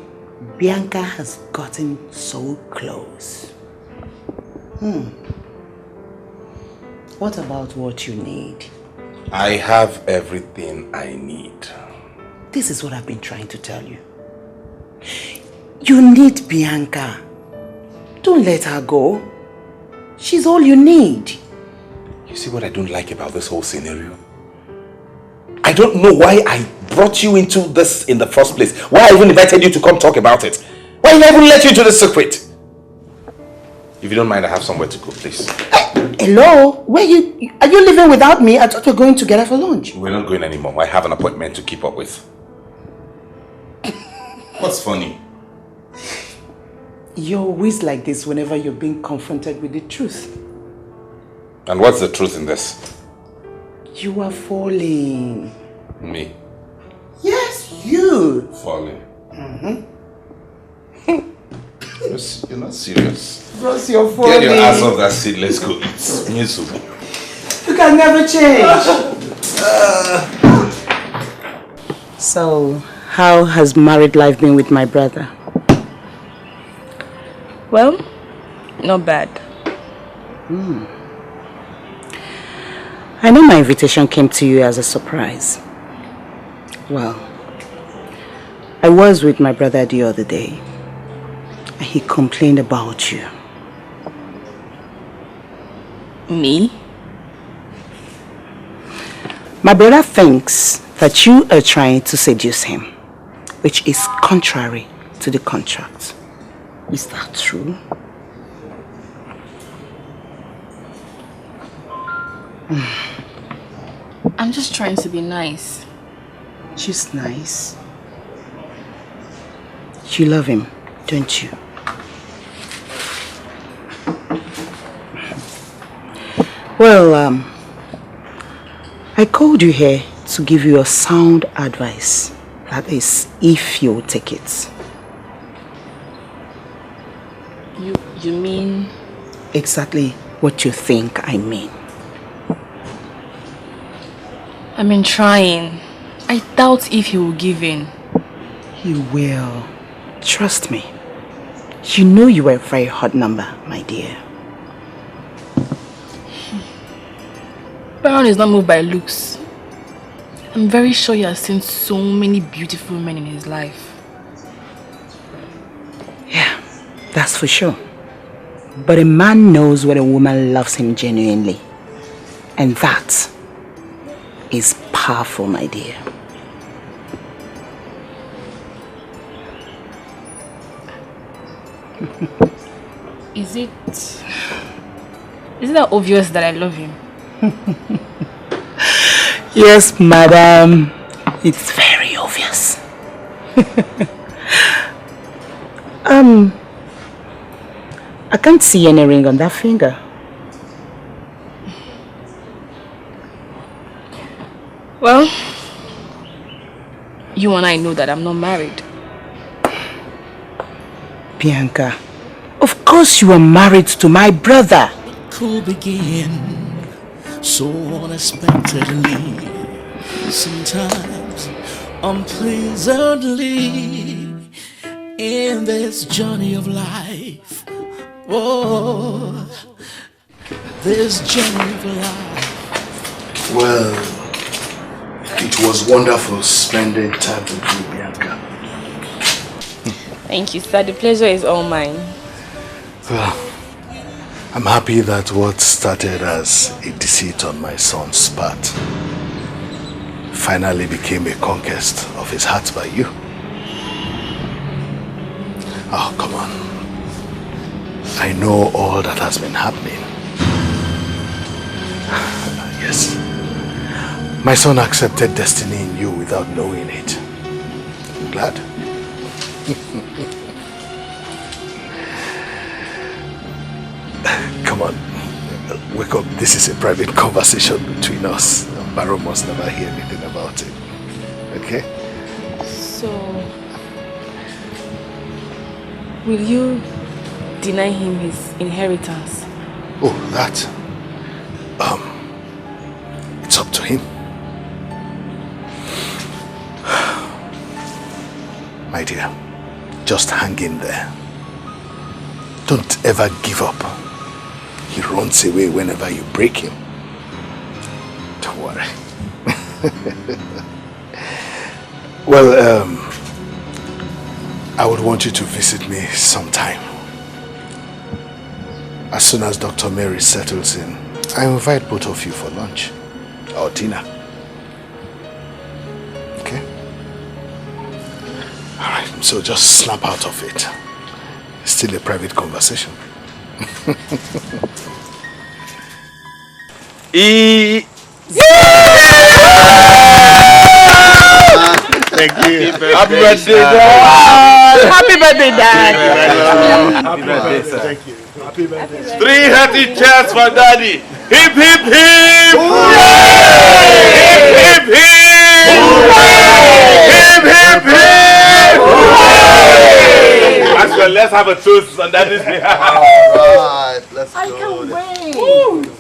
[SPEAKER 1] Bianca has gotten so close. What about what you need?
[SPEAKER 17] I have everything I need.
[SPEAKER 1] This is what I've been trying to tell you. You need Bianca. Don't let her go. She's all you need.
[SPEAKER 17] You see what I don't like about this whole scenario? I don't know why I brought you into this in the first place. Why I even invited you to come talk about it. Why did I even let you into the secret? If you don't mind, I have somewhere to go, please.
[SPEAKER 1] Hello? Are you leaving without me? I thought we were going together for lunch.
[SPEAKER 17] We're not going anymore. I have an appointment to keep up with. What's funny?
[SPEAKER 1] You're always like this whenever you're being confronted with the truth.
[SPEAKER 17] And what's the truth in this?
[SPEAKER 1] You are falling.
[SPEAKER 17] Me?
[SPEAKER 1] Yes, you.
[SPEAKER 17] Falling? You're not serious.
[SPEAKER 1] Bros, you're falling.
[SPEAKER 17] Get your ass off that seat. Let's go eat.
[SPEAKER 1] You can never change. So, how has married life been with my brother?
[SPEAKER 15] Well, not bad.
[SPEAKER 1] I know my invitation came to you as a surprise. Well, I was with my brother the other day, and he complained about you.
[SPEAKER 15] Me?
[SPEAKER 1] My brother thinks that you are trying to seduce him, which is contrary to the contract. Is that true?
[SPEAKER 15] I'm just trying to be nice.
[SPEAKER 1] Just nice. You love him, don't you? Well, I called you here to give you a sound advice. That is, if you'll take it.
[SPEAKER 15] You mean?
[SPEAKER 1] Exactly what you think I mean.
[SPEAKER 15] I've been trying. I doubt if he will give in.
[SPEAKER 1] He will. Trust me. You know you are a very hot number, my dear.
[SPEAKER 15] Baron is not moved by looks. I'm very sure he has seen so many beautiful men in his life.
[SPEAKER 1] Yeah, that's for sure. But a man knows when a woman loves him genuinely. And that is powerful, my dear.
[SPEAKER 15] Is it that obvious that I love him?
[SPEAKER 1] Yes, madam. It's very obvious. I can't see any ring on that finger.
[SPEAKER 15] Well, you and I know that I'm not married.
[SPEAKER 1] Bianca, of course you are married to my brother.
[SPEAKER 9] Could begin so unexpectedly, sometimes unpleasantly, in this journey of life. Oh, this journey of life.
[SPEAKER 2] Well, it was wonderful spending time with you, Bianca.
[SPEAKER 15] Thank you, sir. The pleasure is all mine.
[SPEAKER 2] Well, I'm happy that what started as a deceit on my son's part finally became a conquest of his heart by you. Oh, come on. I know all that has been happening. Yes. My son accepted destiny in you without knowing it. I'm glad. Come on, wake up. This is a private conversation between us. Barrow must never hear anything about it. Okay?
[SPEAKER 15] So, will you deny him his inheritance?
[SPEAKER 2] Oh, that. It's up to him. My dear, Just hang in there. Don't ever give up. He runs away whenever you break him. Don't worry. Well, I would want you to visit me sometime. As soon as Dr. Mary settles in, I invite both of you for lunch or dinner. Okay? Alright, so just snap out of it. It's still a private conversation.
[SPEAKER 4] Thank you.
[SPEAKER 14] Happy birthday, Dad.
[SPEAKER 1] Happy birthday, Dad.
[SPEAKER 4] Happy birthday, sir. Thank you. Happy birthday.
[SPEAKER 14] 3 hearty cheers for Daddy. Hip, hip, hip. Hip, hip, hip. Hip, hip, hip. As well, let's have a toast on Daddy's behalf.
[SPEAKER 16] Alright, let's go.
[SPEAKER 1] I can't wait.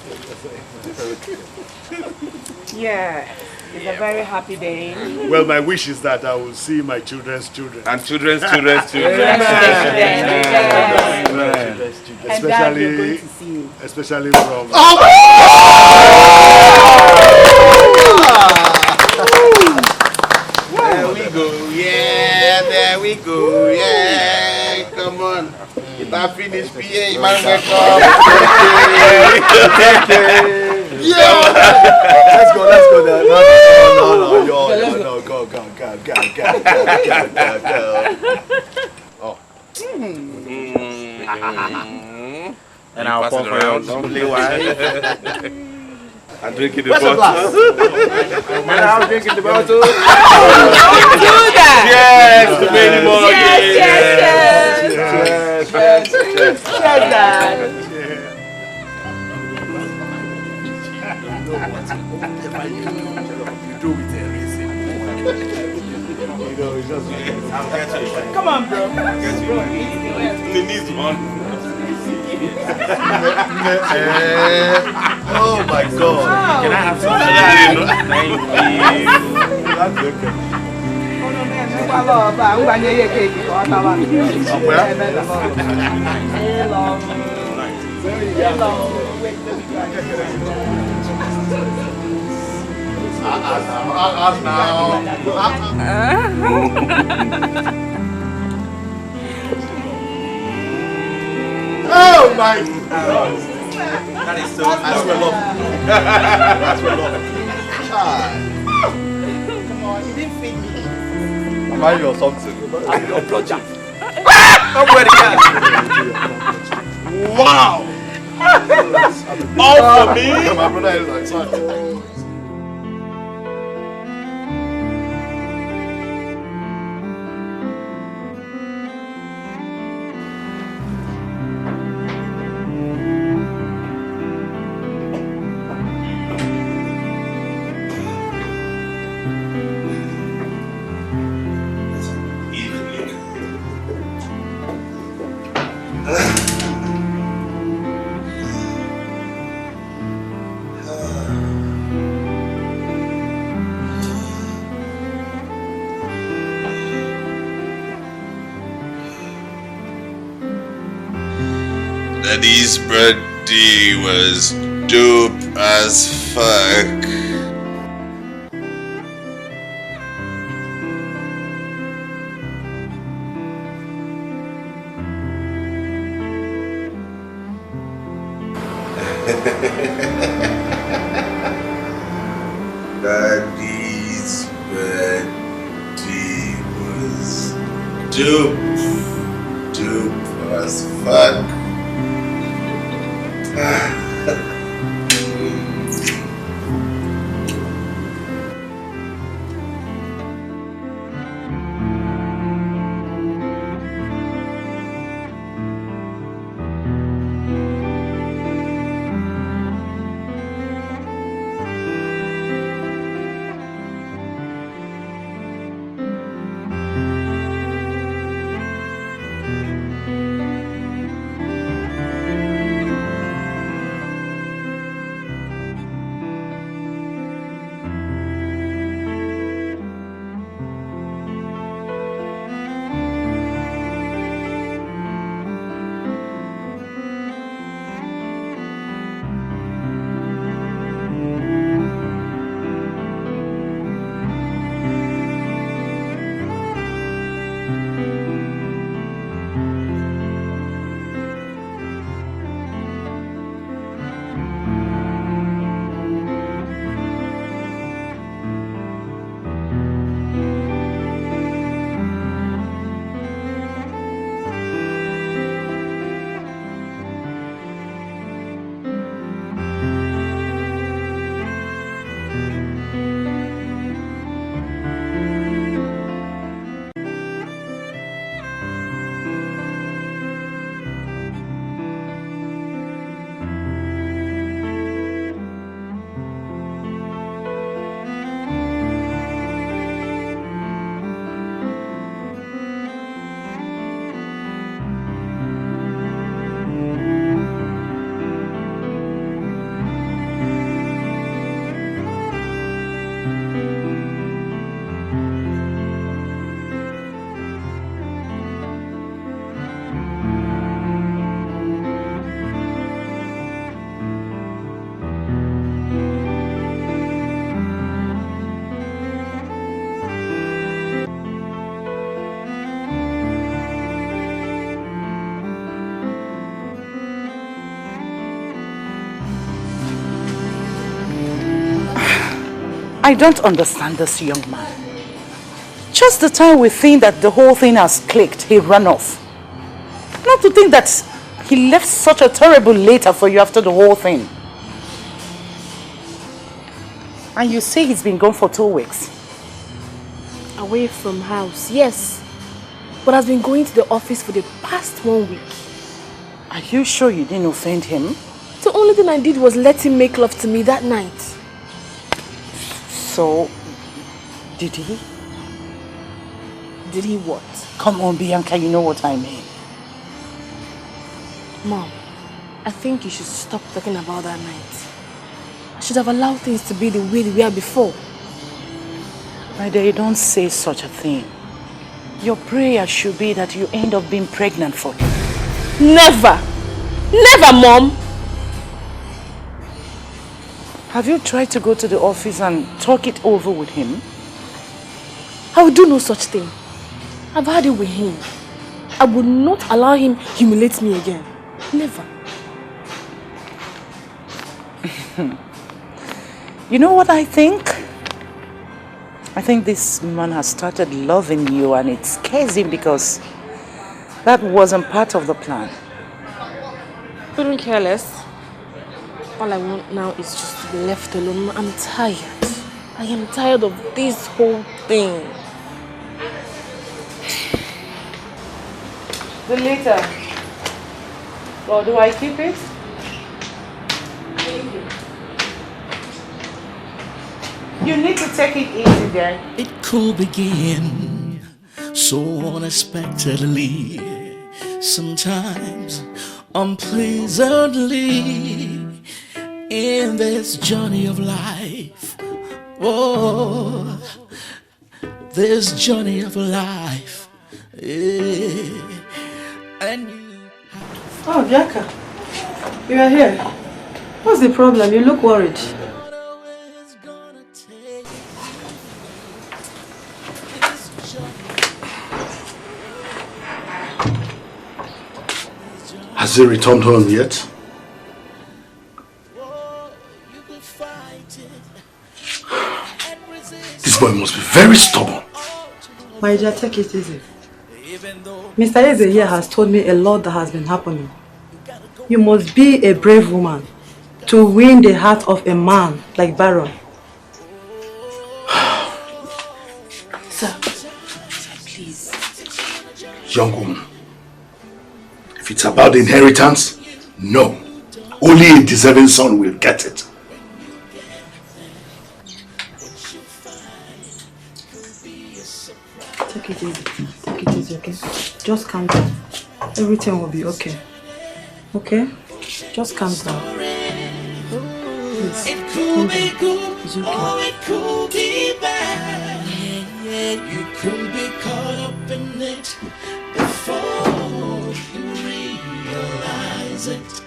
[SPEAKER 1] Yeah. It's a very happy day.
[SPEAKER 4] Well, my wish is that I will see my children's children.
[SPEAKER 14] And children's children's children.
[SPEAKER 4] Especially from...
[SPEAKER 14] There we go, yeah, there we go, yeah, come on. If I finish PA, man,
[SPEAKER 16] Yeah! Let's go there. No, go. Oh.
[SPEAKER 20] And I'll pour for you. Don't play wise.
[SPEAKER 14] I'm drinking the
[SPEAKER 20] Where's
[SPEAKER 14] bottle.
[SPEAKER 20] the glass? Man, I'm drinking the bottle.
[SPEAKER 1] Don't do that.
[SPEAKER 14] Yes, to many more.
[SPEAKER 1] Yes, Dad. Come on, bro.
[SPEAKER 14] He needs one.
[SPEAKER 16] Oh my God.
[SPEAKER 14] Can I have some? Thank you.
[SPEAKER 16] That's okay. Oh my God.
[SPEAKER 20] That is so
[SPEAKER 16] That's my love. That's my love. Come on, you didn't feed me. I'm buying you something.
[SPEAKER 20] I'm your project.
[SPEAKER 16] I'm ready.
[SPEAKER 14] Wow! All for me?
[SPEAKER 16] My brother is like, sorry.
[SPEAKER 13] Daddy's birthday was dope as fuck. Daddy's birthday was dope as fuck.
[SPEAKER 1] I don't understand this young man. Just the time we think that the whole thing has clicked, he ran off. Not to think that he left such a terrible letter for you after the whole thing. And you say he's been gone for 2 weeks.
[SPEAKER 3] Away from house, yes. But has been going to the office for the past 1 week.
[SPEAKER 1] Are you sure you didn't offend him?
[SPEAKER 3] The only thing I did was let him make love to me that night.
[SPEAKER 1] So, did he?
[SPEAKER 3] Did he what?
[SPEAKER 1] Come on, Bianca, you know what I mean.
[SPEAKER 3] Mom, I think you should stop talking about that night. I should have allowed things to be the way they were before.
[SPEAKER 1] My dear, don't say such a thing. Your prayer should be that you end up being pregnant for him.
[SPEAKER 3] Never! Never, Mom!
[SPEAKER 1] Have you tried to go to the office and talk it over with him?
[SPEAKER 3] I will do no such thing. I've had it with him. I would not allow him humiliate me again. Never.
[SPEAKER 1] You know what I think? I think this man has started loving you and it scares him because that wasn't part of the plan.
[SPEAKER 3] Couldn't care less. All I want now is just to be left alone. I'm tired. I am tired of this whole thing.
[SPEAKER 1] The letter. Or do I keep it? You need to take it easy there.
[SPEAKER 9] It could begin so unexpectedly, sometimes unpleasantly, in this journey of life. Oh, this journey of life. Yeah. And
[SPEAKER 10] oh, Bianca, you are here. What's the problem? You look worried.
[SPEAKER 2] Has he returned home yet? This boy must be very stubborn.
[SPEAKER 10] My dear, take it easy. Mr. Eze here has told me a lot that has been happening. You must be a brave woman to win the heart of a man like Baron.
[SPEAKER 1] Sir, please.
[SPEAKER 2] Young woman, if it's about the inheritance, no. Only a deserving son will get it.
[SPEAKER 10] Take it easy. Take it easy, okay? Just calm down. Everything will be okay. Okay? Just calm down. Please.
[SPEAKER 9] it could be good,
[SPEAKER 10] It's okay.
[SPEAKER 9] or it could be bad. Yeah, you could be caught up in it before you realize it.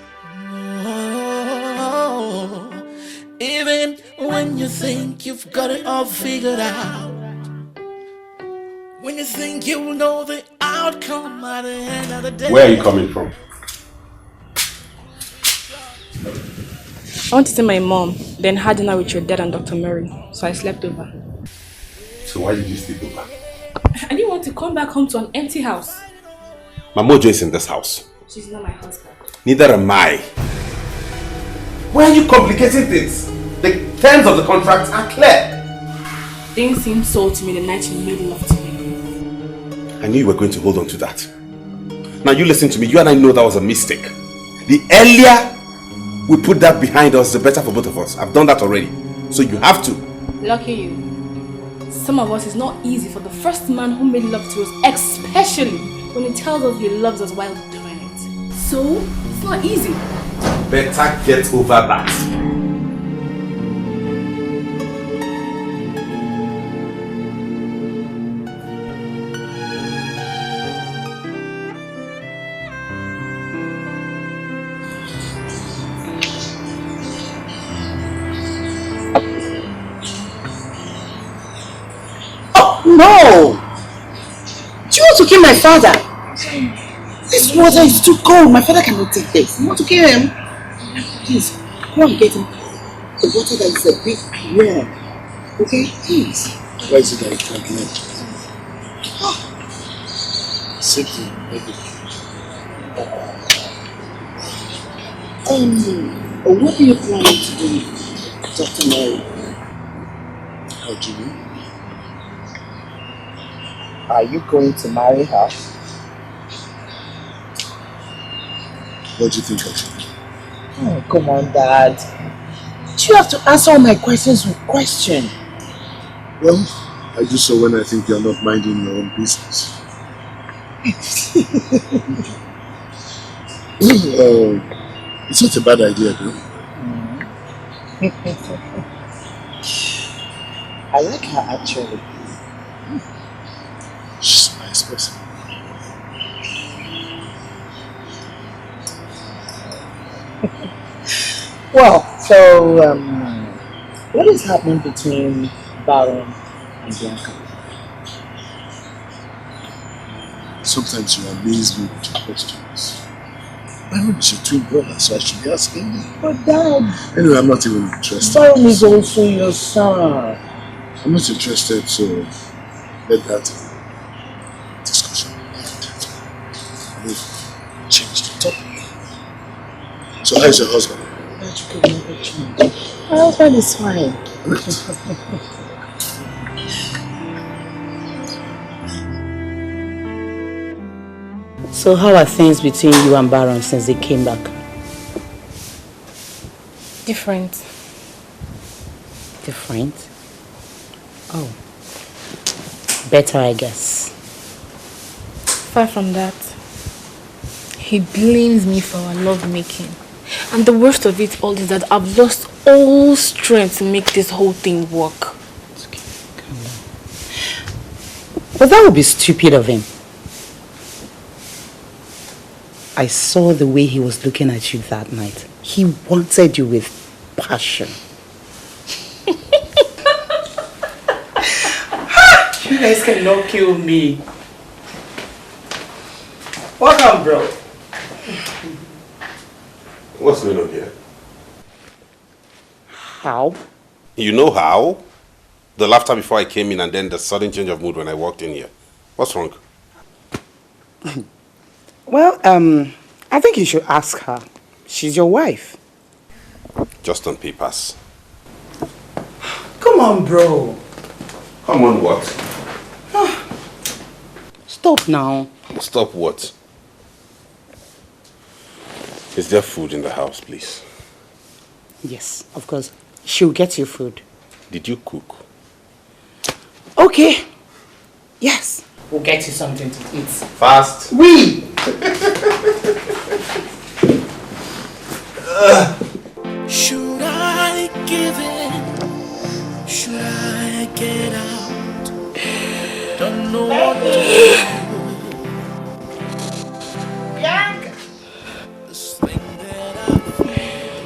[SPEAKER 9] Oh, even when you think you've got it all figured out, when you think you know the outcome at the end of the day.
[SPEAKER 17] Where are you coming from?
[SPEAKER 3] I want to see my mom, then had dinner with your dad and Dr. Mary, so I slept over.
[SPEAKER 17] So why did you sleep over?
[SPEAKER 3] I didn't want to come back home to an empty house.
[SPEAKER 17] My mojo is in this house.
[SPEAKER 3] She's not my husband.
[SPEAKER 17] Neither am I. Why are you complicating things? The terms of the contract are clear.
[SPEAKER 3] Things seemed so to me the night you made love to me.
[SPEAKER 17] I knew you were going to hold on to that. Now you listen to me. You and I know that was a mistake. The earlier we put that behind us, the better for both of us. I've done that already. So you have to.
[SPEAKER 3] Lucky you. Some of us, it's not easy for the first man who made love to us, especially when he tells us he loves us while doing it. So, it's not easy.
[SPEAKER 17] Better get over that.
[SPEAKER 1] No! Do you want to kill my father? This water is too cold. My father cannot take this. You want to kill him? Please, go and get him the water that is a bit warm.
[SPEAKER 2] Okay, please. Why is it that you can't learn? Sit down, baby. What are you planning to do, Dr. Mary? How do you mean?
[SPEAKER 16] Are you going to marry her?
[SPEAKER 2] What do you think of it?
[SPEAKER 16] Oh, come on, Dad. You have to answer all my questions with questions.
[SPEAKER 2] Well, I do so when I think you're not minding your own business. Well, it's not a bad idea, though.
[SPEAKER 16] I like her, actually.
[SPEAKER 2] She's a nice person.
[SPEAKER 16] Well, so, what is happening between Baron and Bianca?
[SPEAKER 2] Sometimes you amaze me with your questions. Baron is your twin brother, so I should be asking you.
[SPEAKER 16] But Dad...
[SPEAKER 2] Anyway, I'm not even interested.
[SPEAKER 16] Baron is also your son.
[SPEAKER 2] I'm not interested, so let that discussion end. We've changed the topic. So how's your husband?
[SPEAKER 16] That you could never change. My husband is fine.
[SPEAKER 1] So how are things between you and Baron since they came back?
[SPEAKER 15] Different.
[SPEAKER 1] Different? Oh. Better, I guess.
[SPEAKER 15] Far from that, he blames me for our love making. And the worst of it all is that I've lost all strength to make this whole thing work.
[SPEAKER 1] It's okay. Calm down. But that would be stupid of him. I saw the way he was looking at you that night. He wanted you with passion. You guys cannot kill me. Welcome, bro.
[SPEAKER 7] What's going on here?
[SPEAKER 1] How?
[SPEAKER 7] You know how? The laughter before I came in and then the sudden change of mood when I walked in here. What's wrong?
[SPEAKER 1] Well, I think you should ask her. She's your wife.
[SPEAKER 7] Just on papers.
[SPEAKER 1] Come on, bro.
[SPEAKER 7] Come on, what?
[SPEAKER 1] Stop now.
[SPEAKER 7] Stop what? Is there food in the house, please?
[SPEAKER 1] Yes, of course. She'll get you food.
[SPEAKER 7] Did you cook?
[SPEAKER 1] Okay. Yes. We'll get you something to eat.
[SPEAKER 7] Fast.
[SPEAKER 1] Oui.
[SPEAKER 9] Should I give in? Should I get out? Don't know what to do. This thing that I feel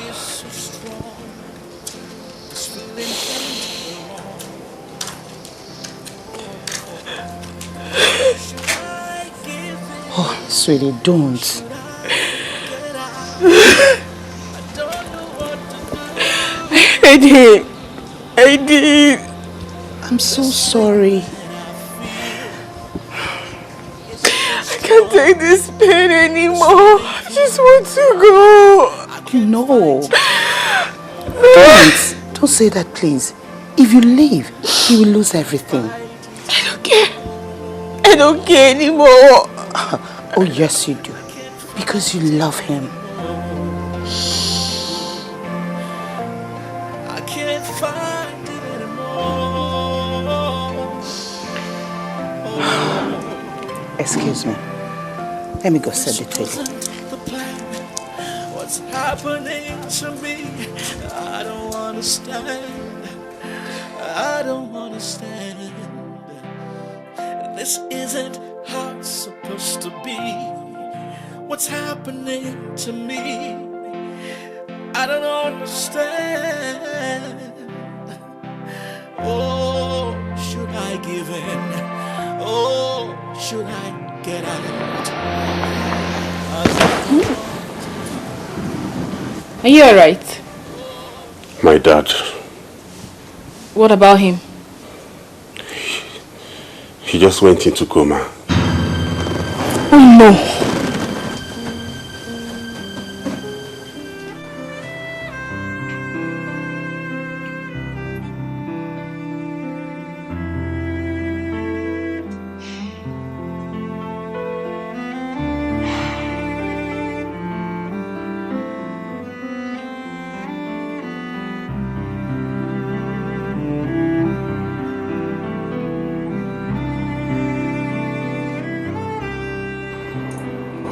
[SPEAKER 9] is so strong. This feeling can't Should I give in?
[SPEAKER 1] Oh, sweetie, don't.
[SPEAKER 6] I did.
[SPEAKER 1] I'm so sorry.
[SPEAKER 6] I can't take this pain anymore. I just want to go.
[SPEAKER 1] No. Don't say that, please. If you leave, he will lose everything.
[SPEAKER 6] I don't care. I don't care anymore.
[SPEAKER 1] Oh, yes, you do. Because you love him.
[SPEAKER 9] I can't find it anymore.
[SPEAKER 1] Excuse me. Let me go set the table.
[SPEAKER 9] The plan, what's happening to me? I don't understand. I don't understand. This isn't how it's supposed to be. What's happening to me? I don't understand. Oh, should I give in? Oh, should I get out?
[SPEAKER 15] Are you alright?
[SPEAKER 7] My dad
[SPEAKER 15] What about him?
[SPEAKER 17] He just went into coma.
[SPEAKER 15] Oh no.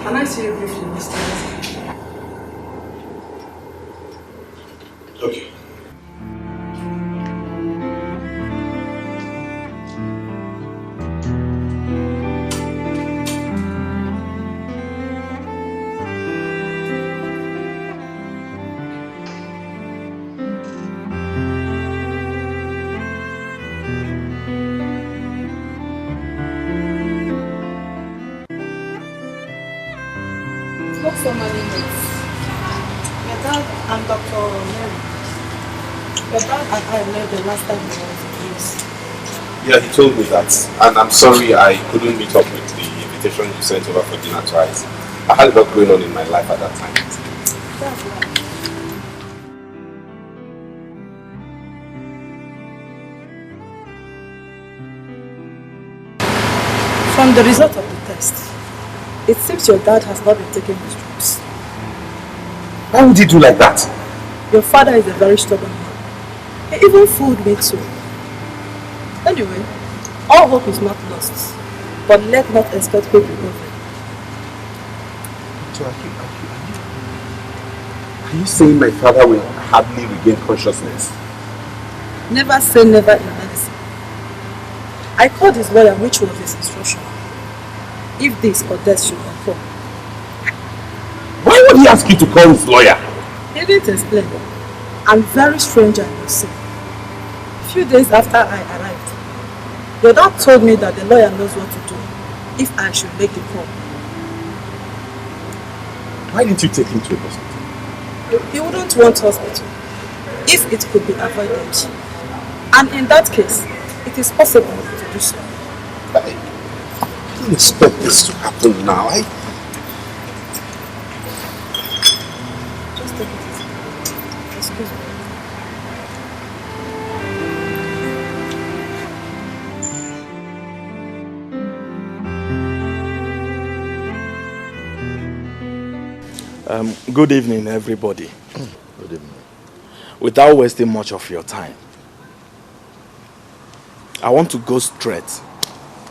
[SPEAKER 10] Can I see you briefly, Mr.
[SPEAKER 17] Okay.
[SPEAKER 10] What's the money needs? Your dad and Dr. Mary. Your dad and I met the last time we were in the place.
[SPEAKER 17] Yeah, he told me that. And I'm sorry I couldn't meet up with the invitation you sent over for dinner twice. I had a lot going on in my life at that time.
[SPEAKER 10] That's right. From the result of the test, it seems your dad has not been taking his drugs.
[SPEAKER 17] Why would he do like that?
[SPEAKER 10] Your father is a very stubborn man. He even fooled me too. Anyway, all hope is not lost, but let not expect quick recovery.
[SPEAKER 17] So are you saying my father will hardly regain consciousness?
[SPEAKER 10] Never say never in medicine. I called his lawyer, which was his instruction. If this or death should occur.
[SPEAKER 17] Why would he ask you to call his lawyer?
[SPEAKER 10] He didn't explain. I'm very strange, I must say. A few days after I arrived, your dad told me that the lawyer knows what to do if I should make the call.
[SPEAKER 17] Why didn't you take him to a hospital?
[SPEAKER 10] He wouldn't want hospital if it could be avoided. And in that case, it is possible to do so.
[SPEAKER 17] I didn't expect this to happen now.
[SPEAKER 10] Just take it easy. Excuse me.
[SPEAKER 20] Good evening, everybody.
[SPEAKER 2] Good evening.
[SPEAKER 20] Without wasting much of your time, I want to go straight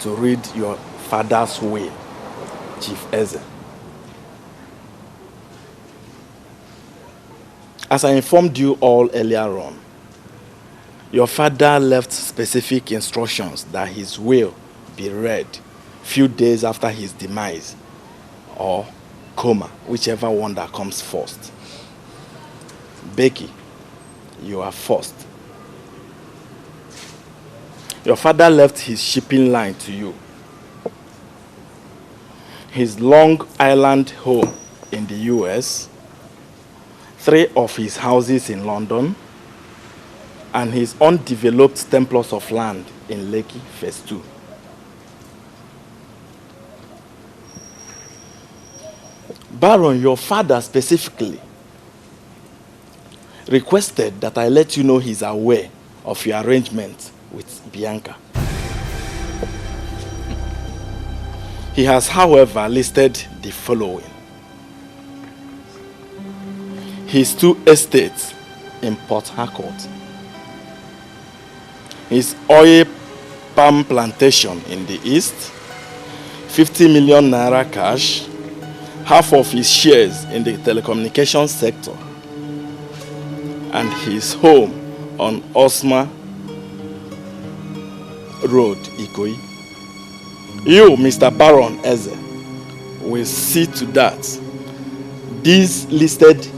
[SPEAKER 20] to read your father's will, Chief Eze. As I informed you all earlier on, your father left specific instructions that his will be read few days after his demise, or coma, whichever one that comes first. Becky, you are first. Your father left his shipping line to you, his Long Island home in the US, 3 of his houses in London, and his undeveloped 10 plots of land in Lekki Phase 2. Baron, your father specifically requested that I let you know he's aware of your arrangement with Bianca. He has, however, listed the following: his 2 estates in Port Harcourt, his oil palm plantation in the east, 50 million naira cash, half of his shares in the telecommunications sector, and his home on Osma Road, Ikoyi. You, Mr. Baron Eze, will see to that these listed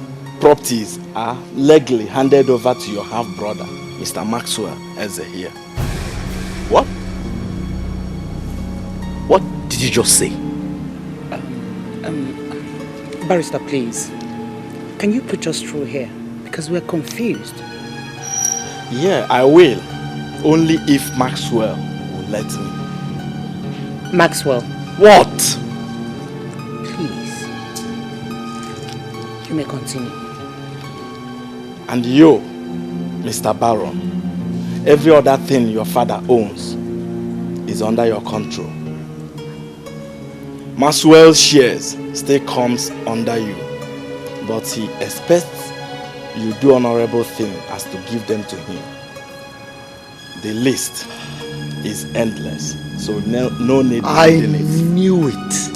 [SPEAKER 20] properties are legally handed over to your half-brother, Mr. Maxwell Eze here.
[SPEAKER 5] What? What did you just say?
[SPEAKER 1] Barrister, please. Can you put us through here? Because we're confused.
[SPEAKER 20] Yeah, I will. only if Maxwell will let me.
[SPEAKER 1] Maxwell.
[SPEAKER 20] What?
[SPEAKER 1] Please. You may continue.
[SPEAKER 20] And you, Mr. Baron, every other thing your father owns is under your control. Maxwell's shares still comes under you, but he expects you do honorable thing as to give them to him. The list is endless, so no need reading it.
[SPEAKER 5] I knew it.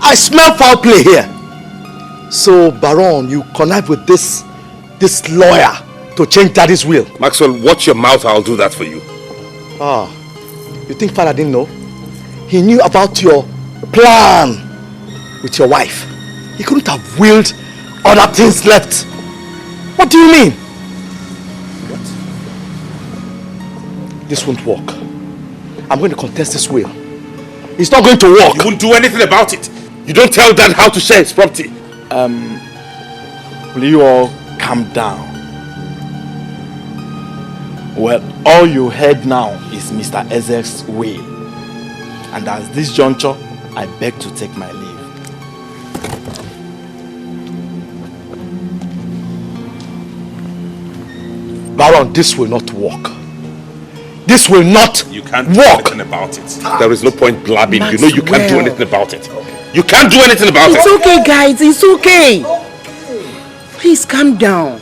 [SPEAKER 5] I smell foul play here. So, Baron, you connive with this lawyer to change Daddy's will.
[SPEAKER 11] Maxwell, watch your mouth. I'll do that for you.
[SPEAKER 5] Ah, you think Father didn't know? He knew about your plan with your wife. He couldn't have willed other things left. What do you mean? What? This won't work. I'm going to contest this will. It's not going to work.
[SPEAKER 11] You won't do anything about it. You don't tell Dad how to share his property.
[SPEAKER 20] Will you all calm down? Well, all you heard now is Mr. Ezek's will. And at this juncture, I beg to take my leave.
[SPEAKER 5] Baron, this will not work. This will not
[SPEAKER 11] You can't
[SPEAKER 5] work.
[SPEAKER 11] do anything about it. There is no point blabbing. You know you can't do
[SPEAKER 1] Maxwell.
[SPEAKER 11] anything about it. You can't do anything about
[SPEAKER 1] It's
[SPEAKER 11] it.
[SPEAKER 1] okay, guys. It's okay. Please calm down.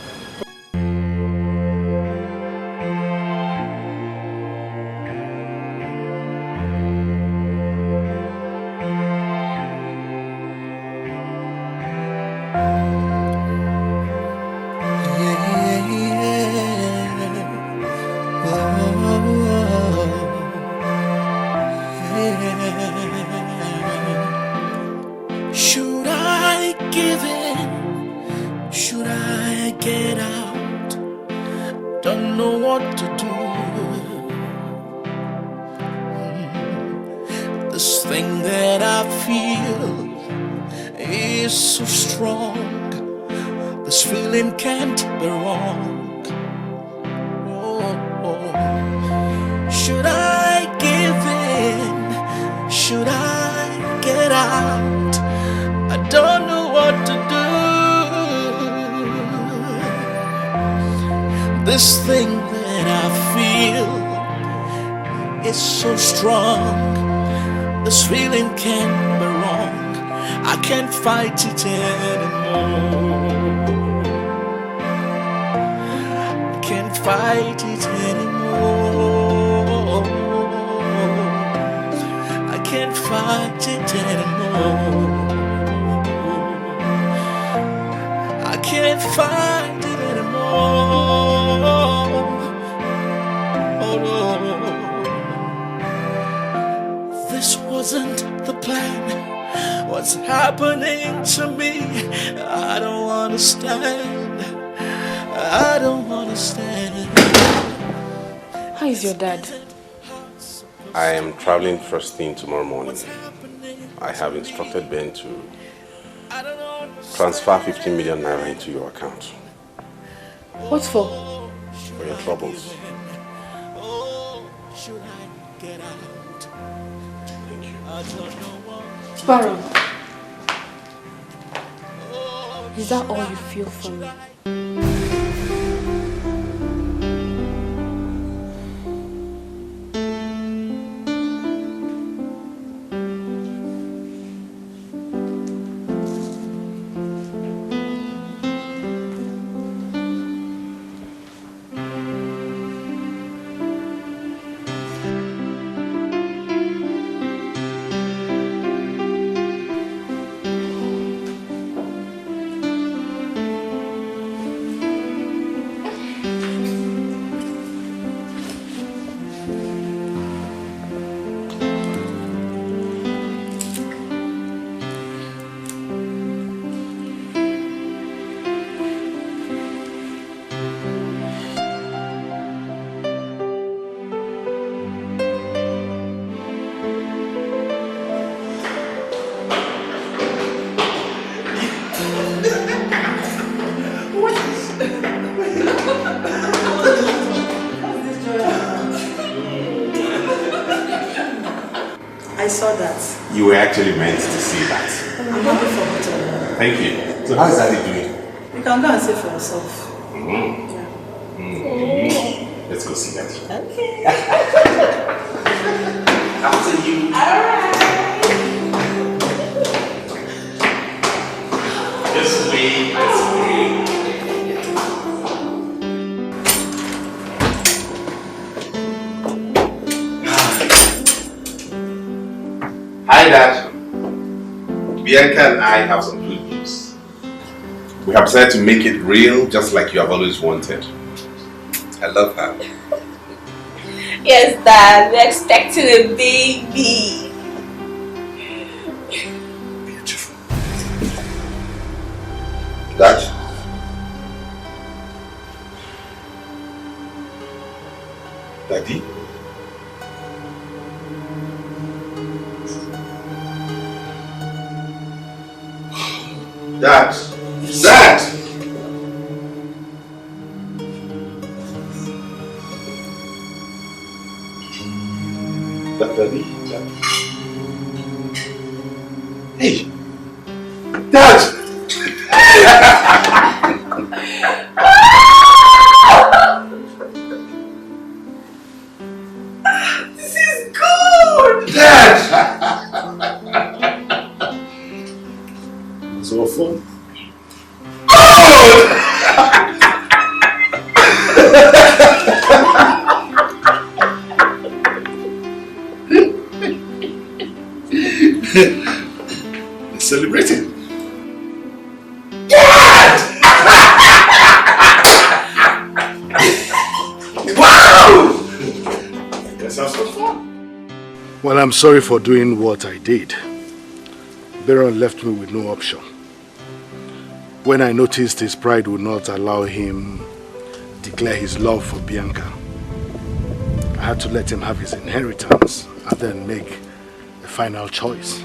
[SPEAKER 9] Should I give in? Should I get out? Don't know what to do. This thing that I feel is so strong. This feeling can't be wrong. Should I give in? Should I get out? I don't know what to do. This thing that I feel is so strong. This feeling can't be wrong. I can't fight it anymore. I can't fight it anymore. I can't fight it anymore. I can't fight it anymore. Oh no. This wasn't the plan. What's happening to me? I don't understand. I don't understand.
[SPEAKER 15] How is your dad?
[SPEAKER 17] I am traveling first thing tomorrow morning. I have instructed Ben to transfer 15 million naira into your account.
[SPEAKER 15] What for?
[SPEAKER 17] For your troubles.
[SPEAKER 15] Baron, is that all you feel for me?
[SPEAKER 10] saw that.
[SPEAKER 17] You were actually meant to see that.
[SPEAKER 10] I'm happy for both of you.
[SPEAKER 17] Thank you. So how is Daddy doing?
[SPEAKER 10] You can go and see for yourself.
[SPEAKER 17] Let's go see Daddy.
[SPEAKER 10] Okay.
[SPEAKER 17] After you.
[SPEAKER 10] Alright.
[SPEAKER 17] This way, this way. Hi, Dad. Bianca and I have some good news. We have decided to make it real, just like you have always wanted. I love her.
[SPEAKER 18] Yes, Dad. We're expecting a baby.
[SPEAKER 17] Beautiful. Dad? Daddy? Dad! Dad! Daddy? Dad. Hey! Dad!
[SPEAKER 18] This is good!
[SPEAKER 17] Dad! So fun. Let's celebrate it. Dad! Wow! Let's have some fun.
[SPEAKER 2] Well, I'm sorry for doing what I did. Baron left me with no option. When I noticed his pride would not allow him declare his love for Bianca, I had to let him have his inheritance and then make a final choice.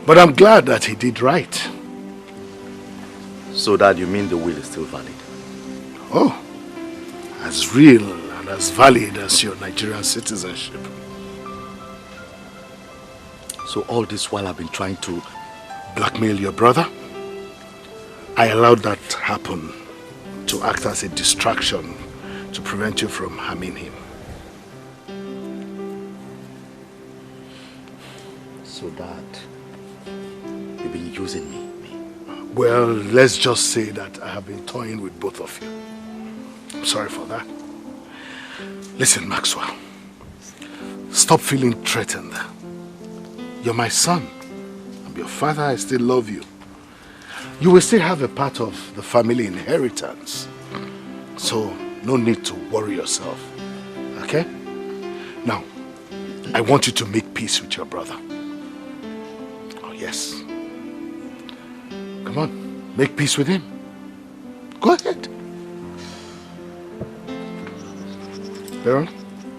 [SPEAKER 2] But I'm glad that he did right.
[SPEAKER 5] So Dad, you mean the will is still valid?
[SPEAKER 2] Oh, as real and as valid as your Nigerian citizenship.
[SPEAKER 5] So all this while I've been trying to
[SPEAKER 2] blackmail your brother? I allowed that happen to act as a distraction to prevent you from harming him.
[SPEAKER 5] So Dad, you've been using me.
[SPEAKER 2] Well, let's just say that I have been toying with both of you. I'm sorry for that. Listen, Maxwell. Stop feeling threatened. You're my son. I'm your father. I still love you. You will still have a part of the family inheritance. So, no need to worry yourself. Okay? Now, I want you to make peace with your brother. Oh, yes. Come on, make peace with him. Go ahead. Baron,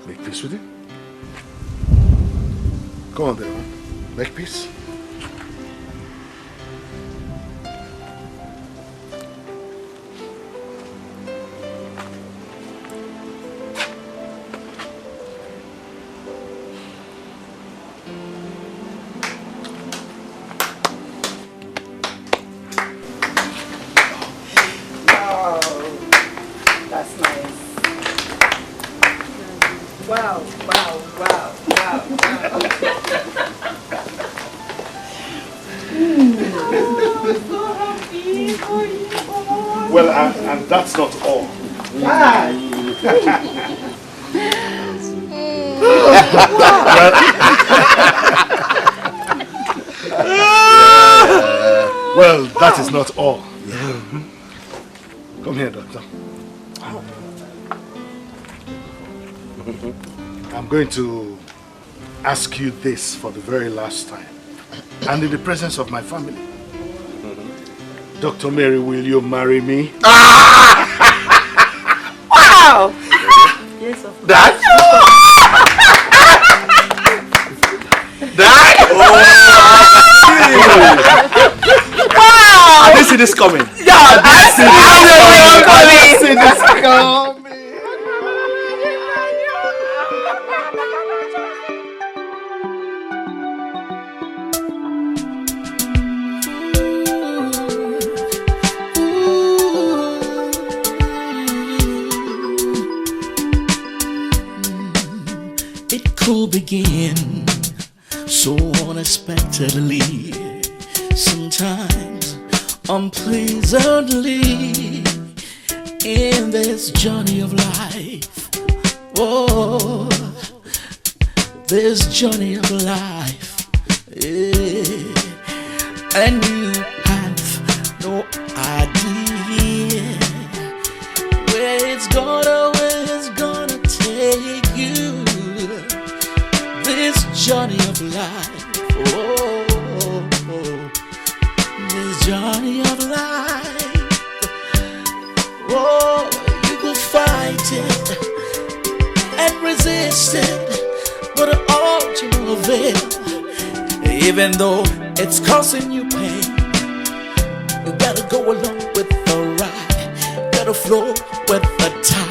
[SPEAKER 2] make peace with him. Come on, Baron. Make peace. Well, and that's not all. Well, that is not all. Come here, doctor. I'm going to ask you this for the very last time, and in the presence of my family. Dr. Mary, will you marry me?
[SPEAKER 18] Wow!
[SPEAKER 10] Yes, of course.
[SPEAKER 5] Dad? Dad?
[SPEAKER 18] Wow!
[SPEAKER 5] I didn't see this coming.
[SPEAKER 18] Yeah, I didn't see this coming.
[SPEAKER 9] begin so unexpectedly, sometimes unpleasantly, in this journey of life. Oh, this journey of life, yeah. And you have no idea where it's gonna take you. This journey of life, oh, this journey of life, oh, you could fight it and resist it, but all to no avail. Even though it's causing you pain, you gotta go along with the ride, gotta flow with the tide.